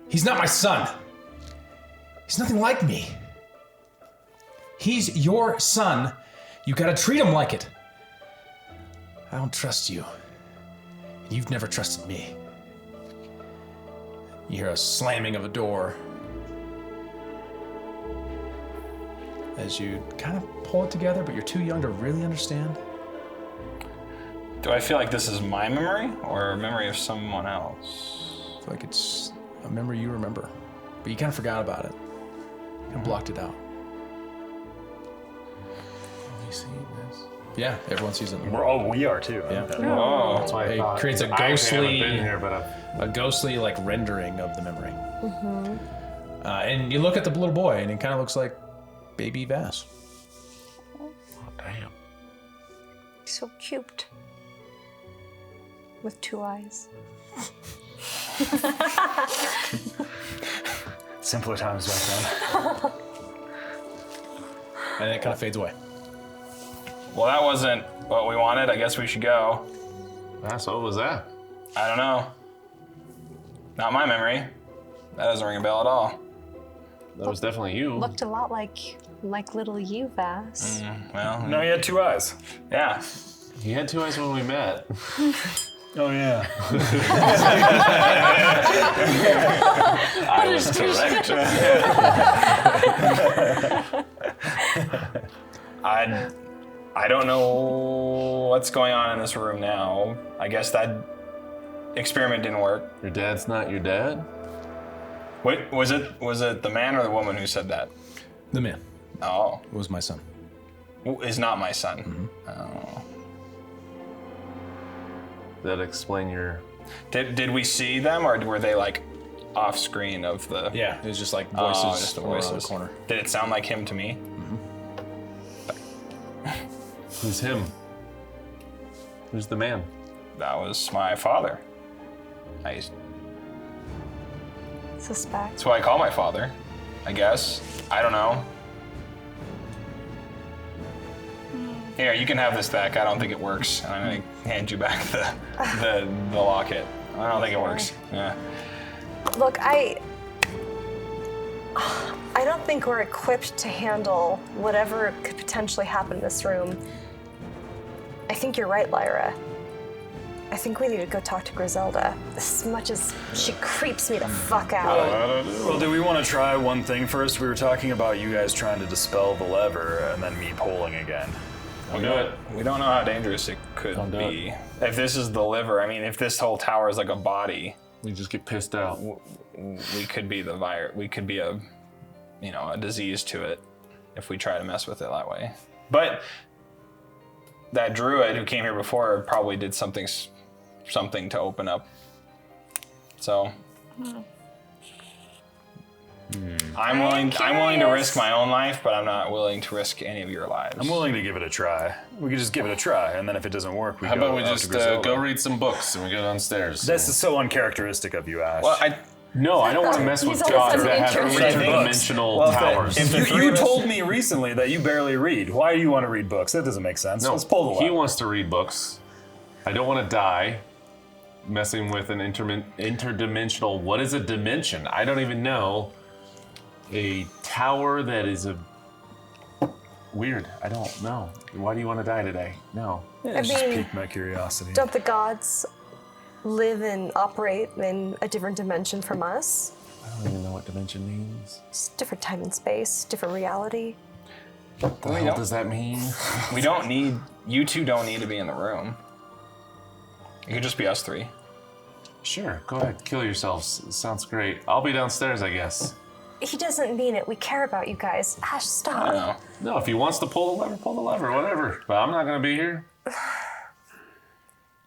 Speaker 1: He's not my son. He's nothing like me. He's your son. You gotta treat him like it. I don't trust you. You've never trusted me. You hear a slamming of a door as you kind of pull it together, but you're too young to really understand.
Speaker 3: Do I feel like this is my memory or a memory of someone else?
Speaker 1: I feel like it's a memory you remember, but you kind of forgot about it. Kind of blocked it out. Have you seen this? Yeah, everyone sees it.
Speaker 4: We are too.
Speaker 1: Yeah.
Speaker 4: Okay.
Speaker 3: Oh.
Speaker 5: That's why I
Speaker 1: It
Speaker 5: thought.
Speaker 1: creates a
Speaker 5: I actually haven't
Speaker 1: ghostly-
Speaker 5: been here, but
Speaker 1: A ghostly like rendering of the memory. And you look at the little boy, and it kind of looks like baby Vass.
Speaker 5: damn.
Speaker 2: So cute. With 2 eyes.
Speaker 4: Simpler times back then.
Speaker 1: And it kind of fades away.
Speaker 3: Well, that wasn't what we wanted. I guess we should go.
Speaker 5: So what was that?
Speaker 3: I don't know. Not my memory. That doesn't ring a bell at all.
Speaker 5: That was definitely you.
Speaker 2: Looked a lot like little you, Vass.
Speaker 3: Well,
Speaker 4: No, he had 2 eyes.
Speaker 3: yeah.
Speaker 5: He had 2 eyes when we met.
Speaker 4: Oh yeah.
Speaker 3: I was correct. I don't know what's going on in this room now. I guess that experiment didn't work.
Speaker 5: Your dad's not your dad?
Speaker 3: Wait, was it the man or the woman who said that?
Speaker 1: The man
Speaker 3: Oh,
Speaker 1: was my son.
Speaker 3: is not my son. Oh.
Speaker 5: That explain your...
Speaker 3: Did we see them or were they like off screen of the?
Speaker 1: Yeah, it was just like
Speaker 3: Oh,
Speaker 1: voices
Speaker 3: just the
Speaker 1: around the
Speaker 3: voices.
Speaker 1: corner.
Speaker 3: Did it sound like him to me?
Speaker 5: Who's him? Who's the man?
Speaker 3: That was my father.
Speaker 2: Suspect.
Speaker 3: That's who I call my father, I guess. I don't know. Here, you can have this back. I don't think it works. And I'm gonna hand you back the locket. I don't think it works. Yeah.
Speaker 2: Look, I don't think we're equipped to handle whatever could potentially happen in this room. I think you're right, Lyra. I think we need to go talk to Griselda. As much as she creeps me the fuck out.
Speaker 4: Well, do we want to try one thing first? We were talking about you guys trying to dispel the lever and then me pulling again.
Speaker 3: We don't know how dangerous it could
Speaker 5: Don't do
Speaker 3: be. If this is the liver, I mean, if this whole tower is like a body,
Speaker 5: We just get pissed out.
Speaker 3: we could be the virus. We could be a disease to it if we try to mess with it that way. But that druid who came here before probably did something to open up. So I'm willing to risk my own life, but I'm not willing to risk any of your lives.
Speaker 4: I'm willing to give it a try. We could just give it a try, and then if it doesn't work, we
Speaker 5: How
Speaker 4: go
Speaker 5: about we
Speaker 4: out to
Speaker 5: just
Speaker 4: Griselda.
Speaker 5: go read some books and we go downstairs?
Speaker 4: This is so uncharacteristic of you, Ash.
Speaker 3: Well,
Speaker 5: No, I don't want to mess with
Speaker 2: He's all of a
Speaker 5: gods that
Speaker 2: sudden
Speaker 5: have
Speaker 2: interested.
Speaker 5: interdimensional towers.
Speaker 4: you told me recently that you barely read. Why do you want to read books? That doesn't make sense.
Speaker 5: No,
Speaker 4: Let's pull the
Speaker 5: he
Speaker 4: lever.
Speaker 5: wants to read books. I don't want to die messing with an interdimensional. What is a dimension? I don't even know. A tower that is a weird. I don't know. Why do you want to die today? No.
Speaker 2: I
Speaker 4: Just
Speaker 2: mean,
Speaker 4: piqued my curiosity.
Speaker 2: don't the gods live and operate in a different dimension from us?
Speaker 5: I don't even know what dimension means.
Speaker 2: It's different time and space, different reality.
Speaker 5: What the hell does that mean?
Speaker 3: We don't need. You two don't need to be in the room. It could just be us three.
Speaker 5: Sure, go ahead. Kill yourselves. Sounds great. I'll be downstairs, I guess.
Speaker 2: He doesn't mean it. We care about you guys. Ash, stop.
Speaker 3: I know.
Speaker 5: No, if he wants to pull the lever, whatever. But I'm not going to be here.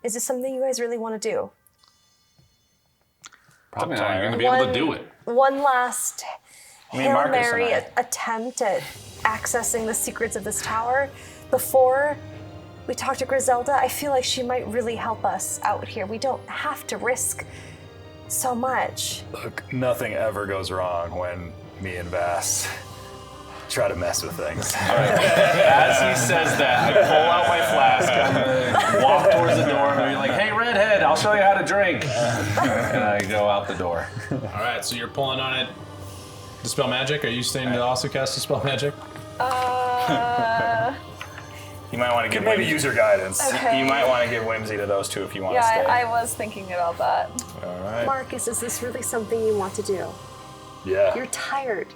Speaker 2: Is this something you guys really want to do?
Speaker 5: Probably not going to be able to do it.
Speaker 2: One last Hail
Speaker 3: Marcus
Speaker 2: Mary
Speaker 3: and
Speaker 2: attempt at accessing the secrets of this tower before we talk to Griselda. I feel like she might really help us out here. We don't have to risk so much.
Speaker 4: Look, nothing ever goes wrong when me and Vass try to mess with things.
Speaker 5: As he says that, I pull out my flask, I'm gonna walk towards the door, and be like, hey, redhead, I'll show you how to drink. And I go out the door.
Speaker 1: All right, so you're pulling on it. Dispel magic? Are you staying to also cast Dispel magic?
Speaker 3: You might want to give
Speaker 4: Maybe
Speaker 3: Whimsy.
Speaker 4: use your guidance.
Speaker 2: Okay.
Speaker 3: You might want to give Whimsy to those two if you want to stay.
Speaker 6: Yeah, I was thinking about that.
Speaker 1: All right.
Speaker 2: Marcus, is this really something you want to do?
Speaker 4: Yeah.
Speaker 2: You're tired,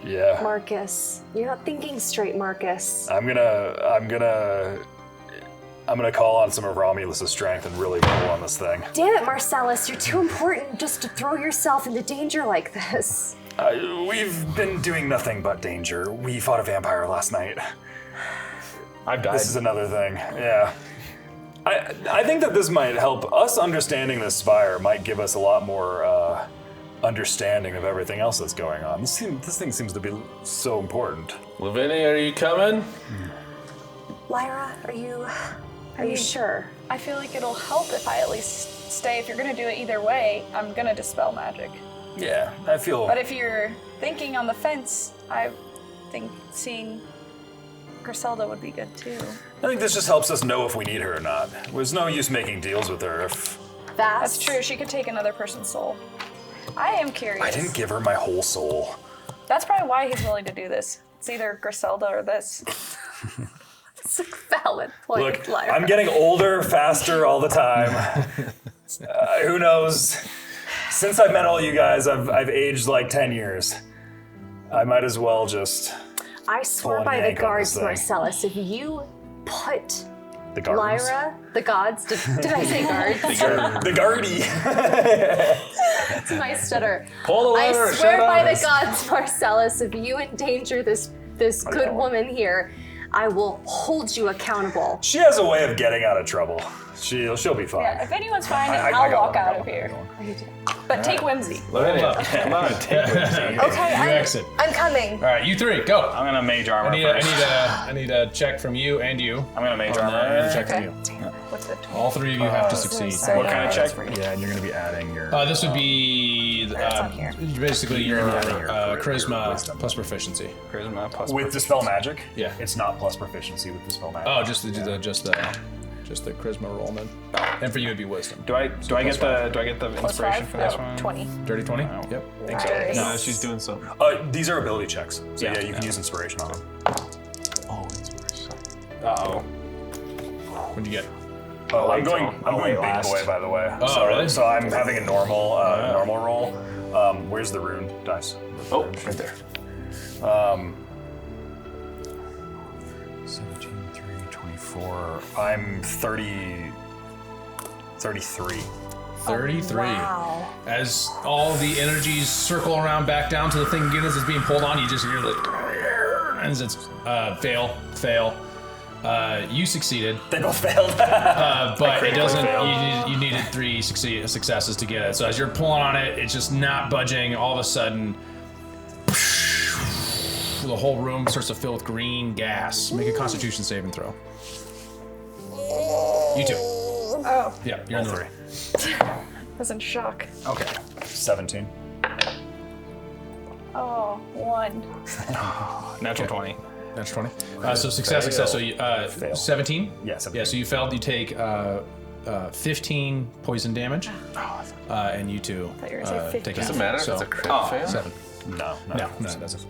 Speaker 4: Yeah.
Speaker 2: Marcus. You're not thinking straight, Marcus.
Speaker 4: I'm gonna call on some of Romulus's strength and really pull on this thing.
Speaker 2: Damn it, Marcellus, you're too important just to throw yourself into danger like this.
Speaker 4: We've been doing nothing but danger. We fought a vampire last night.
Speaker 3: I've died.
Speaker 4: This is another thing. Yeah. I think that this might help us understanding this spire. Might give us a lot more understanding of everything else that's going on. This thing seems to be so important.
Speaker 5: Lavinia, are you coming?
Speaker 2: Lyra, are you sure?
Speaker 6: I feel like it'll help if I at least stay. If you're gonna do it either way, I'm gonna dispel magic.
Speaker 4: Yeah, I feel.
Speaker 6: But if you're thinking on the fence, I think seeing Griselda would be good too.
Speaker 4: I think this just helps us know if we need her or not. There's no use making deals with her if
Speaker 6: That's true. She could take another person's soul. I am curious.
Speaker 4: I didn't give her my whole soul.
Speaker 6: That's probably why he's willing to do this. It's either Griselda or this.
Speaker 2: It's a valid point,
Speaker 4: Look,
Speaker 2: Lyra.
Speaker 4: I'm getting older, faster all the time. Who knows? Since I've met all you guys, I've aged like 10 years. I might as well just.
Speaker 2: I swear
Speaker 4: Pull
Speaker 2: by
Speaker 4: and
Speaker 2: the
Speaker 4: yank on
Speaker 2: guards,
Speaker 4: this thing.
Speaker 2: Marcellus, if you put
Speaker 4: The gardens.
Speaker 2: Lyra, the gods, did I say guards?
Speaker 4: The Guardy.
Speaker 2: It's my stutter.
Speaker 5: Pull the lever,
Speaker 2: I swear
Speaker 5: shut
Speaker 2: by
Speaker 5: up.
Speaker 2: the gods, Marcellus, if you endanger this good woman here, I will hold you accountable.
Speaker 4: She has a way of getting out of trouble. She'll be fine.
Speaker 6: Yeah, if anyone's fine,
Speaker 4: I
Speaker 6: I'll
Speaker 4: got
Speaker 6: walk
Speaker 4: one, I
Speaker 6: out
Speaker 4: got
Speaker 6: of
Speaker 4: one,
Speaker 6: here.
Speaker 4: I got one.
Speaker 6: But take Whimsy.
Speaker 5: Lavinia, come on, take it.
Speaker 2: Okay,
Speaker 1: exit.
Speaker 2: I'm coming.
Speaker 1: All right, you three, go.
Speaker 3: I'm gonna mage armor
Speaker 1: I need a check from you and you.
Speaker 3: I'm gonna mage
Speaker 1: And
Speaker 3: armor.
Speaker 1: a check from you.
Speaker 6: What's it?
Speaker 1: All three of you have to succeed.
Speaker 6: So
Speaker 3: What kind of check?
Speaker 4: Yeah, and you're gonna be adding your.
Speaker 1: This would be
Speaker 6: on here.
Speaker 1: basically your
Speaker 4: your
Speaker 1: charisma
Speaker 4: wisdom.
Speaker 1: plus proficiency.
Speaker 3: Charisma plus.
Speaker 4: With Dispel Magic?
Speaker 1: Yeah.
Speaker 4: It's not plus proficiency with Dispel Magic.
Speaker 1: Oh, just the charisma roll then. And for you it'd be wisdom.
Speaker 3: Do I get the
Speaker 6: Plus
Speaker 3: inspiration
Speaker 6: 5?
Speaker 3: for this
Speaker 6: No,
Speaker 3: one?
Speaker 6: 20.
Speaker 1: Dirty 20? Yep.
Speaker 3: Think so.
Speaker 2: Nice.
Speaker 5: No, she's doing something.
Speaker 4: These are ability checks. So
Speaker 1: Yeah.
Speaker 4: you can use inspiration on them.
Speaker 5: Oh, inspiration.
Speaker 3: Uh-oh.
Speaker 1: What'd you get?
Speaker 4: Oh, I'm
Speaker 3: wait
Speaker 4: going
Speaker 3: till
Speaker 4: big
Speaker 3: last.
Speaker 4: boy, by the way.
Speaker 1: Oh,
Speaker 4: so,
Speaker 1: really?
Speaker 4: So I'm having a normal roll. Where's the rune dice?
Speaker 5: Oh, right there.
Speaker 4: 17, 3, 24. I'm 33.
Speaker 1: 33.
Speaker 2: Wow.
Speaker 1: As all the energies circle around back down to the thing again as it's being pulled on, you just hear like as it's fail. You succeeded,
Speaker 4: They both failed.
Speaker 1: but it doesn't.
Speaker 4: failed.
Speaker 1: You needed 3 successes to get it. So as you're pulling on it, it's just not budging. All of a sudden, the whole room starts to fill with green gas. Make a Constitution saving throw. You too.
Speaker 6: Oh,
Speaker 1: Yeah, you're in the room.
Speaker 6: I was in shock.
Speaker 3: Okay.
Speaker 4: 17.
Speaker 6: Oh, 1.
Speaker 3: Natural 20.
Speaker 1: That's 20. So success. So you, 17?
Speaker 4: Yeah, 17.
Speaker 1: Yeah, so you failed. You take 15 poison damage. And you two
Speaker 6: thought you were gonna say
Speaker 1: take
Speaker 6: 15.
Speaker 1: half.
Speaker 5: Doesn't matter if
Speaker 1: So,
Speaker 5: it's a crit fail.
Speaker 1: 7.
Speaker 4: No,
Speaker 1: No, it doesn't.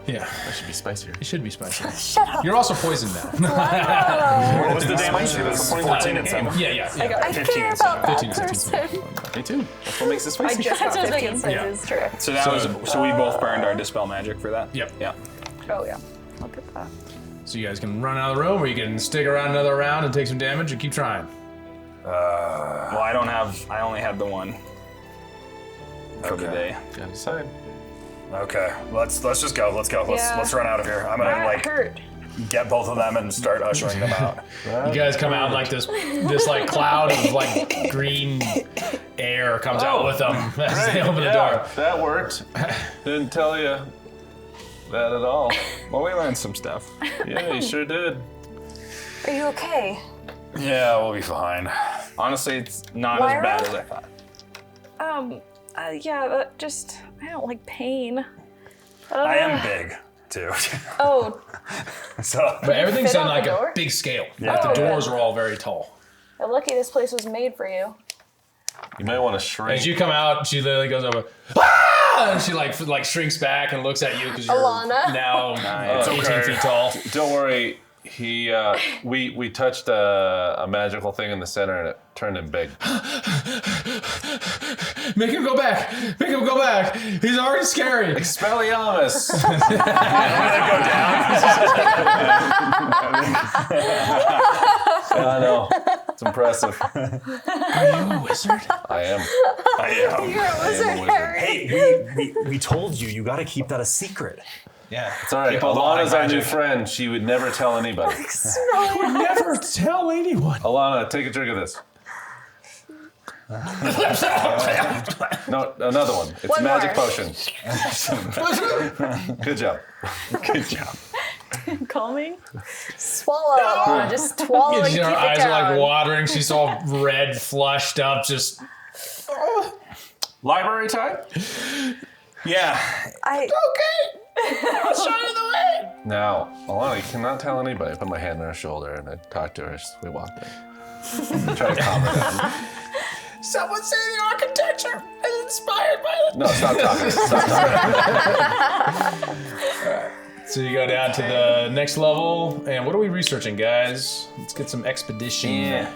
Speaker 1: Yeah,
Speaker 5: That should be spicier.
Speaker 1: it should be spicy.
Speaker 2: Shut up.
Speaker 1: You're also poisoned now.
Speaker 4: What was the damage? It was 14 and 7.
Speaker 1: yeah.
Speaker 2: I
Speaker 4: 15
Speaker 2: care
Speaker 4: and
Speaker 2: about that
Speaker 1: 15 and 16.
Speaker 2: person.
Speaker 5: Me too. That's what makes it
Speaker 6: I
Speaker 5: spicy.
Speaker 6: just got
Speaker 2: That's
Speaker 6: 15.
Speaker 2: making true.
Speaker 3: So that was so we both burned our dispel magic for that.
Speaker 1: Yep.
Speaker 3: Yeah.
Speaker 6: Oh yeah. Look at that.
Speaker 1: So you guys can run out of the room, or you can stick around another round and take some damage, and keep trying.
Speaker 3: Well, I only had the one for the day.
Speaker 5: Gotta decide.
Speaker 4: Okay, let's just go. Let's go. Let's run out of here. I'm gonna
Speaker 6: That hurt.
Speaker 4: get both of them and start ushering them out.
Speaker 1: You guys come out like this like cloud of like green air comes out with them as they open the door.
Speaker 5: That worked. Didn't tell you that at all.
Speaker 3: Well, we learned some stuff.
Speaker 5: Yeah, you sure did.
Speaker 2: Are you okay?
Speaker 4: Yeah, we'll be fine.
Speaker 3: Honestly, it's not
Speaker 2: Lyra?
Speaker 3: as bad as I thought.
Speaker 6: Yeah, that just, I don't like pain.
Speaker 4: I am big too.
Speaker 6: Oh,
Speaker 4: So
Speaker 1: But everything's
Speaker 6: Fit
Speaker 1: on
Speaker 6: out
Speaker 1: like
Speaker 6: the
Speaker 1: a
Speaker 6: door?
Speaker 1: big scale.
Speaker 4: Yeah.
Speaker 1: Like the
Speaker 6: Oh,
Speaker 1: doors are all very tall.
Speaker 6: I'm lucky this place was made for you.
Speaker 5: You might want to shrink.
Speaker 1: As you come out, she literally goes over, "Ah!" and she like shrinks back and looks at you because you're
Speaker 2: Alana?
Speaker 1: now
Speaker 3: Nice.
Speaker 1: 18
Speaker 4: Okay.
Speaker 1: feet tall.
Speaker 5: Don't worry. We touched a magical thing in the center and it turned him big.
Speaker 1: Make him go back. Make him go back. He's already scary.
Speaker 5: Expelliarmus! I know. It's impressive.
Speaker 1: Are you a wizard?
Speaker 5: I am.
Speaker 2: You're a wizard,
Speaker 5: wizard.
Speaker 2: Harry.
Speaker 9: Hey, we told you got to keep that a secret.
Speaker 3: Yeah.
Speaker 5: It's all right.
Speaker 3: People don't like
Speaker 5: Alana's our new
Speaker 3: magic.
Speaker 5: friend. She would never tell anybody.
Speaker 1: Never tell anyone.
Speaker 5: Alana, take a drink of this. No, another one. It's
Speaker 2: One
Speaker 5: a magic
Speaker 2: more.
Speaker 5: potion. Good job.
Speaker 3: Good job.
Speaker 6: Calming?
Speaker 2: Swallow. Just swallow and keep
Speaker 1: Her
Speaker 2: it
Speaker 1: eyes are
Speaker 2: down.
Speaker 1: like watering. She's all red, flushed up. Just
Speaker 5: Library time?
Speaker 3: Yeah.
Speaker 5: Now, Alana, you cannot tell anybody. I put my hand on her shoulder and I talked to her as we walked in. Try to calm her down.
Speaker 8: Someone say the architecture is inspired by
Speaker 5: No, stop talking. Stop talking.
Speaker 1: So you go down to the next level, and what are we researching, guys? Let's get some expedition.
Speaker 3: Yeah.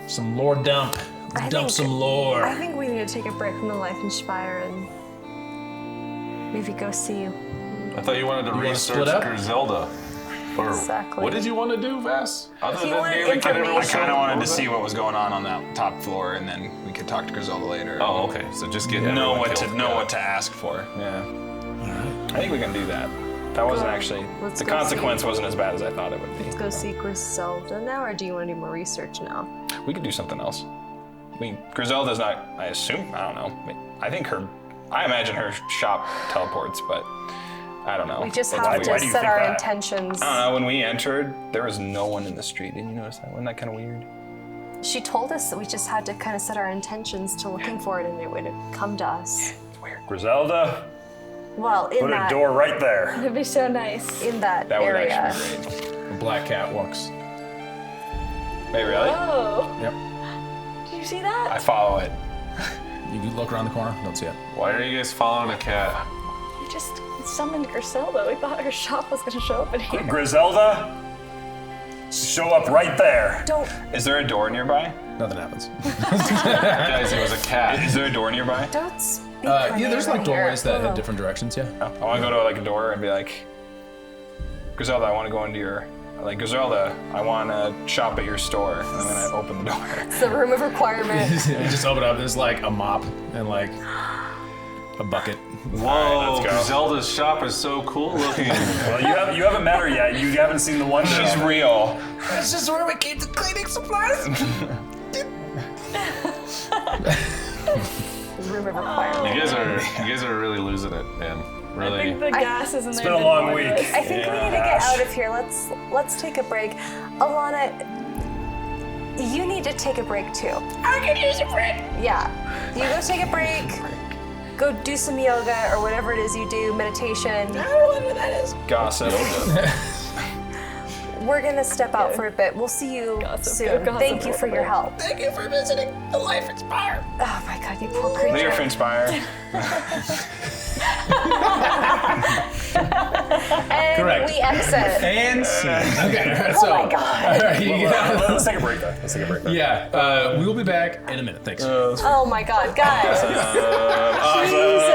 Speaker 1: Some lore dump. Let's dump
Speaker 2: think-
Speaker 1: some lore.
Speaker 2: I think we need to take a break from the Liefenspire and maybe go see
Speaker 5: I thought you wanted to
Speaker 1: wanna
Speaker 5: research
Speaker 1: split up?
Speaker 5: Griselda. Or
Speaker 2: Exactly.
Speaker 5: what did you want to do, Vass? Other
Speaker 2: He
Speaker 5: than
Speaker 2: wanted
Speaker 5: nearly get everyone
Speaker 2: information.
Speaker 3: I kind of
Speaker 5: killed?
Speaker 3: wanted
Speaker 5: What
Speaker 3: to
Speaker 5: was
Speaker 3: see
Speaker 5: that?
Speaker 3: what was going on that top floor, and then we could talk to Griselda later.
Speaker 5: Oh, okay. So just get
Speaker 3: Know
Speaker 5: everyone
Speaker 3: what
Speaker 5: killed.
Speaker 3: to know what to ask for. Yeah. I think we can do that. That wasn't actually
Speaker 2: Let's
Speaker 3: the
Speaker 2: go
Speaker 3: consequence wasn't as bad as I thought it would be.
Speaker 2: go see Griselda now, or do you want to do more research now?
Speaker 3: We could do something else. I mean, Griselda's not. I assume. I don't know. I think I imagine her shop teleports, but I don't know.
Speaker 2: We just
Speaker 3: It's
Speaker 2: have
Speaker 3: weird.
Speaker 2: to
Speaker 4: Why do you
Speaker 2: set
Speaker 4: think
Speaker 2: our
Speaker 4: that?
Speaker 2: intentions.
Speaker 3: I don't know. When we entered, there was no one in the street. Didn't you notice that? Wasn't that kind of weird?
Speaker 2: She told us that we just had to kind of set our intentions to looking for it, and it would come to us.
Speaker 4: Griselda,
Speaker 2: Well, in
Speaker 4: put a
Speaker 2: that
Speaker 4: door right there.
Speaker 6: That'd be so nice.
Speaker 2: in that,
Speaker 3: That would
Speaker 2: area.
Speaker 3: actually be great.
Speaker 1: A black cat walks.
Speaker 3: Wait, really?
Speaker 6: Oh,
Speaker 1: Yep.
Speaker 6: did you see that?
Speaker 3: I follow it.
Speaker 1: You look around the corner, don't see it.
Speaker 5: Why are you guys following a cat?
Speaker 6: We just summoned Griselda. We thought her shop was going to show up in here.
Speaker 4: Griselda, show up right there.
Speaker 2: Don't.
Speaker 3: Is there a door nearby?
Speaker 1: Nothing happens.
Speaker 5: Guys, it was a cat.
Speaker 3: Is there a door nearby?
Speaker 2: Don't speak.
Speaker 1: Yeah, there's like doorways that head different directions. Yeah.
Speaker 3: I want to go to like a door and be like, Griselda, I want to go into your. Like, Griselda, I want to shop at your store. And then I open the door.
Speaker 2: It's the room of requirement.
Speaker 1: You just open up. There's like a mop and like a bucket.
Speaker 5: Whoa,
Speaker 3: let's go.
Speaker 5: Griselda's shop is so cool looking.
Speaker 4: Well, you haven't met her yet. You haven't seen the one.
Speaker 3: She's real.
Speaker 8: This is where we keep the cleaning supplies.
Speaker 2: Room of requirement.
Speaker 5: You guys are really losing it, man.
Speaker 6: I
Speaker 5: Really.
Speaker 6: think the gas is in there.
Speaker 4: been a long week.
Speaker 2: I think we need to get out of here. Let's take a break. Alana, you need to take a break too.
Speaker 8: I could use a break.
Speaker 2: Yeah. You go take a break. Go do some yoga or whatever it is you do, meditation.
Speaker 8: I don't know what that is.
Speaker 3: Gossip.
Speaker 2: We're gonna step out for a bit. We'll see you soon.
Speaker 6: gossip
Speaker 2: Thank you for your help.
Speaker 8: Thank you for visiting the Liefenspire.
Speaker 2: Oh my god, you poor
Speaker 3: Leave
Speaker 2: creature.
Speaker 3: Liefenspire.
Speaker 2: And
Speaker 1: Correct.
Speaker 2: we exit.
Speaker 1: And scene. Okay, all right, so.
Speaker 2: Oh my God.
Speaker 1: All right, you get out.
Speaker 9: Let's take a break though. Let's take a break.
Speaker 1: Yeah, we will be back in a minute. Thanks.
Speaker 2: Oh my God, guys. Jesus.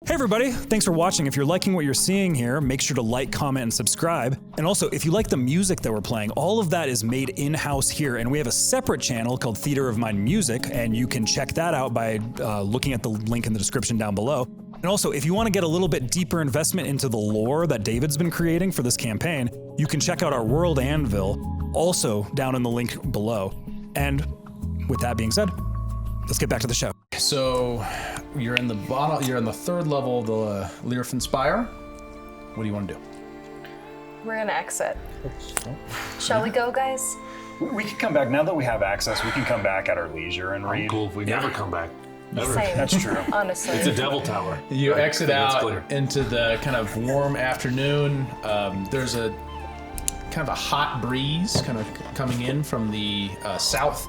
Speaker 10: Hey everybody, thanks for watching. If you're liking what you're seeing here, make sure to like, comment, and subscribe. And also, if you like the music that we're playing, all of that is made in-house here, and we have a separate channel called Theater of Mind Music, and you can check that out by looking at the link in the description down below. And also, if you want to get a little bit deeper investment into the lore that David's been creating for this campaign, you can check out our World Anvil, also down in the link below. And with that being said, let's get back to the show.
Speaker 1: So you're in the bottom. You're in the third level of the Liefenspire. What do you want to do?
Speaker 2: We're gonna exit. Shall we go, guys?
Speaker 4: We can come back now that we have access. We can come back at our leisure and read.
Speaker 5: Cool if we never come back. Never.
Speaker 2: Same.
Speaker 4: That's true.
Speaker 2: Honestly.
Speaker 5: It's a devil tower.
Speaker 1: You
Speaker 5: Right,
Speaker 1: exit
Speaker 5: that's
Speaker 1: out
Speaker 5: clear.
Speaker 1: into the kind of warm afternoon. There's a kind of a hot breeze kind of coming in from the south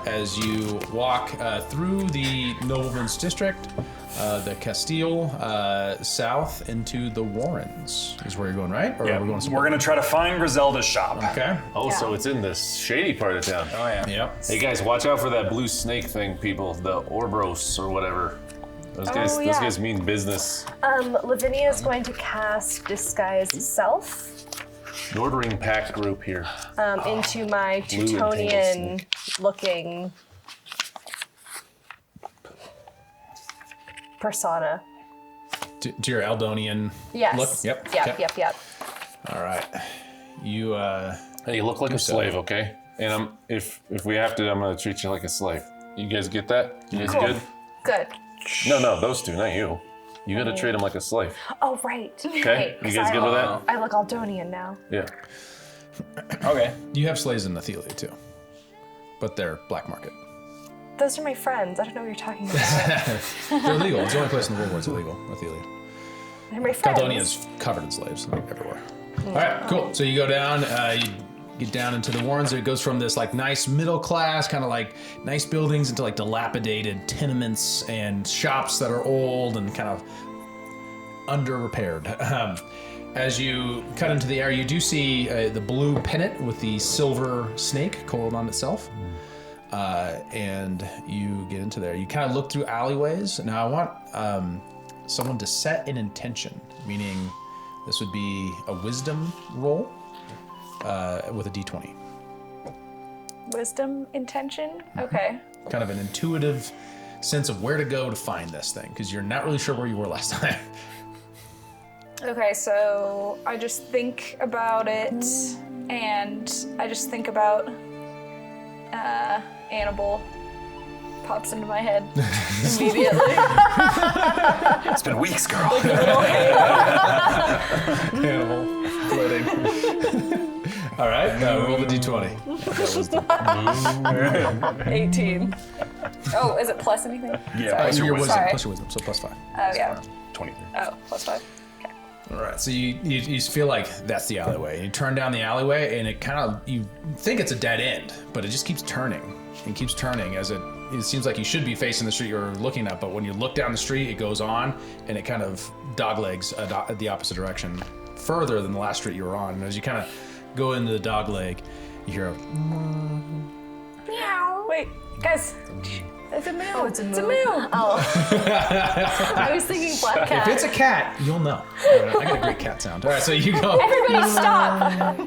Speaker 1: as you walk through the Nobleman's District, the Castile, south into the Warrens is where you're going, right? Or
Speaker 4: Yeah,
Speaker 1: are we going
Speaker 4: we're
Speaker 1: somewhere?
Speaker 4: gonna try to find Griselda's shop.
Speaker 1: Okay.
Speaker 5: Oh, so it's in the shady part of town.
Speaker 3: Oh yeah.
Speaker 1: Yep.
Speaker 5: Hey guys, watch out for that blue snake thing, people. The Orbros or whatever. Those guys mean business.
Speaker 2: Lavinia is going to cast Disguise Self
Speaker 5: Nordring Pact group here.
Speaker 2: into my
Speaker 5: Blue and
Speaker 2: Teutonian-looking persona.
Speaker 1: To your Eldonian
Speaker 2: Yes.
Speaker 1: look? Yep. Okay.
Speaker 2: Yep.
Speaker 1: All right. You,
Speaker 5: Hey, you look like a
Speaker 1: so.
Speaker 5: slave, okay? And if we have to, I'm gonna treat you like a slave. You guys get that? You guys
Speaker 2: Cool.
Speaker 5: good?
Speaker 2: Good.
Speaker 5: No, those two, not you. You gotta treat him like a slave.
Speaker 2: Oh, right.
Speaker 5: Okay? You guys good with that?
Speaker 2: I look Aldonian now.
Speaker 5: Yeah.
Speaker 3: Okay.
Speaker 1: you have slaves in Athelia too, but they're black market.
Speaker 2: Those are my friends. I don't know what you're talking about.
Speaker 1: They're illegal. It's the only place in the world where it's illegal, Athelia.
Speaker 2: They're my friends.
Speaker 1: Caldonia is covered in slaves, like everywhere. All right, cool. So you go down, you get down into the Warrens. It goes from this like nice middle class, kind of like nice buildings into like dilapidated tenements and shops that are old and kind of under repaired. As you cut into the air, you do see the blue pennant with the silver snake coiled on itself. And you get into there. You kind of look through alleyways. Now I want someone to set an intention, meaning this would be a wisdom roll with a d20.
Speaker 6: Wisdom, intention. Okay.
Speaker 1: Kind of an intuitive sense of where to go to find this thing, because you're not really sure where you were last time.
Speaker 6: Okay, so I just think about it, and I just think about Annabelle pops into my head immediately.
Speaker 4: It's been weeks, girl.
Speaker 1: Animal floating. All right, roll the d20.
Speaker 6: 18. Oh, is it plus anything?
Speaker 4: Yeah,
Speaker 1: Your wisdom,
Speaker 6: Sorry.
Speaker 1: plus your wisdom, so plus 5.
Speaker 6: Oh, yeah.
Speaker 4: 23.
Speaker 6: Oh, plus 5. Okay.
Speaker 1: All right, so you feel like that's the alleyway. You turn down the alleyway, and it kind of, you think it's a dead end, but it just keeps turning and keeps turning as it seems like you should be facing the street you're looking at, but when you look down the street, it goes on, and it kind of doglegs the opposite direction, further than the last street you were on. And as you kind of go into the dogleg, you hear a
Speaker 6: Meow. Wait, guys. It's a moo.
Speaker 2: Oh, it's a
Speaker 6: It's a
Speaker 2: moo.
Speaker 6: moo.
Speaker 2: Oh. I was thinking black cat.
Speaker 1: If it's a cat, you'll know. I got a great cat sound. All right, so you go.
Speaker 6: Everybody stop.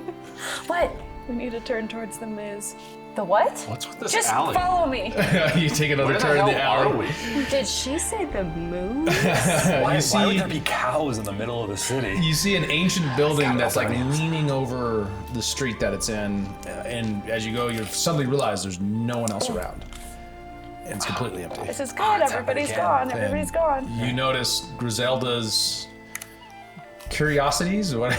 Speaker 2: What?
Speaker 6: We need to turn towards the moose.
Speaker 2: The what?
Speaker 5: What's with this
Speaker 6: Just
Speaker 5: alley?
Speaker 6: follow me.
Speaker 1: You take another
Speaker 5: Where the
Speaker 1: turn in the
Speaker 5: hell are
Speaker 1: alley.
Speaker 5: we?
Speaker 2: Did she say the moon?
Speaker 4: Why
Speaker 1: see-
Speaker 4: would there be cows in the middle of the city?
Speaker 1: You see an ancient building that's like
Speaker 4: Goddamn.
Speaker 1: leaning over the street that it's in, and as you go, you suddenly realize there's no one else around. And it's completely empty.
Speaker 6: This is good. Everybody's gone. Everybody's gone.
Speaker 1: You notice Griselda's curiosities. What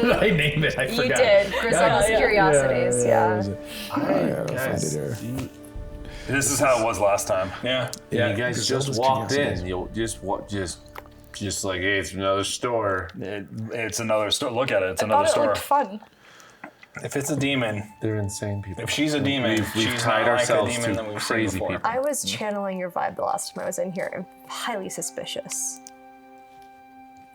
Speaker 1: did I name it? I
Speaker 2: You
Speaker 1: forgot.
Speaker 2: did. Griselda's
Speaker 6: Yeah.
Speaker 2: Curiosities, yeah.
Speaker 1: what was it? I gotta find it here.
Speaker 4: This is how it was last time.
Speaker 3: Yeah.
Speaker 1: Yeah,
Speaker 5: You guys
Speaker 1: Griselda's
Speaker 5: just walked
Speaker 1: Curiosities.
Speaker 5: in. You'll just like, hey, it's another store.
Speaker 4: It's another store. Look at it. It's
Speaker 6: I
Speaker 4: another
Speaker 6: thought it
Speaker 4: store.
Speaker 6: looked fun.
Speaker 3: If it's a demon,
Speaker 5: They're insane people.
Speaker 3: if she's a demon,
Speaker 5: We've
Speaker 3: she's
Speaker 5: tied
Speaker 3: not like a
Speaker 5: ourselves
Speaker 3: demon
Speaker 5: to
Speaker 3: that we've seen
Speaker 5: crazy
Speaker 3: before.
Speaker 5: people.
Speaker 2: I was channeling your vibe the last time I was in here. I'm highly suspicious.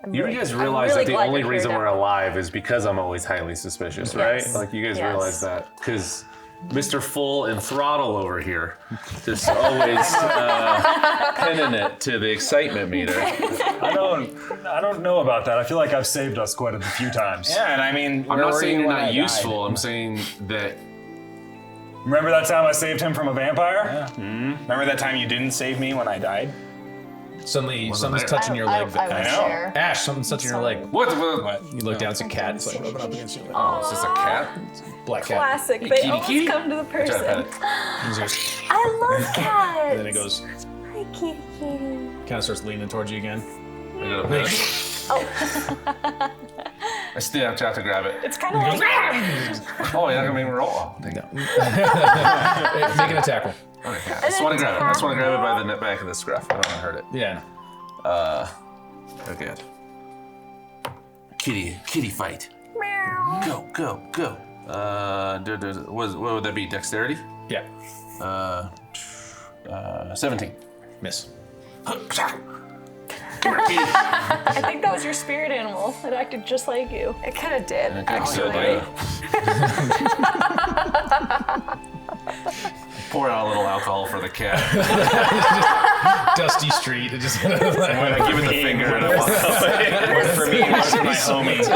Speaker 5: You guys realize that the only reason we're alive is because I'm always highly suspicious, right? Like, you guys realize that? Because Mr. Full and Throttle over here just always pinning it to the excitement meter.
Speaker 4: I don't know about that. I feel like I've saved us quite a few times.
Speaker 3: Yeah, and I mean,
Speaker 5: I'm not saying you're not useful. I'm saying that.
Speaker 4: Remember that time I saved him from a vampire?
Speaker 3: Yeah. Remember that time you didn't save me when I died?
Speaker 1: Suddenly, something's touching your leg.
Speaker 2: I know.
Speaker 1: Ash, something's touching your leg.
Speaker 5: What?
Speaker 1: You look down, it's a cat. It's like rubbing up against your leg.
Speaker 5: Oh, is this a cat?
Speaker 1: Black cat.
Speaker 6: Classic.
Speaker 5: Hey,
Speaker 6: They
Speaker 5: kitty,
Speaker 6: always
Speaker 5: kitty.
Speaker 6: come to the
Speaker 5: Try to pet
Speaker 6: person.
Speaker 5: it.
Speaker 2: I love cats.
Speaker 1: And then it goes,
Speaker 2: Hi, kitty, kitty.
Speaker 1: kind of starts leaning towards you again.
Speaker 5: I gotta pet it. I still have to grab it.
Speaker 6: It's kind of like
Speaker 5: Oh, you're not gonna make me roll. Oh, thank you.
Speaker 1: Make an attack roll.
Speaker 5: Okay, I just want to grab it. I just want to grab it by the back of the scruff. I don't want to hurt it.
Speaker 1: Yeah.
Speaker 5: Okay. Kitty fight. Go. What would that be? Dexterity?
Speaker 1: Yeah.
Speaker 5: 17.
Speaker 1: Miss.
Speaker 5: Come here, kitty.
Speaker 6: I think that was your spirit animal. It acted just like you.
Speaker 2: It kind of did,
Speaker 5: Okay,
Speaker 2: actually.
Speaker 5: good. Pour out a little alcohol for the cat.
Speaker 1: Dusty street. It just
Speaker 5: I give it the finger and I walk away.
Speaker 3: One for me, one for my homies.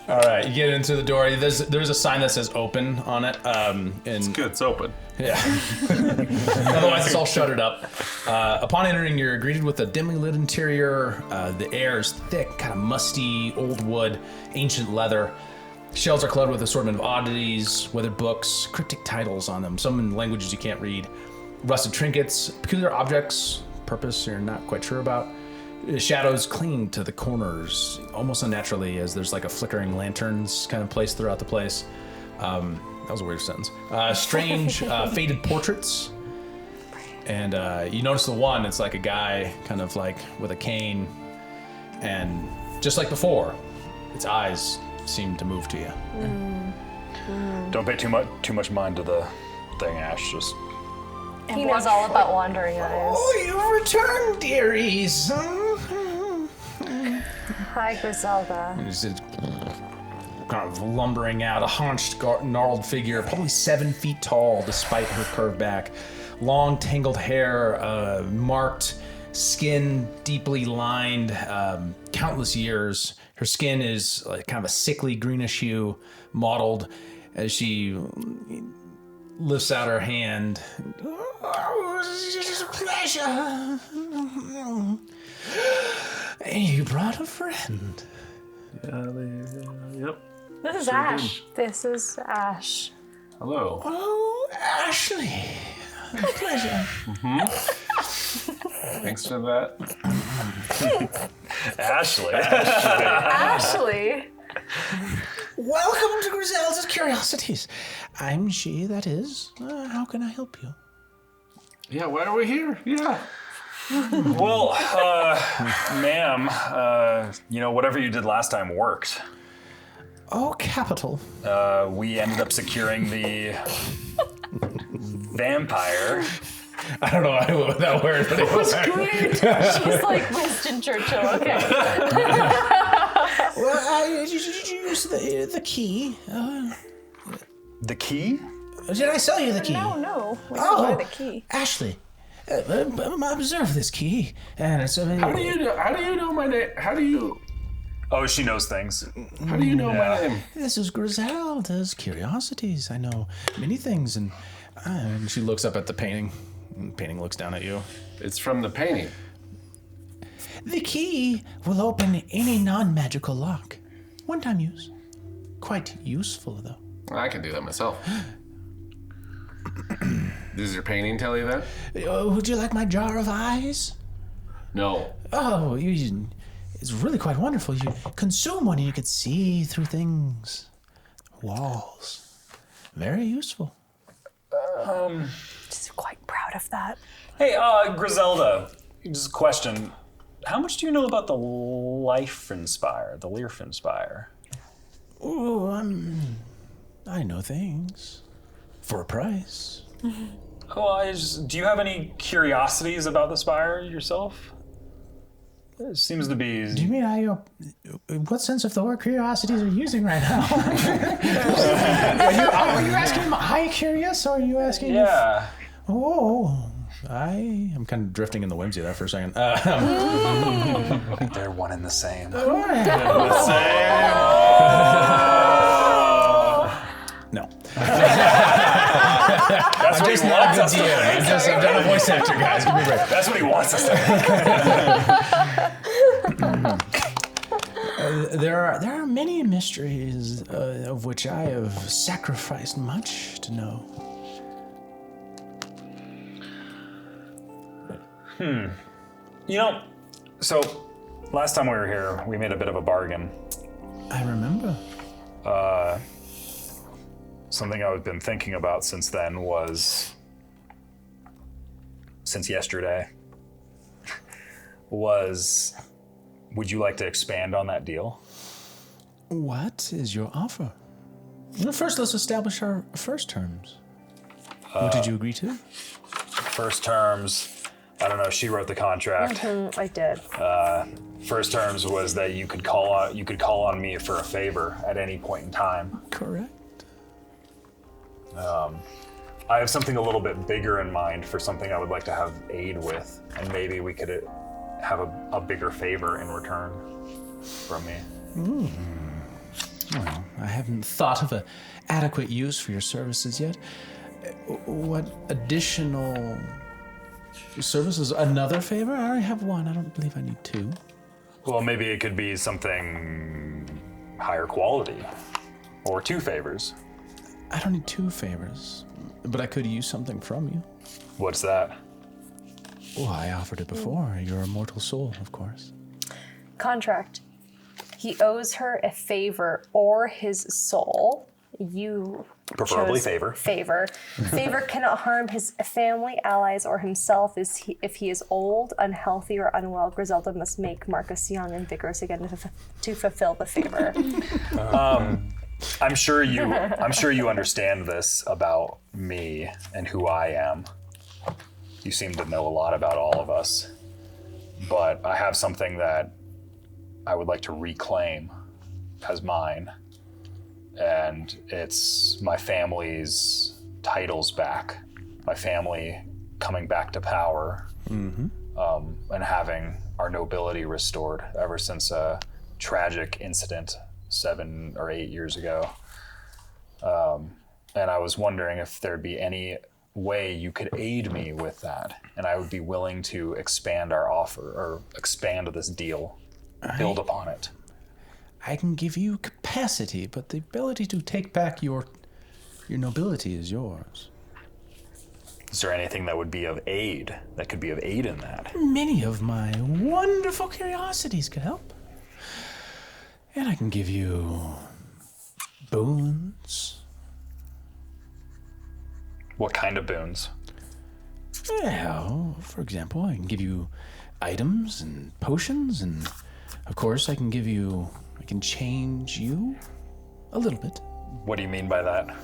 Speaker 1: All right, you get into the door. There's a sign that says "open" on it. And
Speaker 5: Good, it's open.
Speaker 1: yeah. Otherwise, it's all shuttered up. Upon entering, you're greeted with a dimly lit interior. The air is thick, kind of musty, old wood, ancient leather. Shelves are cluttered with assortment of oddities, weathered books, cryptic titles on them, some in languages you can't read, rusted trinkets, peculiar objects, purpose you're not quite sure about. Shadows cling to the corners, almost unnaturally, as there's like a flickering lanterns kind of placed throughout the place. That was a weird sentence. Strange, faded portraits. And you notice the one, it's like a guy kind of like with a cane. And just like before, its eyes seem to move to you.
Speaker 4: Don't pay too much mind to the thing, Ash. Just
Speaker 2: He knows all about wandering eyes.
Speaker 8: Oh, you've returned, dearies.
Speaker 2: Hi, Griselda.
Speaker 1: It's kind of lumbering out, a haunched, gnarled figure, probably 7 feet tall despite her curved back. Long, tangled hair, marked skin, deeply lined, countless years. Her skin is like kind of a sickly greenish hue, mottled as she lifts out her hand.
Speaker 8: Oh, it's a pleasure. You brought a friend.
Speaker 5: Yep.
Speaker 6: This is Ash.
Speaker 2: This is Ash.
Speaker 5: Hello.
Speaker 8: Oh, Ashley. A pleasure.
Speaker 5: Thanks for that.
Speaker 4: Ashley.
Speaker 2: Ashley.
Speaker 8: Welcome to Griselda's Curiosities. I'm she, that is. How can I help you?
Speaker 5: Yeah, why are we here? Yeah.
Speaker 4: Well, ma'am, whatever you did last time worked.
Speaker 8: Oh, capital.
Speaker 4: We ended up securing the vampire.
Speaker 1: I don't know that word, but it was
Speaker 6: Weird. She's like Winston Churchill. Okay.
Speaker 8: Well, did you use the key?
Speaker 4: The key?
Speaker 8: Did I sell you the key?
Speaker 6: No. We
Speaker 8: Oh,
Speaker 6: don't know the key.
Speaker 8: Ashley, observe this key. And it's
Speaker 5: How do you know my name? How do you
Speaker 4: Oh, she knows things.
Speaker 5: know my name?
Speaker 8: This is Griselda's Curiosities. I know many things, and
Speaker 1: she looks up at the painting. And the painting looks down at you.
Speaker 5: It's from the painting.
Speaker 8: the key will open any non-magical lock. One-time use. Quite useful, though.
Speaker 5: I can do that myself. Does your painting tell you that?
Speaker 8: Would you like my jar of eyes?
Speaker 5: No.
Speaker 8: Oh, it's really quite wonderful. You consume one and you could see through things. Walls. Very useful.
Speaker 2: Just quite proud of that.
Speaker 4: Hey, Griselda, just a question. How much do you know about the Liefenspire, the Liefenspire?
Speaker 8: Oh, I know things. For a price.
Speaker 4: Oh, do you have any curiosities about the spire yourself? It seems to be.
Speaker 8: Do you mean what sense of the word curiosities are you using right now? are you asking, am I curious, or are you asking?
Speaker 4: Yeah.
Speaker 1: I'm kind of drifting in the whimsy there for a second.
Speaker 4: They're one and the same.
Speaker 1: No.
Speaker 4: That's what he wants us to think.
Speaker 1: I'm done a voice actor, guys. Give me a break.
Speaker 4: That's what he wants us to think.
Speaker 8: There are many mysteries of which I have sacrificed much to know.
Speaker 4: So last time we were here, we made a bit of a bargain.
Speaker 8: I remember.
Speaker 4: Something I've been thinking about since then since yesterday, would you like to expand on that deal?
Speaker 8: What is your offer? Well, first, let's establish our first terms. What did you agree to?
Speaker 4: First terms, I don't know, she wrote the contract.
Speaker 2: I did.
Speaker 4: First terms was that you could call on me for a favor at any point in time.
Speaker 8: Correct.
Speaker 4: I have something a little bit bigger in mind for something I would like to have aid with, and maybe we could have a bigger favor in return from me.
Speaker 8: Well, I haven't thought of an adequate use for your services yet. What additional services? Another favor? I already have one. I don't believe I need two.
Speaker 4: Well, maybe it could be something higher quality, or two favors.
Speaker 8: I don't need two favors, but I could use something from you.
Speaker 4: What's that?
Speaker 8: Well, I offered it before. Your immortal soul, of course.
Speaker 2: Contract. He owes her a favor or his soul. You
Speaker 4: Preferably
Speaker 2: chose
Speaker 4: favor.
Speaker 2: Favor cannot harm his family, allies, or himself. If he is old, unhealthy, or unwell, Griselda must make Marcus young and vigorous again to fulfill the favor.
Speaker 4: I'm sure you understand this about me and who I am. You seem to know a lot about all of us. But I have something that I would like to reclaim as mine. And it's my family's titles back. My family coming back to power. And having our nobility restored ever since a tragic incident 7 or 8 years ago. And I was wondering if there'd be any way you could aid me with that. And I would be willing to expand our offer, or expand this deal, build upon it.
Speaker 8: I can give you capacity, but the ability to take back your nobility is yours.
Speaker 4: Is there anything that could be of aid in that?
Speaker 8: Many of my wonderful curiosities could help. And I can give you boons.
Speaker 4: What kind of boons?
Speaker 8: Well, for example, I can give you items and potions, and of course I can change you a little bit.
Speaker 4: What do you mean by that?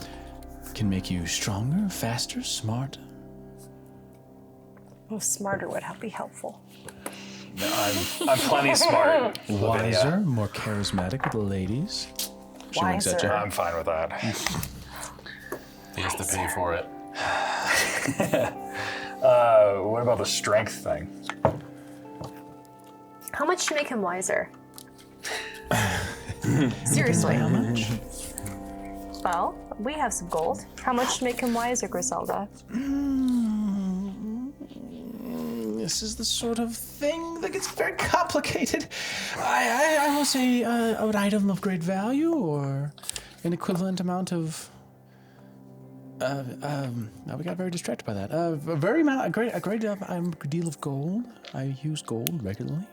Speaker 8: Can make you stronger, faster, smarter.
Speaker 2: Oh, smarter would be helpful.
Speaker 4: I'm plenty smart.
Speaker 8: Wiser, more charismatic with the ladies. She winks at you.
Speaker 4: I'm fine with that.
Speaker 5: He has to pay for it.
Speaker 4: What about the strength thing?
Speaker 2: How much to make him wiser? Seriously.
Speaker 8: How much?
Speaker 2: Well, we have some gold. How much to make him wiser, Griselda?
Speaker 8: This is the sort of thing that gets very complicated. I will say an item of great value, or an equivalent amount of. We got very distracted by that. A great deal of gold. I use gold regularly.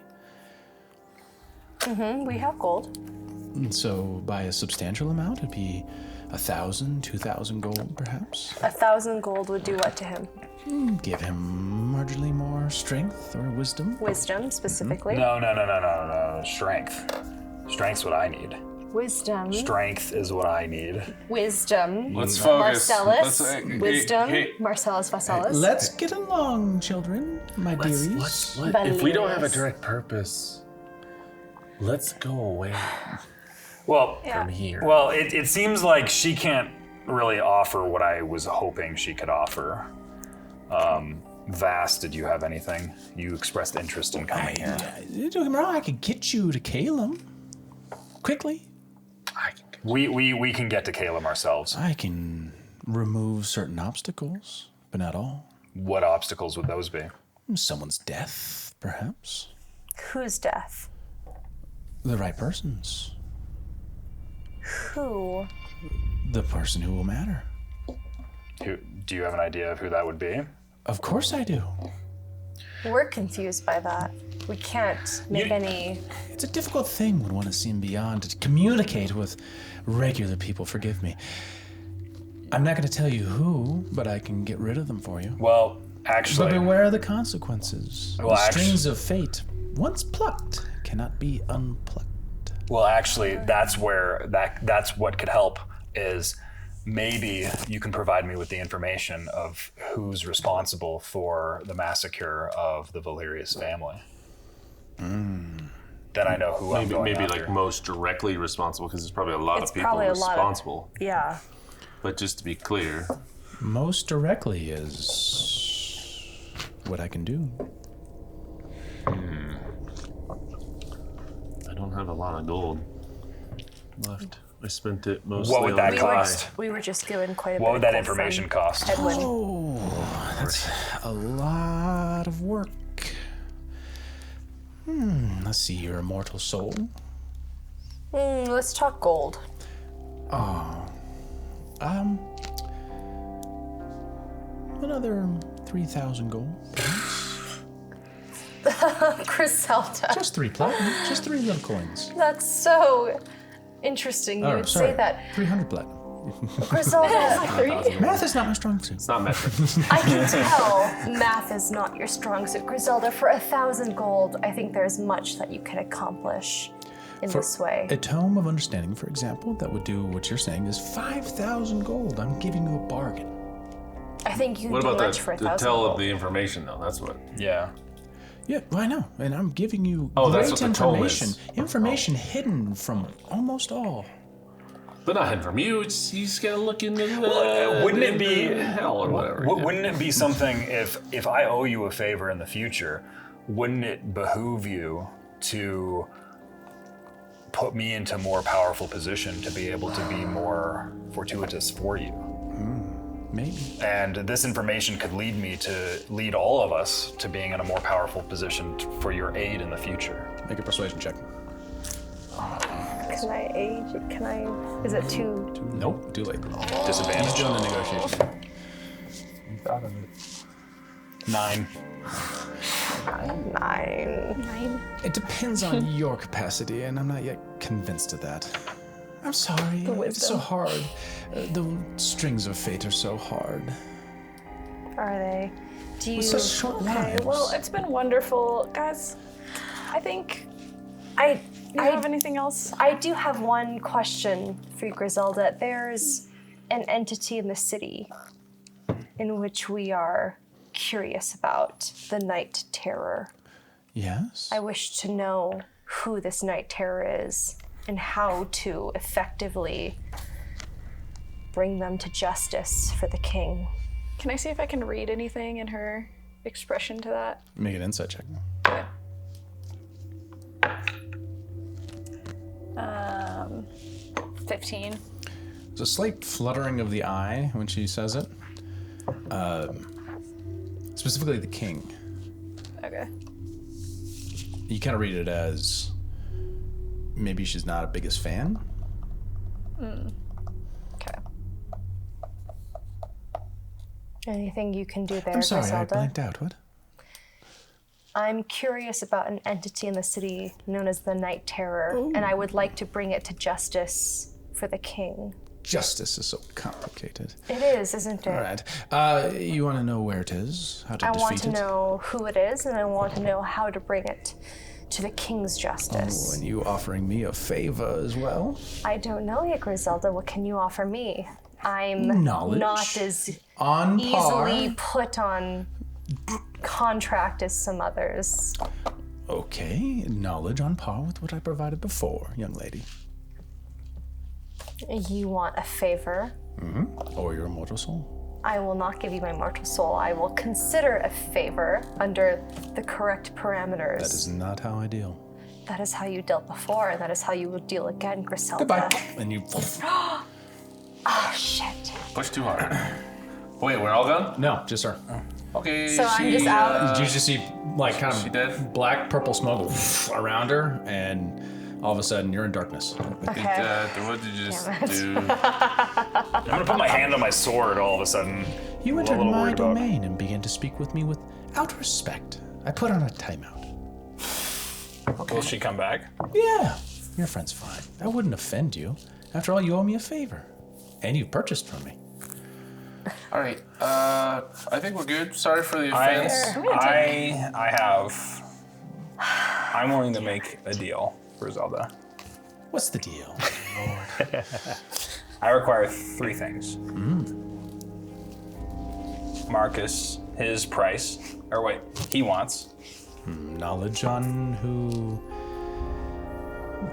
Speaker 2: We have gold.
Speaker 8: And so, by a substantial amount, it'd be 1,000, 2,000 gold, perhaps.
Speaker 2: 1,000 gold would do what to him?
Speaker 8: Give him marginally more strength or wisdom.
Speaker 2: Wisdom, specifically.
Speaker 4: No. Strength. Strength's what I need.
Speaker 2: Wisdom.
Speaker 4: Strength is what I need.
Speaker 2: Wisdom.
Speaker 5: Let's focus.
Speaker 2: Marcellus.
Speaker 5: Let's-
Speaker 2: Wisdom.
Speaker 5: hey.
Speaker 2: Marcellus Vasalis.
Speaker 1: Let's get along, children, my dearies.
Speaker 5: If we don't have a
Speaker 2: Valerius.
Speaker 5: direct purpose, let's go away
Speaker 4: Well,
Speaker 5: from here.
Speaker 4: well, it seems like she can't really offer what I was hoping she could offer. Vast, did you have anything? You expressed interest in coming here.
Speaker 1: Don't get me wrong, I could get you to Calum quickly.
Speaker 4: We can get to Caleb ourselves.
Speaker 1: I can remove certain obstacles, but not all.
Speaker 4: What obstacles would those be?
Speaker 1: Someone's death, perhaps.
Speaker 2: Whose death?
Speaker 1: The right person's.
Speaker 2: Who?
Speaker 1: The person who will matter.
Speaker 4: Do you have an idea of who that would be?
Speaker 1: Of course I do.
Speaker 2: We're confused by that. We can't make any.
Speaker 1: It's a difficult thing when one has seen beyond to communicate with regular people, forgive me. I'm not going to tell you who, but I can get rid of them for you.
Speaker 4: Well,
Speaker 1: But
Speaker 4: actually,
Speaker 1: beware of the consequences.
Speaker 4: Well,
Speaker 1: the
Speaker 4: actu-
Speaker 1: strings of fate, once plucked, cannot be unplucked.
Speaker 4: that's where that's what could help is maybe you can provide me with the information of who's responsible for the massacre of the Valerius family. Then I know who I'm going
Speaker 5: maybe
Speaker 4: after.
Speaker 5: like most directly responsible, because there's probably a lot
Speaker 2: It's
Speaker 5: of people
Speaker 2: probably a lot of-
Speaker 5: responsible.
Speaker 2: Yeah.
Speaker 5: But just to be clear,
Speaker 1: Most directly is what I can do.
Speaker 5: I don't have a lot of gold left. I spent it mostly
Speaker 4: What would
Speaker 5: on
Speaker 4: that
Speaker 2: We
Speaker 4: cost?
Speaker 2: were just given quite a bit.
Speaker 4: What would
Speaker 2: of
Speaker 4: that
Speaker 2: gold
Speaker 4: information
Speaker 2: from
Speaker 4: cost?
Speaker 2: Edwin.
Speaker 1: Oh, that's a lot of work. Let's see, your immortal soul.
Speaker 2: Let's talk gold.
Speaker 1: Another 3,000 gold.
Speaker 2: Griselda.
Speaker 1: Just 3 platinum. Just 3 little coins.
Speaker 2: That's so interesting. You would say that.
Speaker 1: 300 platinum.
Speaker 2: Griselda,
Speaker 1: Math is not my strong suit.
Speaker 5: It's not metric.
Speaker 2: I can tell math is not your strong suit. Griselda, for 1,000 gold, I think there's much that you can accomplish in this way.
Speaker 1: A tome of understanding, for example, that would do what you're saying is 5,000 gold. I'm giving you a bargain.
Speaker 2: I think you can
Speaker 5: What
Speaker 2: do
Speaker 5: about
Speaker 2: much for
Speaker 5: the
Speaker 2: 1,000
Speaker 5: tell
Speaker 2: gold.
Speaker 5: of the information, though? That's what.
Speaker 4: Yeah.
Speaker 1: Yeah, well, I know. And I'm giving you
Speaker 5: Oh,
Speaker 1: great
Speaker 5: that's what the tome
Speaker 1: information.
Speaker 5: is.
Speaker 1: Information hidden from almost all.
Speaker 5: But not hidden from you. It's, you just gotta look into the.
Speaker 4: Wouldn't it be
Speaker 5: hell or whatever?
Speaker 4: Wouldn't it be something if I owe you a favor in the future? Wouldn't it behoove you to put me into a more powerful position to be able to be more fortuitous for you?
Speaker 1: Maybe.
Speaker 4: And this information could lead all of us to being in a more powerful position for your aid in the future.
Speaker 1: Make a persuasion check.
Speaker 2: Can I age? Can I? Is it too?
Speaker 1: Nope, too late.
Speaker 4: Disadvantage.
Speaker 1: He's doing the negotiation.
Speaker 4: 9.
Speaker 2: 9.
Speaker 1: It depends on your capacity, and I'm not yet convinced of that. I'm sorry. It's so hard. The strings of fate are so hard.
Speaker 2: Are they? Do you?
Speaker 1: Such short
Speaker 6: Okay,
Speaker 1: lives.
Speaker 6: well, it's been wonderful. Guys, I think. You have anything else?
Speaker 2: I do have one question for you, Griselda. There's an entity in the city in which we are curious about, the Night Terror.
Speaker 1: Yes?
Speaker 2: I wish to know who this Night Terror is and how to effectively bring them to justice for the king.
Speaker 6: Can I see if I can read anything in her expression to that?
Speaker 1: Make an insight check.
Speaker 6: Okay. 15.
Speaker 1: There's a slight fluttering of the eye when she says it. Specifically the king.
Speaker 6: Okay.
Speaker 1: You kind of read it as maybe she's not a biggest fan.
Speaker 6: Okay.
Speaker 2: Anything you can do there,
Speaker 1: I'm sorry, I
Speaker 2: Griselda?
Speaker 1: blanked out. What?
Speaker 2: I'm curious about an entity in the city known as the Night Terror, and I would like to bring it to justice for the king.
Speaker 1: Justice is so complicated.
Speaker 2: It is, isn't it?
Speaker 1: All right. You want to know where it is? How to
Speaker 2: I
Speaker 1: defeat
Speaker 2: want to
Speaker 1: it?
Speaker 2: know who it is, and I want to know how to bring it to the king's justice.
Speaker 1: And you offering me a favor as well?
Speaker 2: I don't know yet, Griselda. What can you offer me? I'm
Speaker 1: Knowledge.
Speaker 2: not as
Speaker 1: On par.
Speaker 2: easily put on contract as some others.
Speaker 1: Okay, knowledge on par with what I provided before, young lady.
Speaker 2: You want a favor?
Speaker 1: Or your immortal soul.
Speaker 2: I will not give you my mortal soul. I will consider a favor under the correct parameters.
Speaker 1: That is not how I deal.
Speaker 2: That is how you dealt before, and that is how you will deal again, Griselda.
Speaker 1: Goodbye. And you.
Speaker 2: Oh, shit.
Speaker 5: Push too hard. Wait, we're all gone?
Speaker 1: No, just her.
Speaker 5: Okay.
Speaker 2: So I'm just out.
Speaker 1: You just see like kind
Speaker 5: She
Speaker 1: of
Speaker 5: dead?
Speaker 1: black purple smoke around her, and all of a sudden you're in darkness.
Speaker 2: Okay.
Speaker 5: What did you just
Speaker 2: Damn it.
Speaker 5: do?
Speaker 4: I'm gonna put my hand on my sword all of a sudden.
Speaker 1: You
Speaker 4: I'm a
Speaker 1: entered
Speaker 4: little
Speaker 1: my
Speaker 4: worried about-
Speaker 1: domain and began to speak with me without respect. I put on a timeout.
Speaker 3: Will she come back?
Speaker 1: Yeah, your friend's fine. I wouldn't offend you. After all, you owe me a favor, and you've purchased from me.
Speaker 5: All right. I think we're good. Sorry for the offense.
Speaker 3: I'm willing to make a deal, Griselda.
Speaker 1: What's the deal?
Speaker 3: I require 3 things. Marcus, his price, or wait, he wants.
Speaker 1: Knowledge on who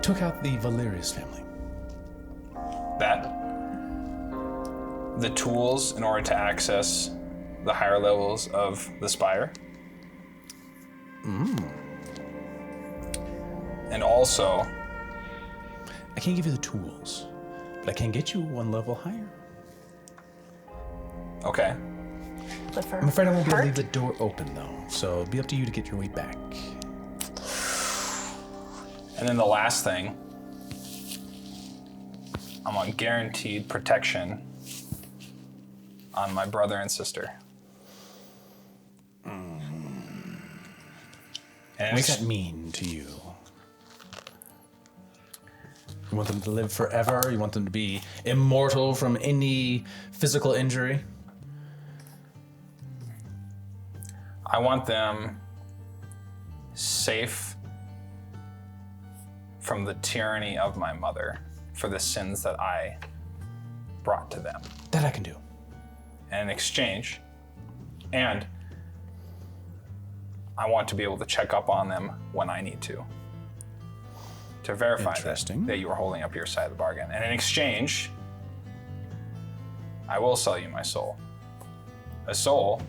Speaker 1: took out the Valerius family.
Speaker 3: That. The tools in order to access the higher levels of the Spire. And also,
Speaker 1: I can't give you the tools, but I can get you one level higher.
Speaker 3: okay,
Speaker 2: But for
Speaker 1: I'm afraid I won't be able to
Speaker 2: her-
Speaker 1: leave the door open though, so it'll be up to you to get your way back.
Speaker 3: and then the last thing, I'm on guaranteed protection on my brother and sister. And
Speaker 1: What does that mean to you? You want them to live forever? You want them to be immortal from any physical injury?
Speaker 3: I want them safe from the tyranny of my mother for the sins that I brought to them.
Speaker 1: That I can do.
Speaker 3: And in exchange, and I want to be able to check up on them when I need to verify that you are holding up your side of the bargain. And in exchange, I will sell you my soul. A soul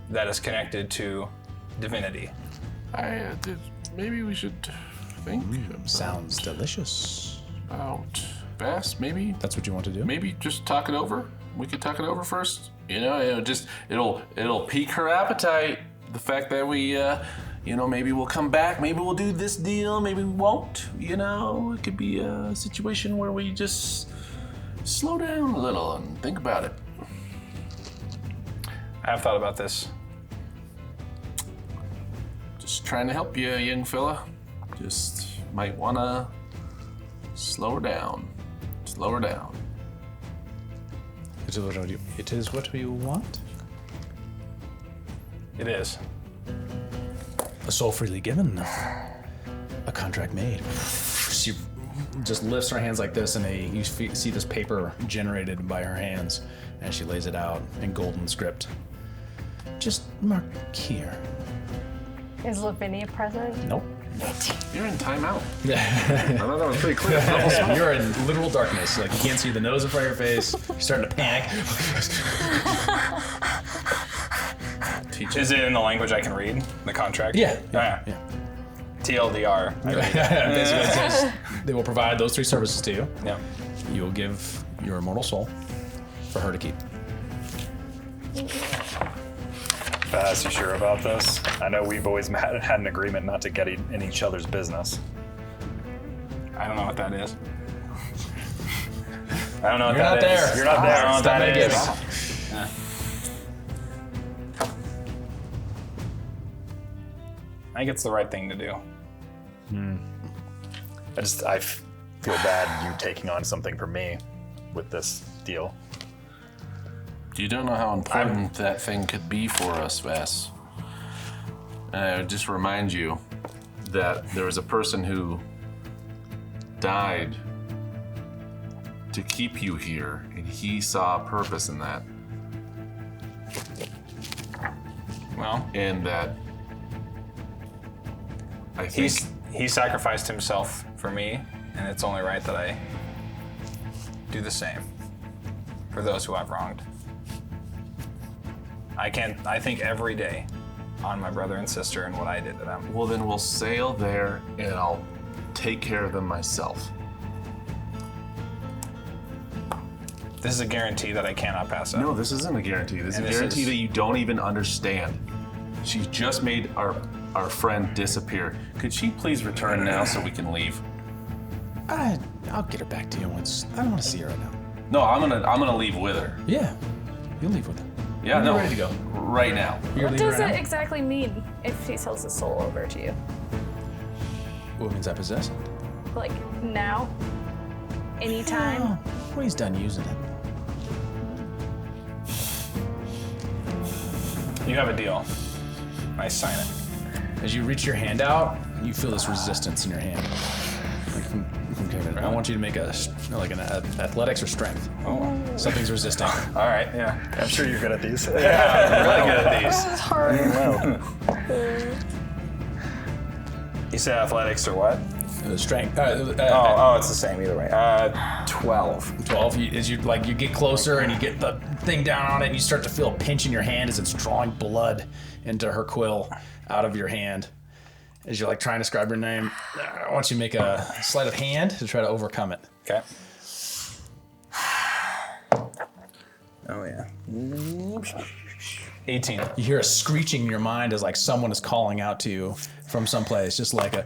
Speaker 3: that is connected to divinity.
Speaker 5: Maybe we should think
Speaker 1: Sounds delicious.
Speaker 5: about Bass. Maybe
Speaker 1: That's what you want to do?
Speaker 5: maybe just talk it over. We could talk it over first. You know, it'll pique her appetite. The fact that we, maybe we'll come back. Maybe we'll do this deal. Maybe we won't. You know, it could be a situation where we just slow down a little and think about it.
Speaker 3: I have thought about this.
Speaker 5: Just trying to help you, young fella. Just might wanna slow her down. Slow her down.
Speaker 1: It is what you want?
Speaker 3: It is.
Speaker 1: A soul freely given. A contract made. She just lifts her hands like this, and you see this paper generated by her hands, and she lays it out in golden script. Just mark here.
Speaker 2: Is Lavinia present?
Speaker 1: Nope.
Speaker 5: You're in timeout. I thought that was pretty clear.
Speaker 1: You're in literal darkness. Like you can't see the nose in front of your face. You're starting to panic.
Speaker 3: Is it in the language I can read? The contract?
Speaker 1: Yeah.
Speaker 3: Oh, yeah. TLDR. I read it.
Speaker 1: Basically, it says they will provide those 3 services to you.
Speaker 3: Yeah.
Speaker 1: You will give your immortal soul for her to keep.
Speaker 4: Bass, you sure about this? I know we've always had an agreement not to get in each other's business.
Speaker 3: I don't know what that is. I don't know what
Speaker 1: You're
Speaker 3: that
Speaker 1: not
Speaker 3: is.
Speaker 1: there.
Speaker 3: You're not there. I don't know what
Speaker 1: Stop
Speaker 3: that is.
Speaker 1: mitigating.
Speaker 3: Yeah. I think it's the right thing to do.
Speaker 4: I feel bad you taking on something for me with this deal.
Speaker 5: You don't know how important that thing could be for us, Vass. And I would just remind you that there was a person who died to keep you here, and he saw a purpose in that.
Speaker 3: Well,
Speaker 5: And that I think
Speaker 3: he sacrificed himself for me, and it's only right that I do the same for those who I've wronged. I think every day on my brother and sister and what I did to them.
Speaker 5: well, then we'll sail there, and I'll take care of them myself.
Speaker 3: This is a guarantee that I cannot pass up.
Speaker 5: No, this isn't a guarantee. This is
Speaker 3: And
Speaker 5: a
Speaker 3: this
Speaker 5: guarantee
Speaker 3: is-
Speaker 5: that you don't even understand. She just made our friend disappear. Could she please return now so we can leave?
Speaker 1: I'll get her back to you once. I don't want to see her right now.
Speaker 5: No, I'm gonna leave with her.
Speaker 1: Yeah, you'll leave with her.
Speaker 5: Yeah,
Speaker 1: When
Speaker 5: no,
Speaker 1: you're ready to go.
Speaker 5: right now.
Speaker 1: You're
Speaker 6: What
Speaker 1: leaving
Speaker 6: does
Speaker 1: right
Speaker 6: it
Speaker 1: now?
Speaker 6: exactly mean if he sells his soul over to you?
Speaker 1: What means I possess it?
Speaker 6: Like now? Anytime?
Speaker 1: Oh, when he's done using it.
Speaker 3: You have a deal. I sign it.
Speaker 1: As you reach your hand out, you feel this resistance in your hand. I want you to make an athletics or strength.
Speaker 3: Oh.
Speaker 1: Something's resisting.
Speaker 3: All right, yeah.
Speaker 9: I'm sure you're good at these.
Speaker 3: Yeah, I'm really good at these.
Speaker 2: It's hard.
Speaker 3: You said athletics or what?
Speaker 1: Strength.
Speaker 3: It's the same either way. 12.
Speaker 1: 12. As you get closer and you get the thing down on it, and you start to feel a pinch in your hand as it's drawing blood into her quill out of your hand. As you're trying to describe her name, I want you to make a sleight of hand to try to overcome it.
Speaker 3: Okay. Oh yeah. 18.
Speaker 1: You hear a screeching in your mind as someone is calling out to you from someplace, just like a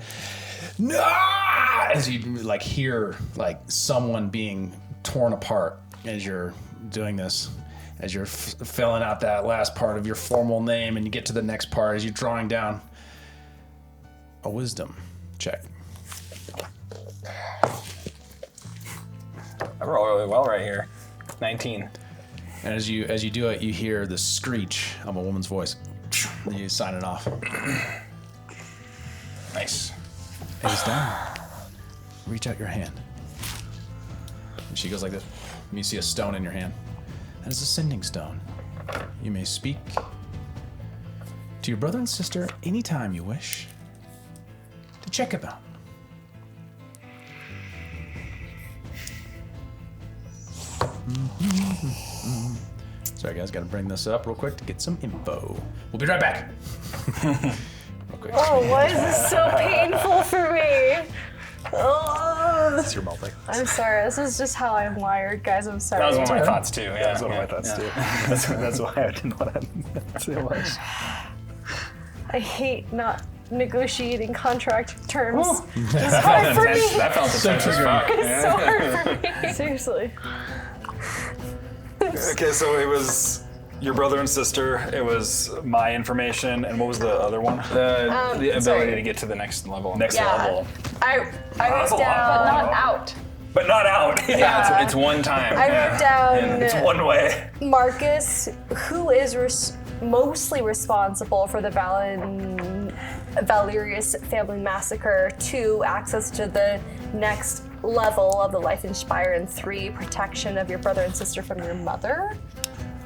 Speaker 1: no, as you hear someone being torn apart as you're doing this, as you're filling out that last part of your formal name, and you get to the next part as you're drawing down a wisdom check.
Speaker 3: I roll really well right here. 19.
Speaker 1: And as you do it, you hear the screech of a woman's voice. And you sign it off.
Speaker 3: Nice.
Speaker 1: And he's done. Reach out your hand. And she goes like this. And you see a stone in your hand. That is a sending stone. You may speak to your brother and sister anytime you wish to check about. Sorry guys, gotta bring this up real quick to get some info. We'll be right back. Real quick.
Speaker 2: Oh, why is this so painful for me? Oh.
Speaker 9: It's your mouth.
Speaker 2: I'm sorry. This is just how I'm wired, guys. I'm sorry.
Speaker 3: That was one of my thoughts too. Yeah,
Speaker 9: That's one of my thoughts too. That's why I didn't want to say much.
Speaker 2: I hate not negotiating contract terms. It's hard for me.
Speaker 3: That felt intense as fuck.
Speaker 2: It's so hard for me. Seriously.
Speaker 4: Okay, so it was your brother and sister. It was my information, and what was the other one?
Speaker 3: The ability
Speaker 2: sorry.
Speaker 3: to get to the next level.
Speaker 4: Next
Speaker 2: Yeah.
Speaker 4: level,
Speaker 2: I
Speaker 4: that's a
Speaker 2: wrote
Speaker 4: lot.
Speaker 2: down.
Speaker 6: Not out.
Speaker 4: but not out.
Speaker 3: Yeah, it's one time.
Speaker 2: I wrote down
Speaker 4: It's one way.
Speaker 2: Marcus, who is mostly responsible for the Valerius family massacre. 2, access to the next level of the Liefenspire, and 3, protection of your brother and sister from your mother.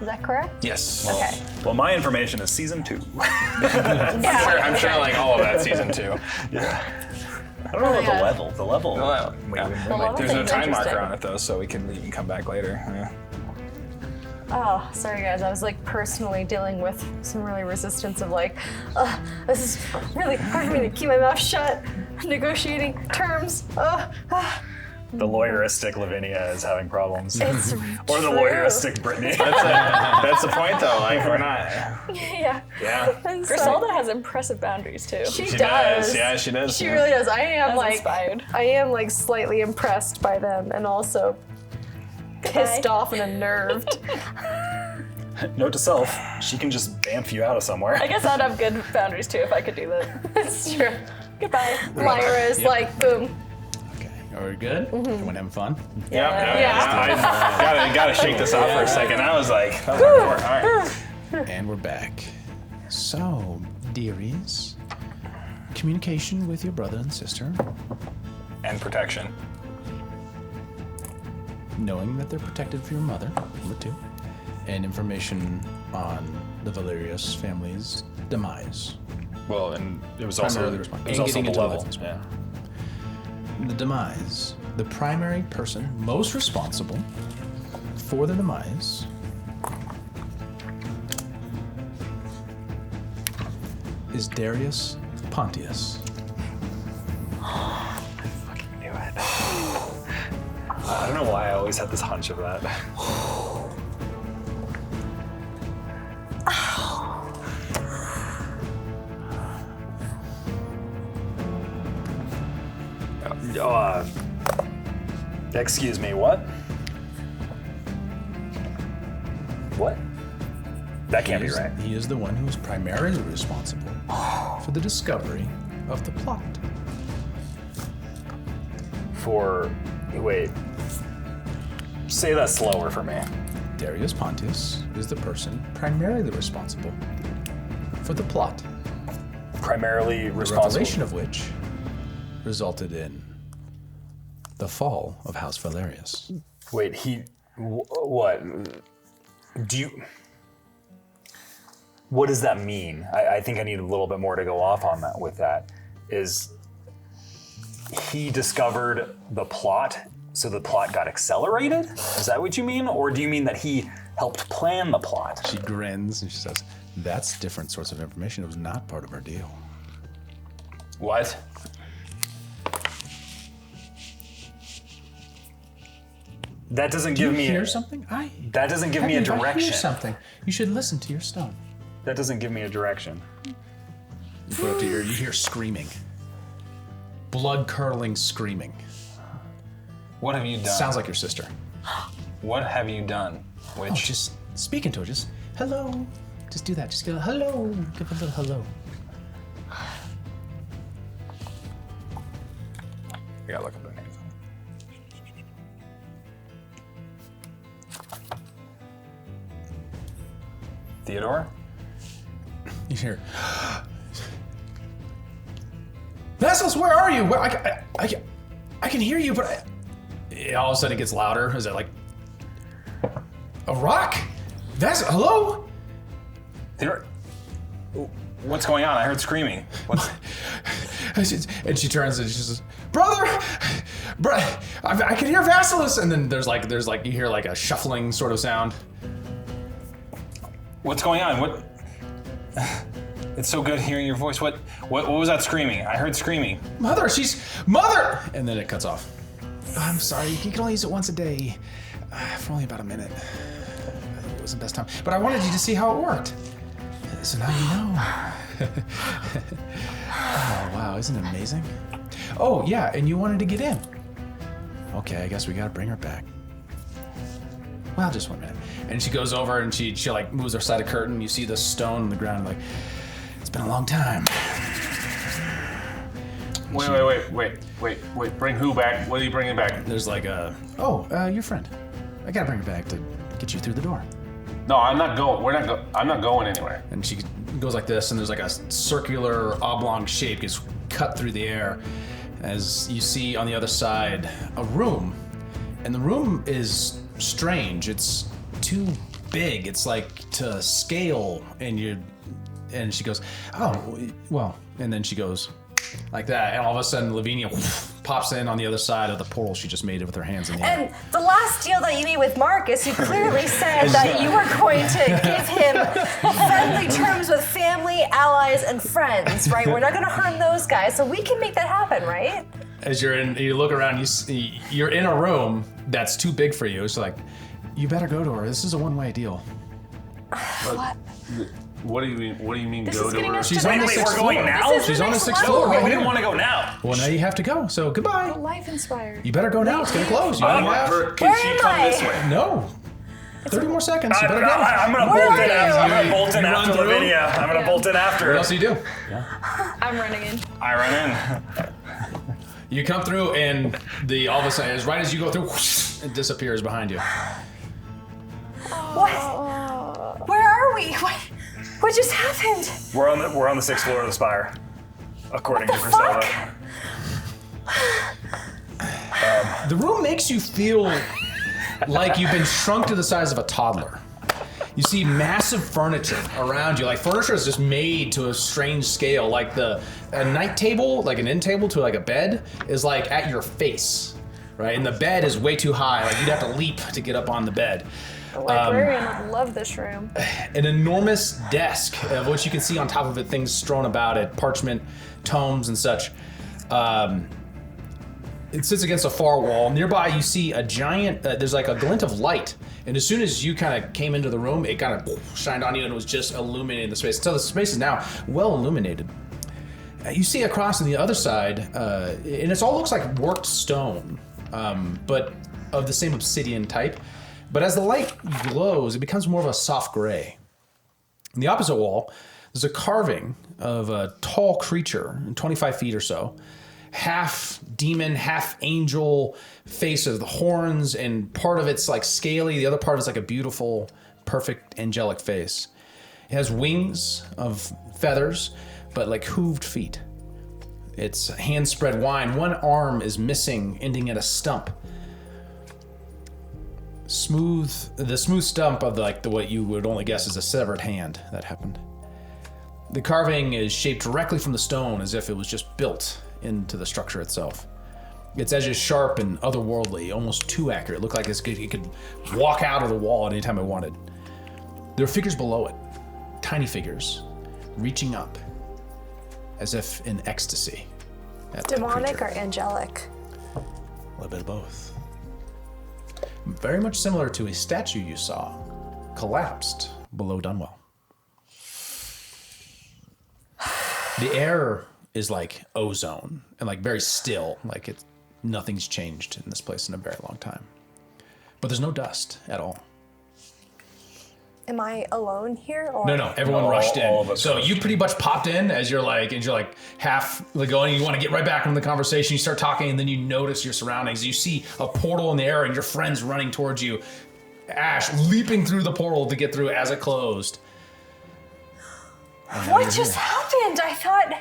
Speaker 2: Is that correct?
Speaker 3: Yes.
Speaker 2: Okay.
Speaker 4: Well, my information is season 2.
Speaker 3: I'm sure like all of that season 2.
Speaker 9: I don't know about
Speaker 2: yeah.
Speaker 9: the level. The level.
Speaker 3: Well,
Speaker 2: The level
Speaker 3: there's no
Speaker 2: seems
Speaker 3: time marker
Speaker 2: interesting.
Speaker 3: on it though, so we can leave and come back later. Yeah.
Speaker 2: Oh, sorry guys. I was personally dealing with some really resistance of this is really hard for me to keep my mouth shut. Negotiating terms.
Speaker 4: The lawyeristic Lavinia is having problems.
Speaker 2: It's
Speaker 4: Or the
Speaker 2: true.
Speaker 4: lawyeristic Brittany.
Speaker 3: That's the point though. Like we're not.
Speaker 2: Yeah.
Speaker 3: Yeah.
Speaker 2: I'm sorry.
Speaker 6: Griselda has impressive boundaries too.
Speaker 2: She
Speaker 3: She
Speaker 2: does.
Speaker 3: does. Yeah, she does.
Speaker 2: She
Speaker 3: yeah.
Speaker 2: really does. I am
Speaker 6: That's inspired.
Speaker 2: I am slightly impressed by them, and also pissed off and unnerved.
Speaker 4: Note to self, she can just bamf you out of somewhere.
Speaker 6: I guess I'd have good boundaries too if I could do that.
Speaker 2: It's true.
Speaker 6: Goodbye.
Speaker 2: Lyra is boom.
Speaker 1: Okay, are we good? Everyone having fun?
Speaker 3: I gotta shake this off for a second. I was like, all right.
Speaker 1: And we're back. So, dearies, communication with your brother and sister,
Speaker 3: And protection.
Speaker 1: knowing that they're protected for your mother, number 2, and information on the Valerius family's demise.
Speaker 4: Well, and it was also
Speaker 1: Primarily
Speaker 4: it
Speaker 1: responsible.
Speaker 4: was
Speaker 1: And
Speaker 4: also
Speaker 1: getting
Speaker 4: the
Speaker 1: into
Speaker 4: level.
Speaker 1: weapons.
Speaker 4: Yeah.
Speaker 1: The demise, the primary person most responsible for the demise is Darius Pontius.
Speaker 4: I knew it. I don't know why I always had this hunch of that. Excuse me, what? What? That can't be right.
Speaker 1: He is the one who is primarily responsible for the discovery of the plot.
Speaker 4: Wait. Say that slower for me.
Speaker 1: Darius Pontius is the person primarily responsible for the plot,
Speaker 4: Primarily
Speaker 1: the
Speaker 4: responsible.
Speaker 1: revelation of which resulted in the fall of House Valerius.
Speaker 4: Wait, what? Do you... What does that mean? I think I need a little bit more to go off on that with that. Is he discovered the plot, so the plot got accelerated? Is that what you mean? Or do you mean that he helped plan the plot?
Speaker 1: She grins and she says, "That's different sorts of information. It was not part of our deal."
Speaker 3: What?
Speaker 4: That doesn't
Speaker 1: Do
Speaker 4: give
Speaker 1: you
Speaker 4: me
Speaker 1: hear something?
Speaker 4: That doesn't give me a
Speaker 1: If I hear
Speaker 4: direction.
Speaker 1: something. You should listen to your stone.
Speaker 4: That doesn't give me a direction.
Speaker 1: You put it up to your ear. You hear screaming, blood-curdling screaming.
Speaker 3: What have you done?
Speaker 1: Sounds like your sister.
Speaker 3: What have you done? Which
Speaker 1: Oh, just speaking to her. Just hello. Just do that. Just go hello. Give a little hello.
Speaker 3: I gotta look up their names. Theodore?
Speaker 1: You hear, Vessels, where are you? I can hear you, but all of a sudden it gets louder. Is that like a rock? Hello?
Speaker 3: Theodore? What's going on? I heard screaming. What's...
Speaker 1: And she turns and she says, "Brother, I can hear Vasilis." And then there's like you hear like a shuffling sort of sound.
Speaker 3: What's going on? What? It's so good hearing your voice. What was that screaming? I heard screaming.
Speaker 1: Mother. And then it cuts off. I'm sorry, you can only use it once a day for only about a minute. I think it was the best time. But I wanted you to see how it worked. So now you know. Oh, wow, isn't it amazing? Oh, yeah, and you wanted to get in. Okay, I guess we gotta bring her back. Well, just 1 minute. And she goes over and she like moves her side of the curtain. You see the stone on the ground, like, it's been a long time.
Speaker 11: Wait. Bring who back? What are you bringing back?
Speaker 1: There's like your friend. I gotta bring her back to get you through the door.
Speaker 11: No, I'm not going. I'm not going anywhere.
Speaker 1: And she goes like this, and there's like a circular oblong shape gets cut through the air as you see on the other side a room. And the room is strange. It's too big. It's like to scale. And she goes, "Oh, well." And then she goes like that. And all of a sudden, Lavinia pops in on the other side of the portal she just made it with her hands in the air.
Speaker 2: And the last deal that you made with Marcus, you clearly said that you were going to give him friendly terms with family, allies, and friends, right? We're not going to harm those guys, so we can make that happen, right?
Speaker 1: As you look around, you're in a room that's too big for you. It's like, you better go to her. This is a one-way deal.
Speaker 2: What?
Speaker 11: What do you mean? What do you mean?
Speaker 6: This
Speaker 11: Go
Speaker 6: is
Speaker 11: to
Speaker 6: getting
Speaker 11: her?
Speaker 6: us
Speaker 1: She's
Speaker 6: to
Speaker 1: on the
Speaker 6: the
Speaker 1: sixth
Speaker 4: we're going
Speaker 1: floor.
Speaker 4: now?
Speaker 6: This is
Speaker 1: She's
Speaker 6: the
Speaker 1: on the
Speaker 6: next
Speaker 1: sixth
Speaker 6: level.
Speaker 1: floor.
Speaker 4: We didn't want to go now.
Speaker 1: Well, now you have to go. So goodbye.
Speaker 6: Liefenspire.
Speaker 1: You better go now. It's gonna close. You
Speaker 11: I
Speaker 1: only
Speaker 11: want
Speaker 1: have
Speaker 11: her. Can
Speaker 2: Where
Speaker 11: she
Speaker 2: am
Speaker 11: come
Speaker 2: I?
Speaker 11: this way?
Speaker 1: no 30 more seconds. You better go.
Speaker 4: I'm gonna
Speaker 2: Where
Speaker 4: bolt
Speaker 2: are
Speaker 4: in.
Speaker 2: you?
Speaker 4: I'm gonna bolt in
Speaker 1: You run
Speaker 4: after
Speaker 1: through?
Speaker 4: Lavinia. I'm gonna bolt in after.
Speaker 1: What else do you do?
Speaker 6: I'm running in.
Speaker 3: I run in.
Speaker 1: You come through, and all of a sudden, as right as you go through, whoosh, it disappears behind you.
Speaker 2: What? Where are we? What just happened?
Speaker 4: We're on the 6th floor of the spire. according to Griselda.
Speaker 1: The room makes you feel like you've been shrunk to the size of a toddler. You see massive furniture around you. Like furniture is just made to a strange scale. Like a night table, like an end table to like a bed, is like at your face, right? And the bed is way too high. Like you'd have to leap to get up on the bed.
Speaker 6: The librarian would love this room.
Speaker 1: An enormous desk, of which you can see on top of it things strewn about it, parchment, tomes, and such. It sits against a far wall. Nearby, you see a giant, there's like a glint of light. And as soon as you kind of came into the room, it kind of shined on you and was just illuminating the space. So the space is now well illuminated. You see across on the other side, and it all looks like worked stone, but of the same obsidian type. But as the light glows, it becomes more of a soft gray. On the opposite wall, there's a carving of a tall creature, 25 feet or so, half demon, half angel face of the horns, and part of it's like scaly, the other part is like a beautiful, perfect angelic face. It has wings of feathers, but like hooved feet. Its hands spread wide. One arm is missing, ending at a stump. The smooth stump of what you would only guess is a severed hand that happened. The carving is shaped directly from the stone as if it was just built into the structure itself. Its edges sharp and otherworldly, almost too accurate. It looked like it could walk out of the wall at any time it wanted. There are figures below it, tiny figures, reaching up, as if in ecstasy.
Speaker 2: Demonic or angelic?
Speaker 1: A little bit of both. Very much similar to a statue you saw, collapsed below Dunwell. The air is like ozone and like very still, like nothing's changed in this place in a very long time. But there's no dust at all.
Speaker 2: Am I alone here? Or?
Speaker 1: No, everyone rushed in. So you pretty much popped in as you're like half going, you want to get right back into the conversation, you start talking, and then you notice your surroundings. You see a portal in the air and your friends running towards you. Ash leaping through the portal to get through as it closed.
Speaker 2: What just happened? I thought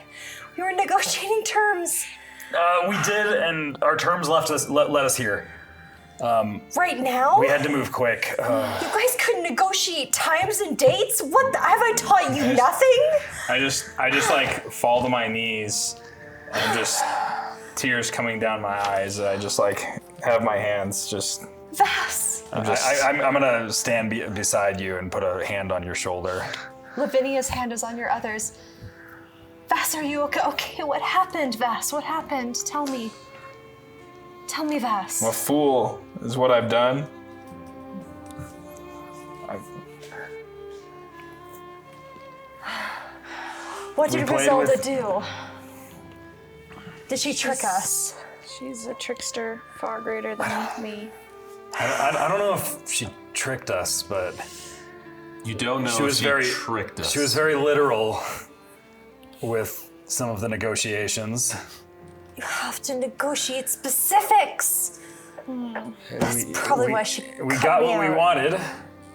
Speaker 2: we were negotiating terms.
Speaker 4: We did, and our terms let us here.
Speaker 2: Right now?
Speaker 4: We had to move quick.
Speaker 2: You guys couldn't negotiate times and dates? What? Have I taught you nothing?
Speaker 3: I just like fall to my knees and just tears coming down my eyes. I just like have my hands just.
Speaker 2: Vass.
Speaker 4: I'm gonna stand beside you and put a hand on your shoulder.
Speaker 2: Lavinia's hand is on your others. Vass, are you okay? Okay, what happened, Vass? What happened? Tell me. Tell me, Vass.
Speaker 3: I'm a fool is what I've done.
Speaker 2: What did Griselda do? Did she trick us?
Speaker 6: She's a trickster far greater than me.
Speaker 4: I don't know if she tricked us, but
Speaker 11: You don't know if she tricked us.
Speaker 4: She was very literal with some of the negotiations.
Speaker 2: You have to negotiate specifics. That's probably why she.
Speaker 4: We got what we wanted.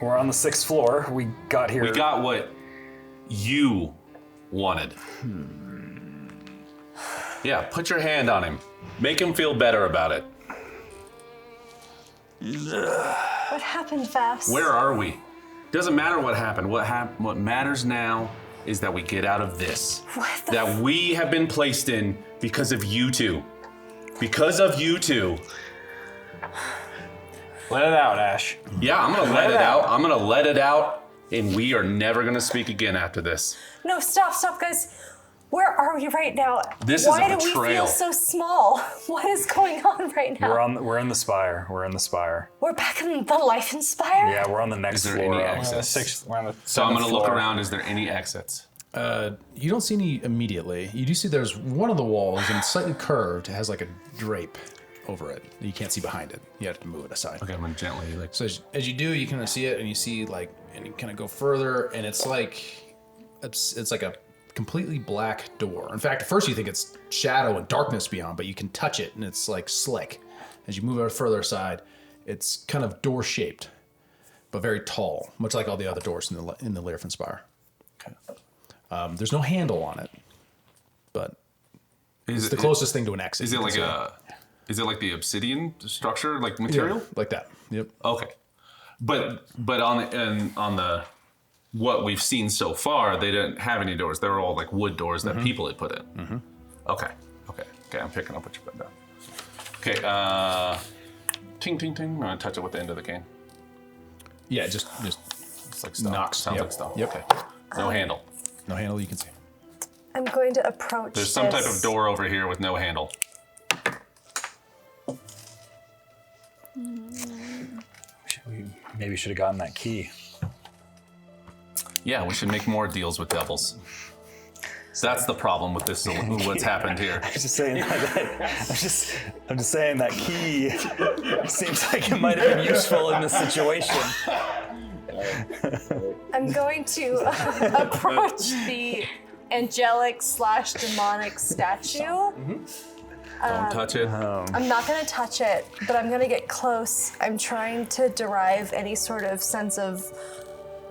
Speaker 4: We're on the 6th floor. We got here.
Speaker 11: We got what you wanted. Yeah, put your hand on him. Make him feel better about it.
Speaker 2: What happened, Vass?
Speaker 11: Where are we? Doesn't matter what happened. What matters now is that we get out of this. That we have been placed in because of you two. Because of you two.
Speaker 3: Let it out, Ash.
Speaker 11: Yeah, I'm gonna let it out. I'm gonna let it out, and we are never gonna speak again after this.
Speaker 2: No, stop, guys. Where are we right now?
Speaker 11: This
Speaker 2: Why
Speaker 11: is a
Speaker 2: do we
Speaker 11: betrayal.
Speaker 2: feel so small? What is going on right now?
Speaker 4: We're in the spire. We're in the spire.
Speaker 2: We're back in the Liefenspire?
Speaker 4: Yeah, we're on the next
Speaker 11: Is there
Speaker 4: floor.
Speaker 11: any exits? So I'm gonna look around. Is there any exits?
Speaker 1: You don't see any immediately. You do see there's one of the walls and it's slightly curved. It has like a drape over it. You can't see behind it. You have to move it aside.
Speaker 11: Okay, I'm gonna gently
Speaker 1: So as you do, you kind of see it, and you see and you kind of go further, and it's like a completely black door. In fact, at first you think it's shadow and darkness beyond, but you can touch it, and it's like slick. As you move it further aside, it's kind of door shaped, but very tall, much like all the other doors in the Liefenspire. Okay. There's no handle on it, but It's the closest thing to an exit.
Speaker 5: Is it like is it like the obsidian structure, like material?
Speaker 1: Yeah, like that. Yep.
Speaker 5: Okay. But on the what we've seen so far, they didn't have any doors. They were all like wood doors that people had put in. Mm-hmm. Okay. I'm picking up what you put down. Okay. Ting ting ting. I'm gonna touch it with the end of the cane.
Speaker 1: Yeah, just
Speaker 5: It's like stone.
Speaker 1: knocks.
Speaker 5: Sounds
Speaker 1: Yep.
Speaker 5: like stone.
Speaker 1: Yep.
Speaker 5: Okay. No handle.
Speaker 1: No handle you can see.
Speaker 2: I'm going to approach.
Speaker 5: There's some type of door over here with no handle.
Speaker 4: We maybe should have gotten that key.
Speaker 5: Yeah, we should make more deals with devils. That's the problem with this. What's happened here?
Speaker 9: I'm just saying I'm just saying that key seems like it might have been useful in this situation.
Speaker 2: I'm going to approach the angelic / demonic statue.
Speaker 5: Don't touch it.
Speaker 2: I'm not going to touch it, but I'm going to get close. I'm trying to derive any sort of sense of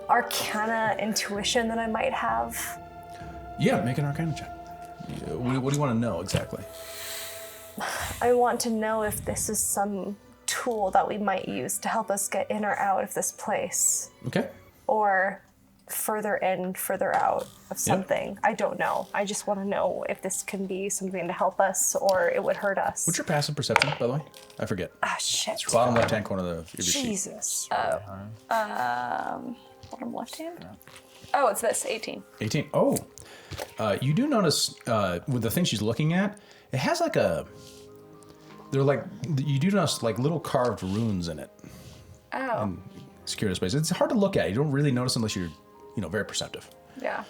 Speaker 2: arcana intuition that I might have.
Speaker 1: Yeah, make an Arcana check. What do you want to know exactly?
Speaker 2: I want to know if this is some tool that we might use to help us get in or out of this place.
Speaker 1: Okay.
Speaker 2: Or further in, further out of something. I don't know. I just want to know if this can be something to help us or it would hurt us.
Speaker 1: What's your passive perception, by the way? I forget.
Speaker 2: Ah, shit.
Speaker 1: Bottom left-hand corner of your sheet.
Speaker 2: Jesus.
Speaker 6: Bottom left hand? Oh, it's this, 18.
Speaker 1: 18. Oh. You do notice with the thing she's looking at, it has like they're like, you do notice like little carved runes in it.
Speaker 6: Oh.
Speaker 1: In secure space. It's hard to look at. You don't really notice unless you're, very perceptive.
Speaker 6: Yeah.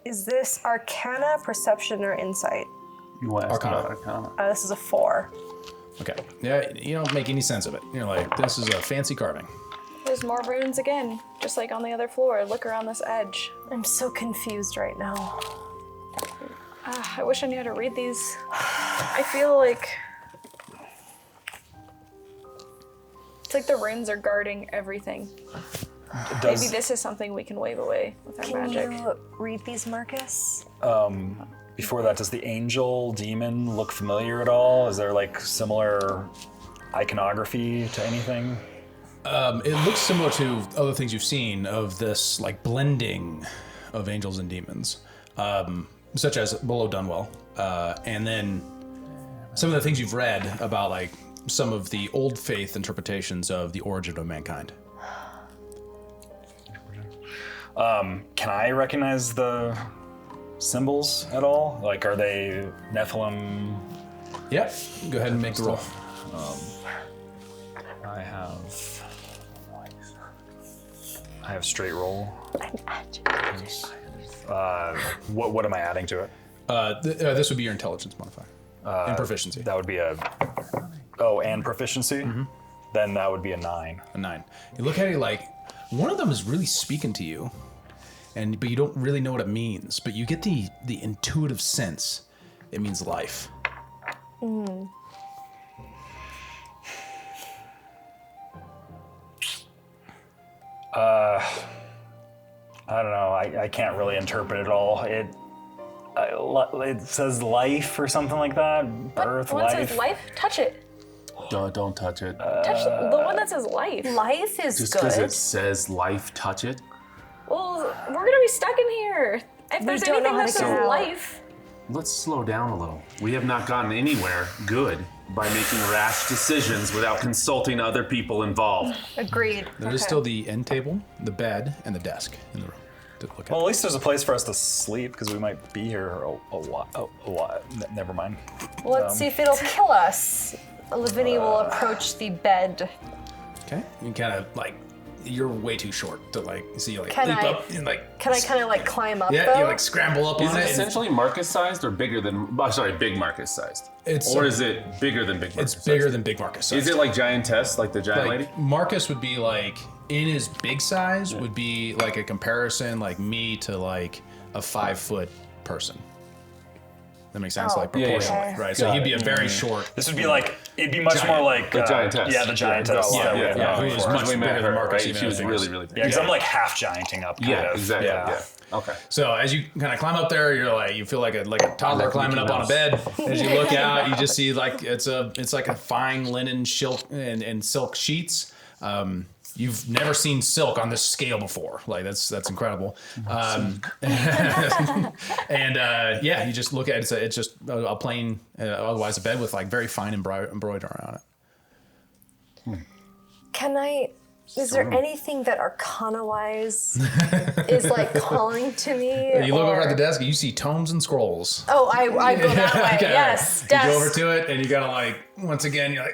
Speaker 2: Is this arcana, perception, or insight?
Speaker 11: You asked
Speaker 1: Arcana.
Speaker 11: about Arcana.
Speaker 2: This is a 4.
Speaker 1: Okay. Yeah, you don't make any sense of it. You're like, this is a fancy carving.
Speaker 6: There's more runes again, just like on the other floor. Look around this edge.
Speaker 2: I'm so confused right now.
Speaker 6: I wish I knew how to read these. I feel like it's like the runes are guarding everything. Maybe this is something we can wave away with our
Speaker 2: Can
Speaker 6: magic.
Speaker 2: you read these, Marcus?
Speaker 4: Before that, does the angel demon look familiar at all? Is there like similar iconography to anything?
Speaker 1: It looks similar to other things you've seen of this like blending of angels and demons, such as Below Dunwell, and then some of the things you've read about like some of the old faith interpretations of the origin of mankind.
Speaker 4: Can I recognize the symbols at all? Like, are they Nephilim?
Speaker 1: Yep. Go ahead and make the roll.
Speaker 4: I have straight roll. What am I adding to it?
Speaker 1: This would be your intelligence modifier and proficiency.
Speaker 4: That would be and proficiency? Mm-hmm. Then that would be a 9.
Speaker 1: A 9. You look at it like one of them is really speaking to you, but you don't really know what it means. But you get the intuitive sense it means life.
Speaker 2: Mm.
Speaker 4: I don't know. I can't really interpret it all. It says life or something like that. Birth,
Speaker 6: One
Speaker 4: life.
Speaker 6: says life. Touch it.
Speaker 5: Don't touch it.
Speaker 6: Touch the one that says life.
Speaker 2: Life is
Speaker 5: Just
Speaker 2: good.
Speaker 5: because it says life, touch it.
Speaker 6: Well, we're gonna be stuck in here. If there's
Speaker 2: don't know
Speaker 6: anything
Speaker 2: how
Speaker 6: that
Speaker 2: to
Speaker 6: says
Speaker 2: get out.
Speaker 6: life,
Speaker 5: Let's slow down a little. We have not gotten anywhere good by making rash decisions without consulting other people involved.
Speaker 2: Agreed.
Speaker 1: There is still the end table, the bed, and the desk in the room to look at.
Speaker 4: Well, at least there's a place for us to sleep because we might be here a while. Never mind.
Speaker 2: Well, let's see if it'll kill us. Lavinia will approach the bed.
Speaker 1: Okay. You kind of like, you're way too short to like, so you like
Speaker 2: Can
Speaker 1: leap
Speaker 2: I-
Speaker 1: up and like.
Speaker 2: Can I kind of like climb up
Speaker 1: Yeah,
Speaker 2: though?
Speaker 1: you like scramble up
Speaker 5: Is
Speaker 1: on
Speaker 5: it
Speaker 1: it. and
Speaker 5: essentially Marcus sized or bigger than? Big Marcus sized. Or is it bigger than big Marcus?
Speaker 1: It's bigger than Big Marcus.
Speaker 5: Is it like giantess, like the giant
Speaker 1: like
Speaker 5: lady?
Speaker 1: Marcus would be like in his big size would be like a comparison like me to like a 5 foot person. That makes sense,
Speaker 2: Oh,
Speaker 1: like
Speaker 2: yeah,
Speaker 1: proportionally,
Speaker 2: yeah.
Speaker 1: right? So he'd be a very short.
Speaker 4: This would be like, it'd be much more like
Speaker 5: The giantess.
Speaker 4: Yeah, the giantess.
Speaker 1: Yeah, who was much
Speaker 5: We met
Speaker 1: bigger than
Speaker 5: her,
Speaker 1: Marcus.
Speaker 5: right?
Speaker 1: Even
Speaker 5: She was
Speaker 1: bigger.
Speaker 5: really, really big.
Speaker 4: Yeah, because I'm like half gianting up. Kind of.
Speaker 5: Exactly. Yeah. Okay.
Speaker 1: So as you kind of climb up there, you're like, you feel like a toddler climbing up on a bed. As you look out, you just see like it's like a fine linen silk and silk sheets. You've never seen silk on this scale before. Like that's incredible. Yeah, you just look at it. It's just a plain, otherwise a bed with like very fine embroidery on it.
Speaker 2: Can I? Is there anything that Arcana-wise is like calling to me?
Speaker 1: You look over at the desk, you see tomes and scrolls.
Speaker 2: Oh, I go that way.
Speaker 1: Okay,
Speaker 2: Yes,
Speaker 1: You
Speaker 2: desk.
Speaker 1: go over to it, and you gotta like once again, you're like,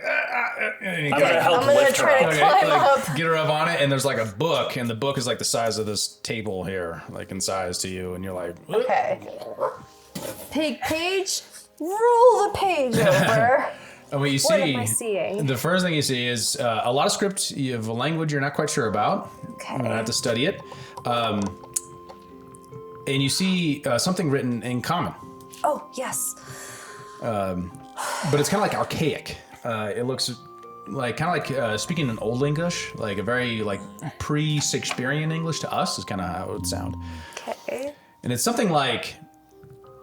Speaker 1: and you
Speaker 4: I'm
Speaker 1: gotta
Speaker 4: gonna help
Speaker 2: I'm gonna
Speaker 4: lift her
Speaker 2: try
Speaker 4: up.
Speaker 2: to climb up.
Speaker 1: get her up on it, and there's like a book, and the book is like the size of this table here, like in size to you, and you're like,
Speaker 2: Okay. Page, roll the page over.
Speaker 1: And what you see,
Speaker 2: What am I seeing?
Speaker 1: the first thing you see is a lot of script. You have a language you're not quite sure about.
Speaker 2: Okay.
Speaker 1: You're gonna have to study it. And you see something written in common,
Speaker 2: Oh, yes.
Speaker 1: but it's kind of like archaic. It looks like kind of like speaking in Old English, like a very like pre-Shakespearean English to us is kind of how it would sound.
Speaker 2: Okay.
Speaker 1: And it's something like,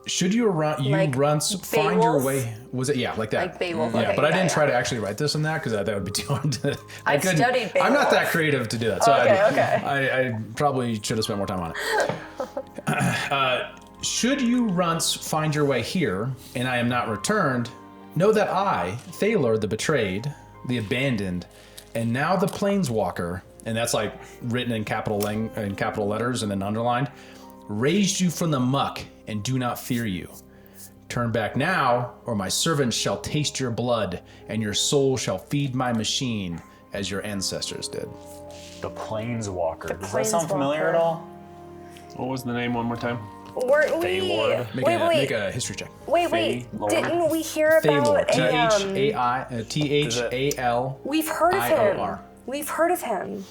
Speaker 1: should you run? You
Speaker 2: Like
Speaker 1: once find your
Speaker 2: Beowulf?
Speaker 1: way. Was it? Yeah, like that.
Speaker 2: Like Beowulf,
Speaker 1: Yeah,
Speaker 2: okay,
Speaker 1: but I didn't
Speaker 2: yeah.
Speaker 1: try to actually write this in that because that would be too hard to.
Speaker 2: I've
Speaker 1: couldn't-
Speaker 2: studied
Speaker 1: I'm not
Speaker 2: Beowulf.
Speaker 1: that creative to do that. So
Speaker 2: Okay,
Speaker 1: I probably should have spent more time on it. Should you once find your way here, and I am not returned, know that I, Thaler the betrayed, the abandoned, and now the planeswalker, and that's like written in capital letters and then underlined, raised you from the muck and do not fear you. Turn back now, or my servants shall taste your blood, and your soul shall feed my machine, as your ancestors did.
Speaker 4: The Planeswalker. Does that
Speaker 2: Planeswalker.
Speaker 4: sound familiar at all?
Speaker 5: What was the name one more time?
Speaker 2: Weren't we?
Speaker 4: Thaylord.
Speaker 1: Make a history check.
Speaker 2: Wait.
Speaker 4: Thaylord.
Speaker 2: Didn't we hear
Speaker 1: Thalor.
Speaker 2: about
Speaker 1: Thal.
Speaker 2: We've heard of him.
Speaker 1: IOR.
Speaker 2: We've heard of him.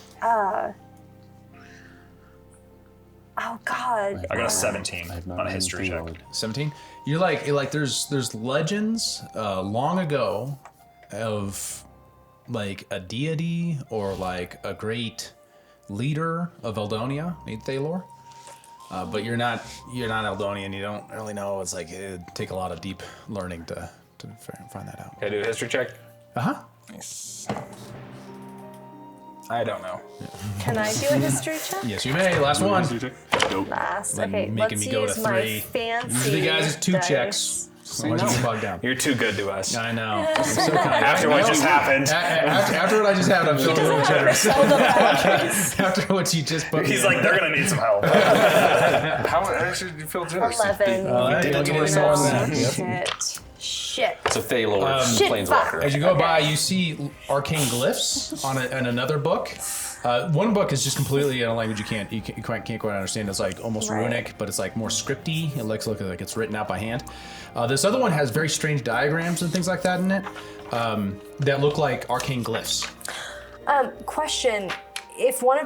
Speaker 2: Oh God.
Speaker 4: I got a 17 on a history check.
Speaker 1: 17. You're like there's legends long ago of like a deity or like a great leader of Eldonia named Thalor. But you're not Eldonian. You don't really know. It's like it'd take a lot of deep learning to find that out.
Speaker 3: Can I do a history check?
Speaker 1: Uh-huh.
Speaker 3: Nice. I don't know.
Speaker 2: Can I do a history check?
Speaker 1: Yes, you may. Last one.
Speaker 2: Last.
Speaker 1: Then
Speaker 2: Okay.
Speaker 1: making
Speaker 2: Let's
Speaker 1: me go to
Speaker 2: use my
Speaker 1: 3.
Speaker 2: fancy.
Speaker 1: Usually guys it's 2
Speaker 2: dice.
Speaker 1: checks. Otherwise you get bogged down.
Speaker 3: You're too good to us.
Speaker 1: I know. I'm so kind.
Speaker 3: After what just happened.
Speaker 1: After what I just happened, I'm feeling a little generous. After what you just put me
Speaker 4: He's
Speaker 1: in.
Speaker 4: like, they're gonna need some help.
Speaker 5: How should you feel generous?
Speaker 2: 11.
Speaker 1: We did it to ourselves then.
Speaker 2: Shit.
Speaker 5: It's a Thaylor
Speaker 2: Shit,
Speaker 5: Planeswalker.
Speaker 1: As you go by, you see arcane glyphs on another book. One book is just completely in a language you can't quite understand. It's like almost runic, but it's like more scripty. It looks like it's written out by hand. This other one has very strange diagrams and things like that in it that look like arcane glyphs.
Speaker 2: Question: if one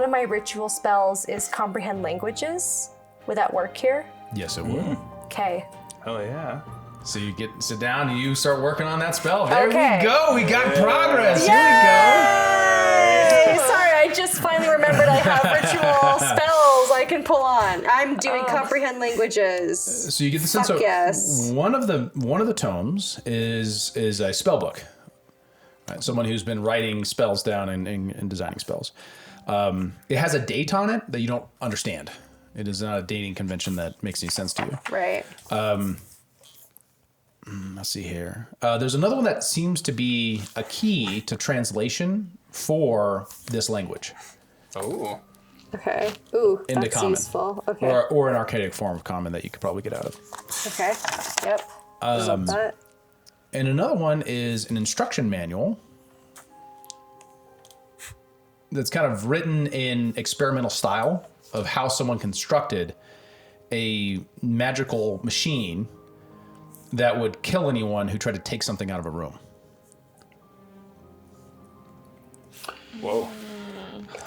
Speaker 2: of my ritual spells is comprehend languages, would that work here?
Speaker 1: Yes, it would.
Speaker 2: Okay.
Speaker 3: Oh yeah.
Speaker 1: So you sit down and you start working on that spell. There
Speaker 2: Okay.
Speaker 1: we go. We got progress. Here
Speaker 2: Yay! Sorry, I just finally remembered I have ritual spells I can pull on. I'm doing comprehend languages.
Speaker 1: we go. So you get the sense
Speaker 2: Fuck
Speaker 1: of
Speaker 2: yes.
Speaker 1: one of the tomes is a spell book. Right, someone who's been writing spells down and designing spells. It has a date on it that you don't understand. It is not a dating convention that makes any sense to you.
Speaker 2: Right.
Speaker 1: Let's see here. There's another one that seems to be a key to translation for this language,
Speaker 3: Oh.
Speaker 2: Okay. Ooh,
Speaker 1: Into
Speaker 2: that's
Speaker 1: common.
Speaker 2: useful. Okay.
Speaker 1: or an archaic form of common that you could probably get out of.
Speaker 2: Okay. Yep. Love that.
Speaker 1: And another one is an instruction manual that's kind of written in experimental style of how someone constructed a magical machine that would kill anyone who tried to take something out of a room.
Speaker 3: Whoa.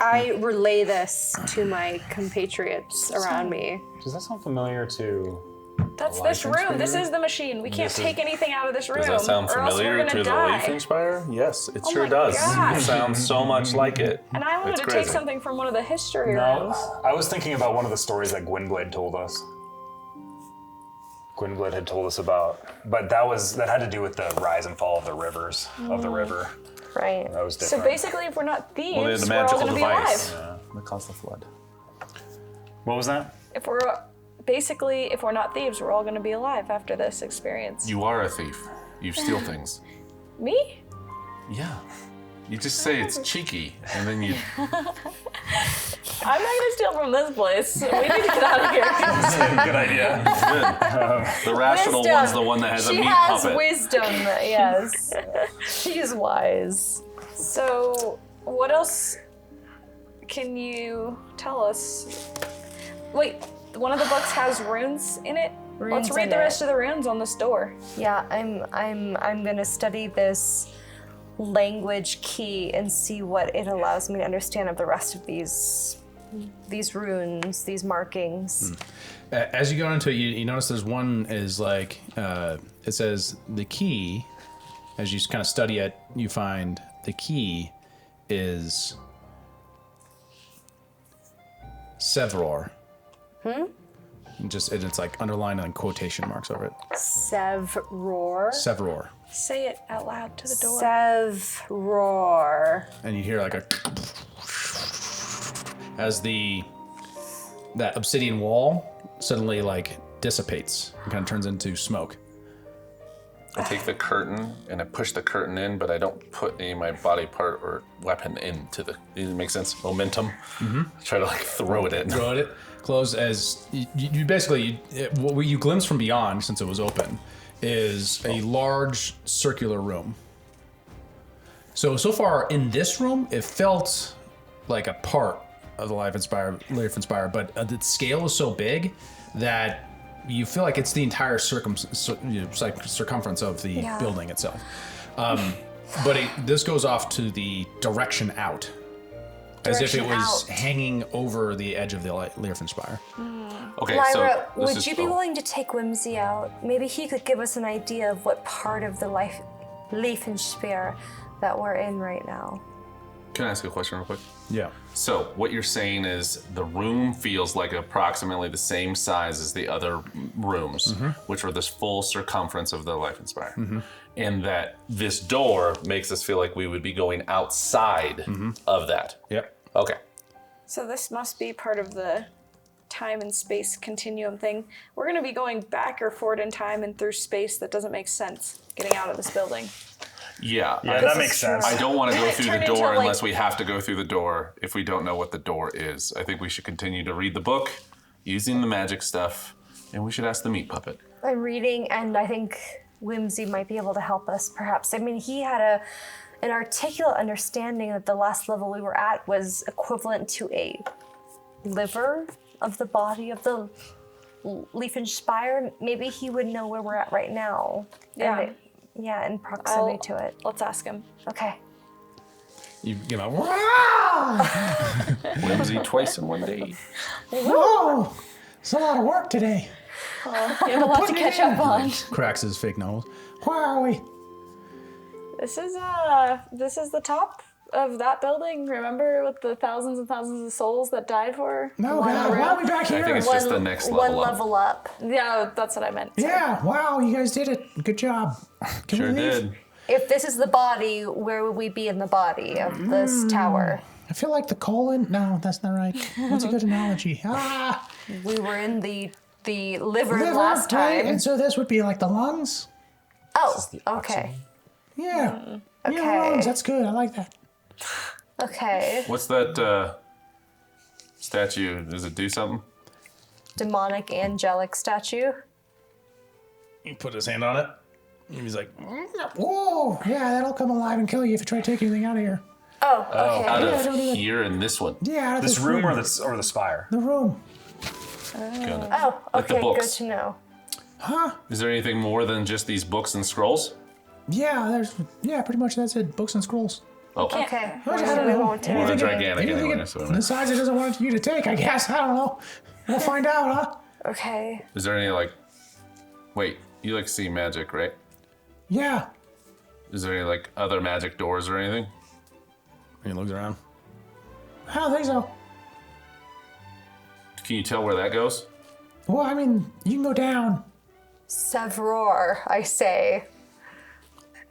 Speaker 2: I relay this to my compatriots around me.
Speaker 12: Does that sound familiar to
Speaker 6: That's this room. This is the machine. We can't take anything out of this room.
Speaker 11: Does that sound
Speaker 6: or else we're
Speaker 11: familiar
Speaker 6: gonna
Speaker 11: to the
Speaker 6: die.
Speaker 11: Liefenspire? Yes, it
Speaker 6: Oh
Speaker 11: sure
Speaker 6: my
Speaker 11: does.
Speaker 6: gosh.
Speaker 11: It sounds so much like it.
Speaker 6: And I wanted
Speaker 11: It's
Speaker 6: to
Speaker 11: crazy.
Speaker 6: take something from one of the history
Speaker 4: No,
Speaker 6: rooms.
Speaker 4: I was thinking about one of the stories that Gwynblade told us. Gwynblade had told us about, but that had to do with the rise and fall of the rivers of the river.
Speaker 2: Right.
Speaker 4: That was
Speaker 6: So
Speaker 4: different.
Speaker 6: basically, if we're not thieves,
Speaker 11: Well, they had the
Speaker 6: we're all
Speaker 11: magical
Speaker 6: going to be
Speaker 11: device
Speaker 6: alive.
Speaker 11: that caused the flood.
Speaker 4: What was that?
Speaker 6: If we're not thieves, we're all going to be alive after this experience.
Speaker 11: You are a thief. You steal things.
Speaker 6: Me?
Speaker 11: Yeah. You just say it's cheeky, and then you.
Speaker 6: I'm not going to steal from this place. We need to get out of here.
Speaker 4: Good idea.
Speaker 11: Good. The rational one's the one that has a
Speaker 2: She
Speaker 11: meat
Speaker 2: has
Speaker 11: puppet.
Speaker 2: wisdom, yes. She's wise.
Speaker 6: So, what else can you tell us? Wait, one of the books has runes in it.
Speaker 2: Runes
Speaker 6: Let's read
Speaker 2: in
Speaker 6: the
Speaker 2: it.
Speaker 6: rest of the runes on this door.
Speaker 2: Yeah, I'm gonna study this language key and see what it allows me to understand of the rest of these runes, these markings.
Speaker 1: As you go into it, you notice there's one is like, it says the key. As you kind of study it, you find the key is Sevror. It's like underlined and quotation marks over it.
Speaker 2: Sevror.
Speaker 1: Sevror.
Speaker 6: Say it out loud to the door.
Speaker 2: Sevror.
Speaker 1: And you hear like a as that obsidian wall suddenly like dissipates and kind of turns into smoke.
Speaker 11: I take the curtain and I push the curtain in, but I don't put any of my body part or weapon into the. Does it make sense? Momentum. I try to like throw it in.
Speaker 1: Throw it close as you basically what you glimpse from beyond, since it was open, is a large circular room. So far in this room, it felt like a part of the Liefenspire, but the scale is so big that you feel like it's the entire circumference of the building itself. But this goes off to the direction out, as if it was hanging over the edge of the Liefenspire.
Speaker 11: Okay,
Speaker 2: Lyra,
Speaker 11: so this
Speaker 2: would
Speaker 11: is,
Speaker 2: you be willing to take Whimsy out? Maybe he could give us an idea of what part of the Liefenspire that we're in right now.
Speaker 11: Can I ask a question real quick?
Speaker 1: Yeah.
Speaker 11: So what you're saying is the room feels like approximately the same size as the other rooms, which were this full circumference of the Liefenspire, and that this door makes us feel like we would be going outside of that.
Speaker 1: Yep.
Speaker 11: Okay.
Speaker 6: So this must be part of the time and space continuum thing. We're going to be going back or forward in time and through space. That doesn't make sense, getting out of this building.
Speaker 11: Yeah.
Speaker 4: Yeah, that makes sense.
Speaker 11: I don't want to go through the
Speaker 6: Turn into,
Speaker 11: door
Speaker 6: like-
Speaker 11: unless we have to go through the door if we don't know what the door is. I think we should continue to read the book using the magic stuff, and we should ask the meat puppet.
Speaker 2: I'm reading, and I think Whimsy might be able to help us, perhaps. I mean, he had an articulate understanding that the last level we were at was equivalent to a liver of the body of the Liefenspire. Maybe he would know where we're at right now.
Speaker 6: Yeah.
Speaker 2: And in proximity to it.
Speaker 6: Let's ask him.
Speaker 2: Okay.
Speaker 1: You know,
Speaker 11: Whimsy twice in one day.
Speaker 8: Whoa! It's a lot of work today.
Speaker 6: You have a lot to catch up on.
Speaker 1: cracks his fake nose.
Speaker 8: Where are we?
Speaker 6: This is the top of that building. Remember, with the thousands and thousands of souls that died for?
Speaker 8: No, God, why are we back
Speaker 11: I think
Speaker 8: here?
Speaker 11: it's just the next
Speaker 2: One
Speaker 11: level up.
Speaker 2: level up.
Speaker 6: Yeah, that's what I meant.
Speaker 8: Yeah, wow, you guys did it. Good job. Can
Speaker 11: Sure
Speaker 8: we leave?
Speaker 11: did.
Speaker 2: If this is the body, where would we be in the body of this tower?
Speaker 8: I feel like the colon. No, that's not right. What's a good analogy? Ah,
Speaker 2: We were in the liver
Speaker 8: liver,
Speaker 2: last
Speaker 8: right?
Speaker 2: time.
Speaker 8: And so this would be like the lungs.
Speaker 2: Oh, okay.
Speaker 8: Yeah.
Speaker 2: Okay.
Speaker 8: Yeah, lungs. That's good. I like that.
Speaker 2: Okay.
Speaker 11: What's that statue? Does it do something?
Speaker 2: Demonic angelic statue.
Speaker 1: He put his hand on it. And he's like,
Speaker 8: Whoa! Yeah, that'll come alive and kill you if you try to take anything out of here.
Speaker 2: Oh, okay.
Speaker 11: Out
Speaker 8: don't do
Speaker 11: of
Speaker 8: that.
Speaker 11: here in this one.
Speaker 8: Yeah, out of
Speaker 4: This room or the spire?
Speaker 8: the room.
Speaker 11: Good.
Speaker 2: Oh,
Speaker 11: Like the
Speaker 2: okay, good
Speaker 11: books.
Speaker 2: to know.
Speaker 8: Huh?
Speaker 11: Is there anything more than just these books and scrolls?
Speaker 8: Yeah, pretty much that's it. Books and scrolls.
Speaker 11: Oh,
Speaker 2: Okay.
Speaker 8: I
Speaker 2: What
Speaker 8: don't
Speaker 2: do we
Speaker 8: know.
Speaker 2: want to
Speaker 11: More
Speaker 2: do?
Speaker 11: than gigantic
Speaker 8: Anything
Speaker 11: anyway.
Speaker 8: it
Speaker 11: So.
Speaker 8: decides it doesn't want you to take, I guess. I don't know. We'll find out, huh?
Speaker 2: Okay.
Speaker 11: Is there any like Wait, you like see magic, right?
Speaker 8: Yeah.
Speaker 11: Is there any like other magic doors or anything?
Speaker 1: He looks around.
Speaker 8: I don't think so.
Speaker 11: Can you tell where that goes?
Speaker 8: Well, I mean, you can go down.
Speaker 2: Sevror, I say.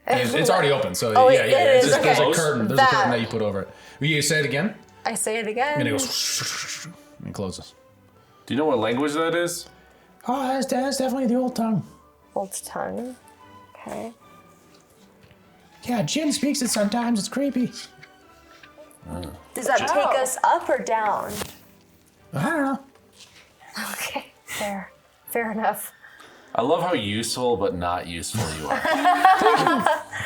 Speaker 1: It's already open, so
Speaker 2: Oh,
Speaker 1: yeah.
Speaker 2: it
Speaker 1: It's
Speaker 2: is,
Speaker 1: just, there's
Speaker 2: okay.
Speaker 1: a curtain. There's a curtain that you put over it. Will you say it again?
Speaker 2: I say it again.
Speaker 1: And it goes and it closes.
Speaker 11: Do you know what language that is?
Speaker 8: Oh, that's definitely the old tongue.
Speaker 2: Old tongue. Okay.
Speaker 8: Yeah, Jin speaks it sometimes. It's creepy.
Speaker 2: Does that take us up or down?
Speaker 8: I don't know.
Speaker 2: Okay, fair. Fair enough.
Speaker 11: I love how useful but not useful you are.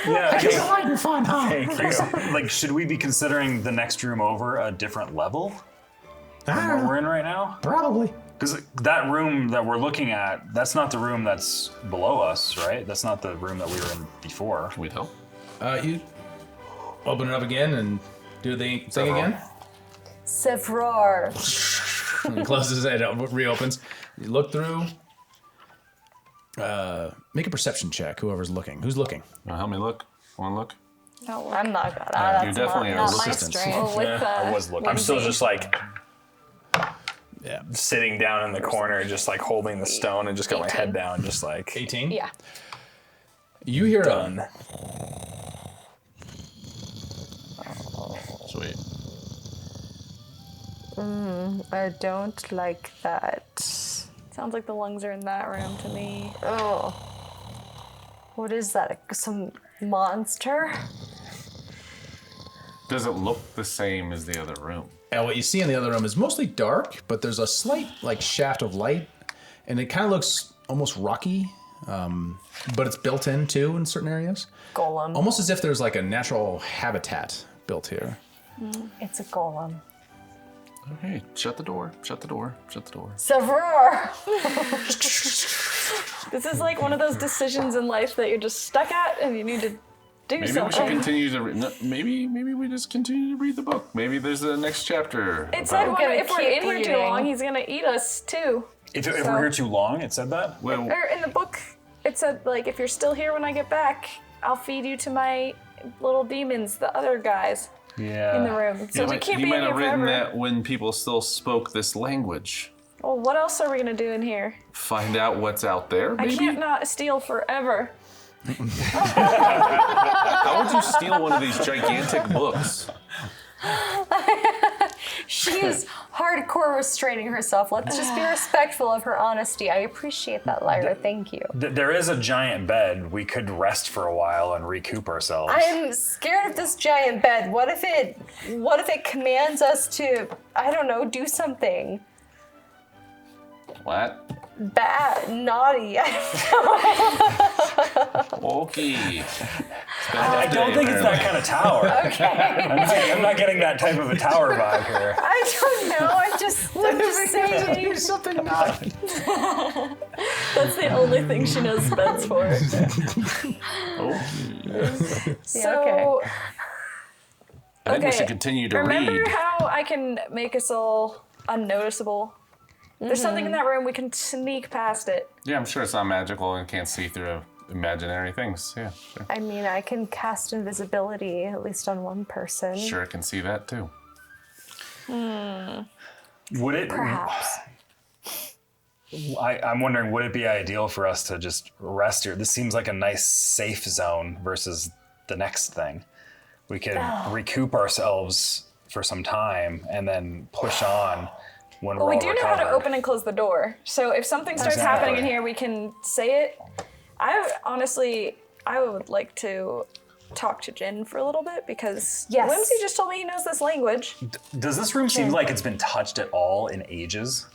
Speaker 4: Yeah.
Speaker 8: It's light and fun, huh?
Speaker 4: Hey, like, should we be considering the next room over a different level
Speaker 8: I
Speaker 4: than
Speaker 8: don't
Speaker 4: what
Speaker 8: know.
Speaker 4: we're in right now?
Speaker 8: Probably.
Speaker 4: Because that room that we're looking at, that's not the room that's below us, right? That's not the room that we were in before.
Speaker 11: Can we tell?
Speaker 1: You open it up again and do the thing again.
Speaker 2: Sevror.
Speaker 1: And it closes it, reopens. You look through. Make a perception check. Whoever's looking. Who's looking?
Speaker 11: Help me look. Want to look?
Speaker 6: No,
Speaker 2: I'm not good.
Speaker 11: you
Speaker 2: That's
Speaker 11: definitely
Speaker 2: not,
Speaker 11: are
Speaker 2: not my
Speaker 1: resistance.
Speaker 2: strength.
Speaker 6: Well, with,
Speaker 3: I was looking. I'm still just like
Speaker 1: Yeah.
Speaker 3: sitting down in the corner, just like holding the stone and just got my
Speaker 6: 18.
Speaker 3: head down, just like
Speaker 1: 18.
Speaker 6: Yeah.
Speaker 1: You hear
Speaker 3: done.
Speaker 11: Sweet.
Speaker 2: I don't like that.
Speaker 6: Sounds like the lungs are in that room to me.
Speaker 2: Oh. What is that? Some monster?
Speaker 11: Does it look the same as the other room?
Speaker 1: And what you see in the other room is mostly dark, but there's a slight like shaft of light, and it kind of looks almost rocky, but it's built in too in certain areas.
Speaker 2: Golem.
Speaker 1: Almost as if there's like a natural habitat built here.
Speaker 2: It's a golem.
Speaker 11: Okay, shut the door. Shut the door. Shut the door.
Speaker 2: Sevror.
Speaker 6: This is like one of those decisions in life that you're just stuck at and you need to do
Speaker 11: Maybe we should
Speaker 6: something.
Speaker 11: continue to read. No, maybe we just continue to read the book. Maybe there's a next chapter.
Speaker 6: It said
Speaker 2: gonna
Speaker 6: if we're
Speaker 2: keep
Speaker 6: in here too
Speaker 2: reading.
Speaker 6: long, he's gonna eat us too.
Speaker 4: If we're here too long, it said that?
Speaker 11: Well,
Speaker 6: Or in the book, it said like if you're still here when I get back, I'll feed you to my little demons, the other guys
Speaker 4: Yeah.
Speaker 6: in the room. So we can't
Speaker 11: he
Speaker 6: be
Speaker 11: might
Speaker 6: in here
Speaker 11: have written
Speaker 6: forever.
Speaker 11: that when people still spoke this language.
Speaker 6: Well, what else are we gonna do in here?
Speaker 11: Find out what's out there, maybe?
Speaker 6: I can't not steal forever.
Speaker 11: How would you steal one of these gigantic books?
Speaker 2: She is hardcore restraining herself. Let's just be respectful of her honesty. I appreciate that, Lyra. Thank you.
Speaker 4: There is a giant bed. We could rest for a while and recoup ourselves.
Speaker 2: I'm scared of this giant bed. What if it commands us to, I don't know, do something
Speaker 11: What?
Speaker 2: bad, naughty?
Speaker 11: Okay.
Speaker 4: I don't think it's that kind of tower.
Speaker 2: Okay.
Speaker 4: I'm not getting that type of a tower vibe here.
Speaker 2: I don't know. I'm just saying.
Speaker 8: Something naughty.
Speaker 6: That's the only thing she knows beds for. So,
Speaker 11: I think we should continue to
Speaker 6: remember
Speaker 11: read.
Speaker 6: how I can make us all unnoticeable? There's something in that room, we can sneak past it.
Speaker 11: Yeah, I'm sure it's not magical and can't see through imaginary things. Yeah, sure.
Speaker 2: I mean, I can cast invisibility, at least on one person.
Speaker 11: Sure can see that too.
Speaker 4: Would it?
Speaker 2: Perhaps.
Speaker 4: I'm wondering, would it be ideal for us to just rest here? This seems like a nice safe zone versus the next thing. We could recoup ourselves for some time and then push on when
Speaker 6: Well,
Speaker 4: we're
Speaker 6: we
Speaker 4: all
Speaker 6: do know how to
Speaker 4: recovered.
Speaker 6: open and close the door. So if something starts happening in here, we can say it. I would like to talk to Jin for a little bit because
Speaker 2: Yes.
Speaker 6: Whimsy just told me he knows this language.
Speaker 4: Does this room seem like it's been touched at all in ages?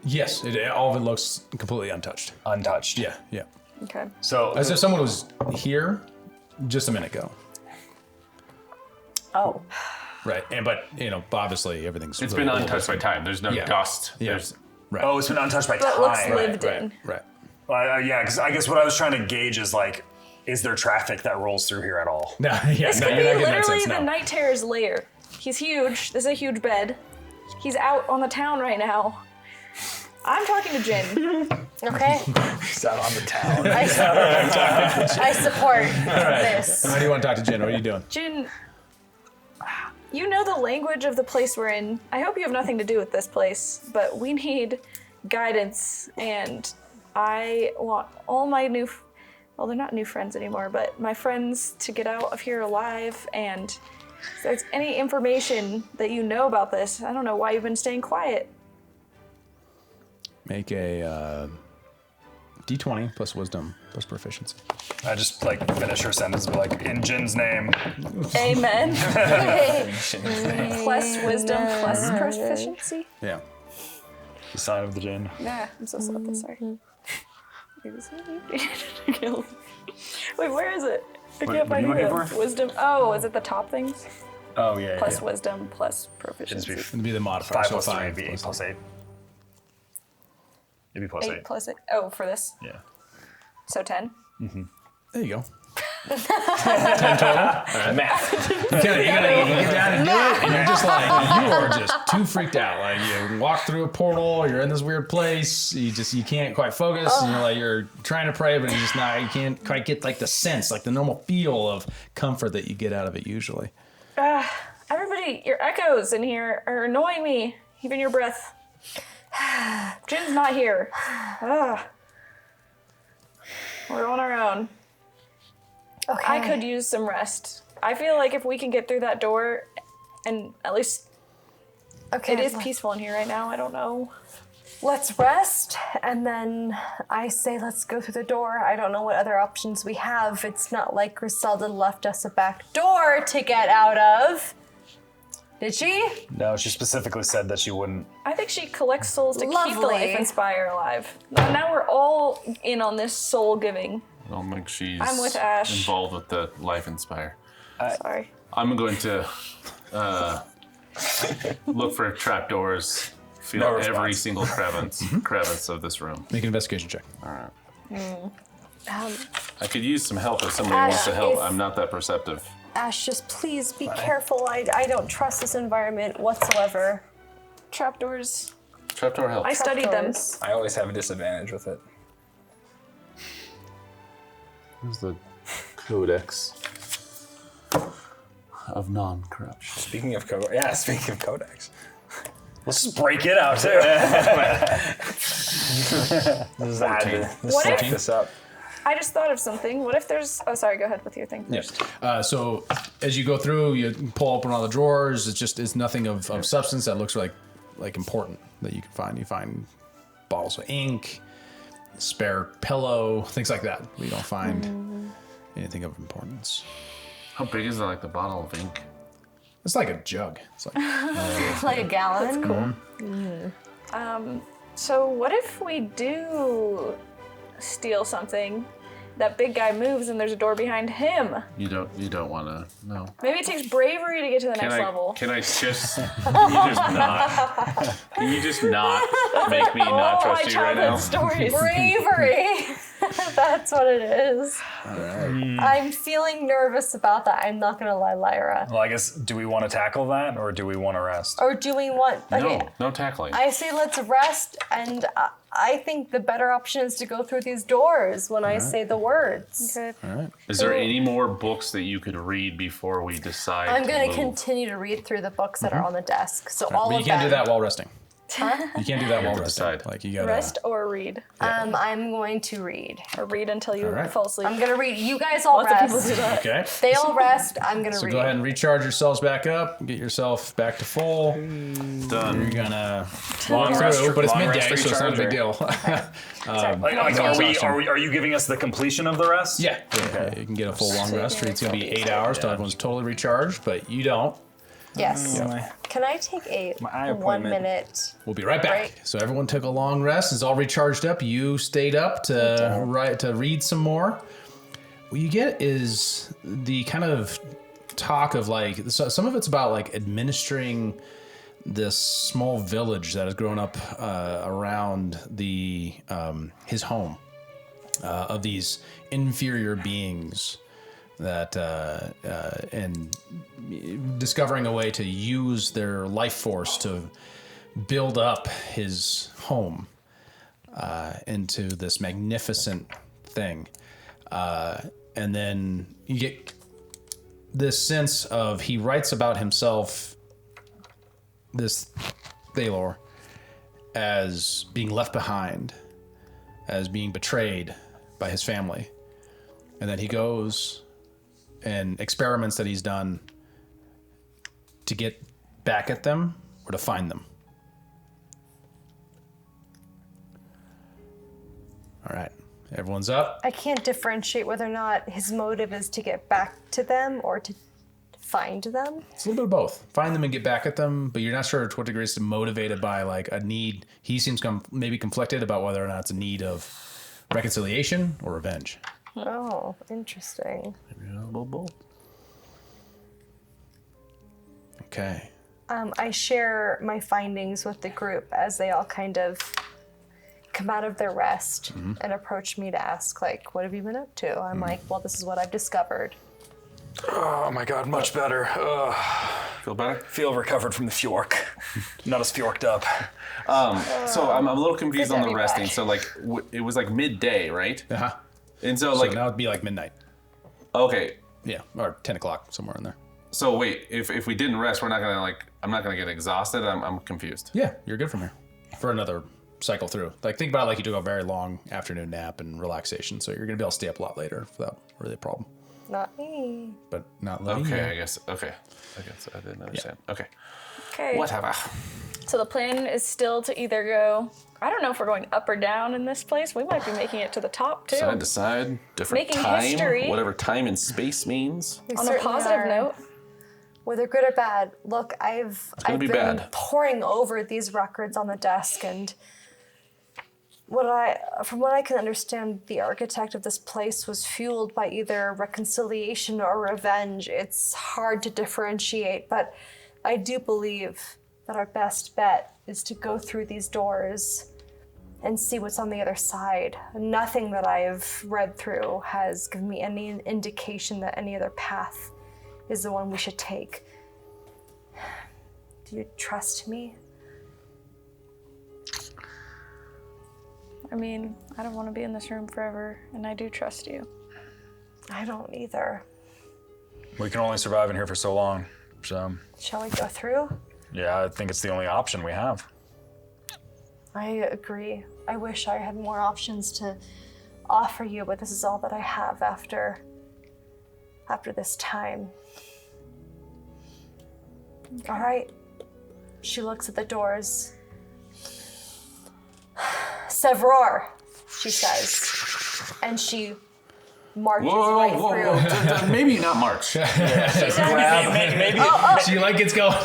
Speaker 1: Yes, all of it looks completely untouched.
Speaker 4: Untouched.
Speaker 1: Yeah, yeah.
Speaker 6: Okay.
Speaker 4: So
Speaker 1: As if someone was here just a minute ago.
Speaker 2: Oh.
Speaker 1: Right, but obviously everything's.
Speaker 11: It's
Speaker 1: really
Speaker 11: been
Speaker 1: old.
Speaker 11: untouched by time. There's no
Speaker 1: Yeah.
Speaker 11: dust.
Speaker 1: Yeah.
Speaker 11: There's
Speaker 1: Right.
Speaker 4: it's been untouched by
Speaker 6: But
Speaker 4: time.
Speaker 6: looks lived in.
Speaker 1: Right.
Speaker 4: Yeah, because I guess what I was trying to gauge is like, is there traffic that rolls through here at all?
Speaker 1: No, yeah,
Speaker 6: This
Speaker 1: no,
Speaker 6: could
Speaker 1: you're
Speaker 6: be
Speaker 1: not getting that
Speaker 6: literally
Speaker 1: sense,
Speaker 6: the
Speaker 1: no.
Speaker 6: Night Terror's lair. He's huge. This is a huge bed. He's out on the town right now. I'm talking to Jin.
Speaker 2: Okay.
Speaker 9: He's out on the town.
Speaker 2: I support this.
Speaker 1: How do you want to talk to Jin? What are you doing?
Speaker 6: Jin, you know the language of the place we're in. I hope you have nothing to do with this place, but we need guidance, and I want all my well, they're not new friends anymore, but my friends to get out of here alive, and if there's any information that you know about this, I don't know why you've been staying quiet.
Speaker 1: Make a D20 plus wisdom plus proficiency.
Speaker 4: I just like finish her sentence with like, in Jin's name.
Speaker 6: Amen. Plus wisdom, plus proficiency.
Speaker 1: Yeah.
Speaker 4: The sign of the Jin.
Speaker 6: Nah, I'm so sorry. Wait, where is it? I can't find
Speaker 4: what are you
Speaker 6: it.
Speaker 4: looking for?
Speaker 6: Wisdom. Oh, is it the top things?
Speaker 4: Oh, yeah.
Speaker 6: Plus wisdom, plus
Speaker 4: It'd
Speaker 6: proficiency.
Speaker 4: be
Speaker 1: It'd be the modifier.
Speaker 4: 5
Speaker 1: so
Speaker 4: plus 3
Speaker 1: 5
Speaker 4: would be 8 plus 8. It'd be plus 8.
Speaker 6: 8 plus 8. Oh, for this.
Speaker 4: Yeah.
Speaker 6: So 10.
Speaker 1: There you go. 10 total. All right. Math. You get down and do it, and you're just like, you are just too freaked out. Like you walk through a portal, you're in this weird place, you can't quite focus, and you're like, you're trying to pray, but you can't quite get like the sense, like the normal feel of comfort that you get out of it usually.
Speaker 6: Everybody, your echoes in here are annoying me. Even your breath. Jin's not here. We're on our own.
Speaker 2: Okay.
Speaker 6: I could use some rest. I feel like if we can get through that door, and at least
Speaker 2: Okay.
Speaker 6: it is peaceful in here right now. I don't know.
Speaker 2: Let's rest, and then I say let's go through the door. I don't know what other options we have. It's not like Griselda left us a back door to get out of. Did she?
Speaker 4: No, she specifically said that she wouldn't.
Speaker 6: I think she collects souls to keep the
Speaker 2: Lovely.
Speaker 6: Liefenspire alive. Now we're all in on this soul giving.
Speaker 11: I don't think she's
Speaker 6: I'm with Ash.
Speaker 11: involved with the Liefenspire.
Speaker 6: Sorry.
Speaker 11: I'm going to look for trapdoors, feel
Speaker 4: No
Speaker 11: every
Speaker 4: response.
Speaker 11: single crevice of this room.
Speaker 1: Make an investigation check.
Speaker 11: All right. I could use some help if somebody wants to
Speaker 2: Ash,
Speaker 11: help.
Speaker 2: if-
Speaker 11: I'm not that perceptive.
Speaker 2: Ash, just please be careful. I don't trust this environment whatsoever.
Speaker 6: Trapdoors.
Speaker 11: Trapdoor help.
Speaker 6: I studied them.
Speaker 2: Trapdoors.
Speaker 3: I always have a disadvantage with it.
Speaker 11: Where's the codex of non-corruption?
Speaker 3: Speaking of codex.
Speaker 4: Let's just break it out, too.
Speaker 6: What if
Speaker 3: This up.
Speaker 6: I just thought of something? What if there's? Oh, sorry. Go ahead with your thing first.
Speaker 1: So as you go through, you pull open all the drawers. It's nothing of substance that looks like important that you can find. You find bottles of ink, spare pillow, things like that. We don't find anything of importance.
Speaker 11: How big is it, like the bottle of ink?
Speaker 1: It's like a jug. It's like
Speaker 2: Like a gallon. Cool.
Speaker 6: So what if we do steal something? That big guy moves and there's a door behind him.
Speaker 11: You don't want to. No.
Speaker 6: Maybe it takes bravery to get to the next level.
Speaker 11: Can I just? Can you just not make me not
Speaker 6: All my
Speaker 11: trust you right now?
Speaker 6: childhood stories.
Speaker 2: Bravery. That's what it is. I'm feeling nervous about that. I'm not gonna lie, Lyra.
Speaker 4: Well, I guess, do we want to tackle that, or do we want to rest?
Speaker 2: Or do we want? Okay,
Speaker 11: No tackling.
Speaker 2: I say let's rest, and I think the better option is to go through these doors when I say the words.
Speaker 6: Okay.
Speaker 11: Is there any more books that you could read before we decide?
Speaker 2: I'm
Speaker 11: to
Speaker 2: gonna
Speaker 11: move?
Speaker 2: continue to read through the books that are on the desk. So all
Speaker 1: but
Speaker 2: of
Speaker 1: you can't do
Speaker 2: them.
Speaker 1: that while resting. You can't do that while resting.
Speaker 11: decide.
Speaker 1: Like you gotta
Speaker 6: Rest or read.
Speaker 2: I'm going to read.
Speaker 6: Or read until you
Speaker 1: right.
Speaker 6: fall asleep.
Speaker 2: I'm gonna read. You guys all
Speaker 6: Lots of people
Speaker 2: rest.
Speaker 6: do that.
Speaker 1: Okay.
Speaker 2: They all rest. I'm gonna
Speaker 1: So
Speaker 2: read.
Speaker 1: go ahead and recharge yourselves back up. Get yourself back to full.
Speaker 11: Done.
Speaker 1: You're gonna walk
Speaker 4: rest-
Speaker 1: through, but it's
Speaker 4: long
Speaker 1: midday,
Speaker 4: rest
Speaker 1: so it's not a big deal.
Speaker 4: Are you giving us the completion of the rest?
Speaker 1: Yeah, you can get a full long rest. It's gonna be 8 hours till everyone's totally recharged, but you don't.
Speaker 2: Yes. Can I take a
Speaker 3: eye
Speaker 2: 1
Speaker 3: appointment.
Speaker 2: minute?
Speaker 1: We'll be right back.
Speaker 2: Break.
Speaker 1: So everyone took a long rest. It's all recharged up. You stayed up to read some more. What you get is the kind of talk of like some of it's about like administering this small village that has grown up around the his home of these inferior beings that and discovering a way to use their life force to build up his home into this magnificent thing. And then you get this sense of, he writes about himself, this Thalor, as being left behind, as being betrayed by his family. And then he goes and experiments that he's done to get back at them or to find them. All right, everyone's up.
Speaker 2: I can't differentiate whether or not his motive is to get back to them or to find them.
Speaker 1: It's a little bit of both. Find them and get back at them, but you're not sure to what degree it's motivated by like a need. He seems maybe conflicted about whether or not it's a need of reconciliation or revenge.
Speaker 2: Oh, interesting.
Speaker 1: Okay.
Speaker 2: I share my findings with the group as they all kind of come out of their rest and approach me to ask, like, what have you been up to? I'm like, well, this is what I've discovered.
Speaker 4: Oh my god, much better.
Speaker 11: Feel better?
Speaker 4: Feel recovered from the fjork. Not as fjorked up.
Speaker 11: So I'm a little confused on the
Speaker 2: every
Speaker 11: resting.
Speaker 2: back.
Speaker 11: So like, it was like midday, right?
Speaker 1: Uh-huh.
Speaker 11: And so
Speaker 1: So
Speaker 11: like,
Speaker 1: now it'd be like midnight.
Speaker 11: okay.
Speaker 1: Yeah, or 10 o'clock, somewhere in there.
Speaker 11: So wait, if we didn't rest, we're not gonna like, I'm not gonna get exhausted. I'm confused.
Speaker 1: Yeah, you're good from here for another cycle through. Like, think about it like you took a very long afternoon nap and relaxation, so you're gonna be able to stay up a lot later without really a problem.
Speaker 2: Not me.
Speaker 1: But not letting
Speaker 11: Okay,
Speaker 1: you.
Speaker 11: I guess I didn't understand. Okay.
Speaker 6: Okay.
Speaker 11: Whatever.
Speaker 6: So the plan is still to either go, I don't know if we're going up or down in this place. We might be making it to the top too.
Speaker 11: Side to side, different
Speaker 6: Making
Speaker 11: time,
Speaker 6: history.
Speaker 11: whatever time and space means.
Speaker 2: We
Speaker 6: On a
Speaker 2: certainly
Speaker 6: positive
Speaker 2: are.
Speaker 6: note,
Speaker 2: Whether good or bad, look, I've
Speaker 11: gonna be
Speaker 2: been
Speaker 11: bad.
Speaker 2: poring over these records on the desk, and from what I can understand, the architect of this place was fueled by either reconciliation or revenge. It's hard to differentiate, but I do believe that our best bet is to go through these doors and see what's on the other side. Nothing that I've read through has given me any indication that any other path is the one we should take. Do you trust me?
Speaker 6: I mean, I don't want to be in this room forever, and I do trust you.
Speaker 2: I don't either.
Speaker 4: We can only survive in here for so long. So,
Speaker 2: Shall we go through?
Speaker 4: yeah, I think it's the only option we have.
Speaker 2: I agree. I wish I had more options to offer you, but this is all that I have after this time. All right. She looks at the doors. Sevror, she says, and she marches right through.
Speaker 11: Maybe not March.
Speaker 4: Maybe,
Speaker 1: So you like it's going.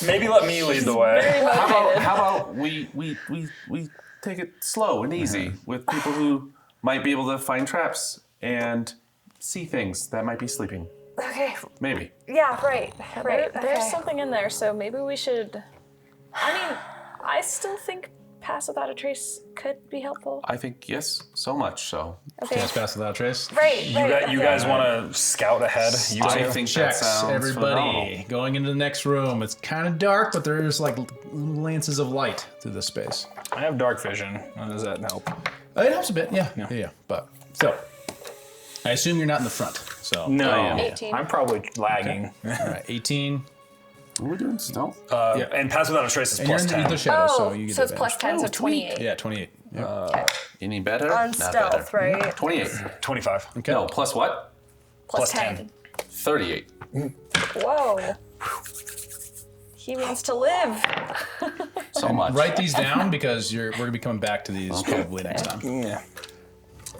Speaker 4: maybe let me lead the way.
Speaker 11: How about we take it slow and easy with people who might be able to find traps and see things that might be sleeping.
Speaker 2: Okay.
Speaker 11: Maybe.
Speaker 2: Yeah. Right. Right.
Speaker 6: There's
Speaker 2: okay.
Speaker 6: something in there, so maybe we should. I mean, I still think Pass Without a Trace could be helpful.
Speaker 11: I think yes, so much so.
Speaker 6: Okay.
Speaker 1: Just pass without a trace.
Speaker 2: Right.
Speaker 4: You guys want to scout ahead? You
Speaker 11: I
Speaker 4: two?
Speaker 11: think
Speaker 1: Checks,
Speaker 11: that sounds
Speaker 1: everybody.
Speaker 11: phenomenal.
Speaker 1: Going into the next room. It's kind of dark, but there's like lances of light through this space.
Speaker 3: I have dark vision. How does that help?
Speaker 1: It helps a bit, yeah. But so, I assume you're not in the front. So
Speaker 3: No,
Speaker 6: 18.
Speaker 3: I'm probably lagging.
Speaker 1: all right, 18.
Speaker 11: What are we doing? Stealth?
Speaker 4: And Pass Without a Trace is
Speaker 1: And you're
Speaker 4: plus
Speaker 1: in the
Speaker 4: 10.
Speaker 1: shadow,
Speaker 6: Oh,
Speaker 1: so you get
Speaker 6: so it's
Speaker 1: advantage.
Speaker 6: plus 10, so 28.
Speaker 1: Yeah, 28. Yep.
Speaker 11: Any better?
Speaker 2: On
Speaker 11: Not
Speaker 2: stealth,
Speaker 11: better.
Speaker 2: right?
Speaker 11: 28.
Speaker 4: 25.
Speaker 1: Okay.
Speaker 11: No, plus what?
Speaker 2: Plus
Speaker 4: Plus 10.
Speaker 11: 38.
Speaker 6: Whoa. He wants to live.
Speaker 11: So much.
Speaker 1: Write these down because we're gonna be coming back to these probably next time.
Speaker 3: Yeah.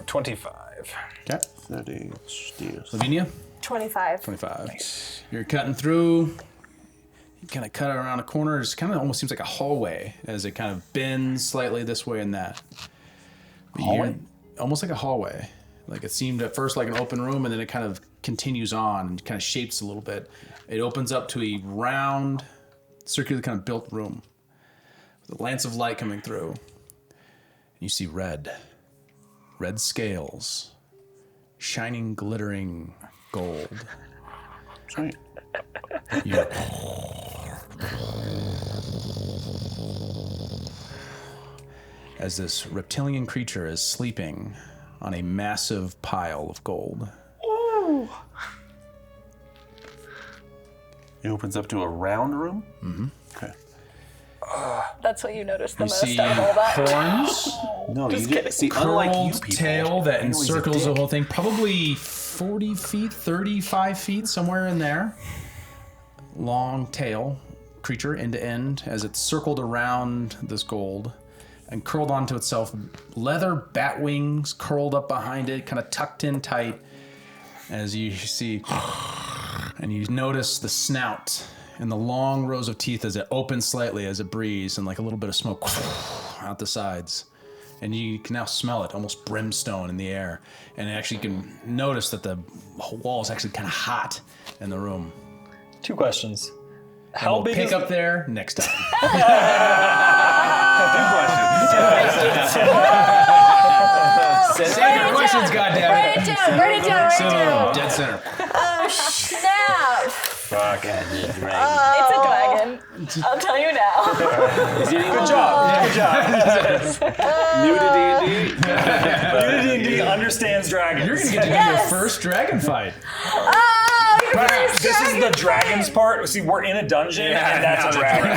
Speaker 3: 25.
Speaker 1: Okay.
Speaker 11: 30 steals.
Speaker 1: Lavinia,
Speaker 2: 25.
Speaker 1: 25. You're cutting through. You kind of cut around a corner. It kind of almost seems like a hallway as it kind of bends slightly this way and that. Hallway? Almost like a hallway. Like it seemed at first like an open room, and then it kind of continues on and kind of shapes a little bit. It opens up to a round, circular kind of built room with a lance of light coming through. And you see red scales, shining, glittering gold.
Speaker 11: Sweet.
Speaker 1: You- as this reptilian creature is sleeping on a massive pile of gold.
Speaker 6: Ooh.
Speaker 11: It opens up to a round room?
Speaker 1: Mm-hmm.
Speaker 11: Okay.
Speaker 6: That's what you noticed the
Speaker 1: You
Speaker 6: most
Speaker 1: see
Speaker 6: out of all that.
Speaker 1: horns,
Speaker 11: No,
Speaker 6: Just
Speaker 11: you
Speaker 6: kidding.
Speaker 11: didn't see. Unlike you
Speaker 1: curled
Speaker 11: people,
Speaker 1: tail that
Speaker 11: I know he's a
Speaker 1: encircles the
Speaker 11: dick.
Speaker 1: whole thing, probably 40 feet, 35 feet, somewhere in there. Long tail, creature end to end, as it's circled around this gold and curled onto itself. Leather bat wings curled up behind it, kind of tucked in tight, as you see. And you notice the snout and the long rows of teeth as it opens slightly as it breathes, and like a little bit of smoke out the sides. And you can now smell it, almost brimstone in the air. And actually you can notice that the wall is actually kind of hot in the room.
Speaker 9: 2 questions.
Speaker 1: And
Speaker 9: How
Speaker 1: we'll
Speaker 9: big
Speaker 1: pick
Speaker 9: is
Speaker 1: up there next time. Save your questions, goddammit.
Speaker 2: Write it down. Write it down. Write it down.
Speaker 1: Dead center.
Speaker 2: Oh snap!
Speaker 9: Fuck.
Speaker 6: It's a dragon. I'll tell you now.
Speaker 9: Good job. Good job.
Speaker 11: New to D&D.
Speaker 9: D&D understands dragons.
Speaker 1: You're going to get to do your first dragon fight.
Speaker 2: Oh, your first
Speaker 9: This is
Speaker 2: dragon
Speaker 9: the
Speaker 2: fight.
Speaker 9: dragons part. See, we're in a dungeon, and that's a dragon.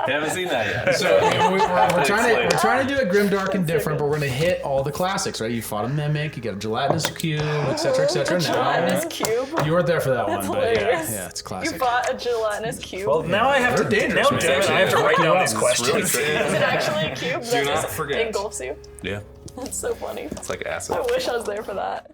Speaker 11: Haven't seen that yet.
Speaker 1: So we're trying to do it grimdark and different, but we're going to hit all the classics, right? You fought a mimic, you got a gelatinous cube, etc., etc.
Speaker 6: Gelatinous cube.
Speaker 1: You weren't there for that
Speaker 6: That's
Speaker 1: one, but
Speaker 6: hilarious.
Speaker 1: yeah, it's
Speaker 6: You
Speaker 1: classic.
Speaker 6: bought a gelatinous cube.
Speaker 9: Well, now I have to.
Speaker 1: dangerous,
Speaker 9: Now,
Speaker 1: man.
Speaker 9: damn it, I have to write down these
Speaker 11: It's
Speaker 9: questions.
Speaker 11: really tricky.
Speaker 6: Is it actually a cube that
Speaker 11: not
Speaker 6: just
Speaker 11: forget.
Speaker 6: engulfs you?
Speaker 11: Yeah,
Speaker 6: That's so funny.
Speaker 11: it's like acid.
Speaker 6: I wish I was there for that.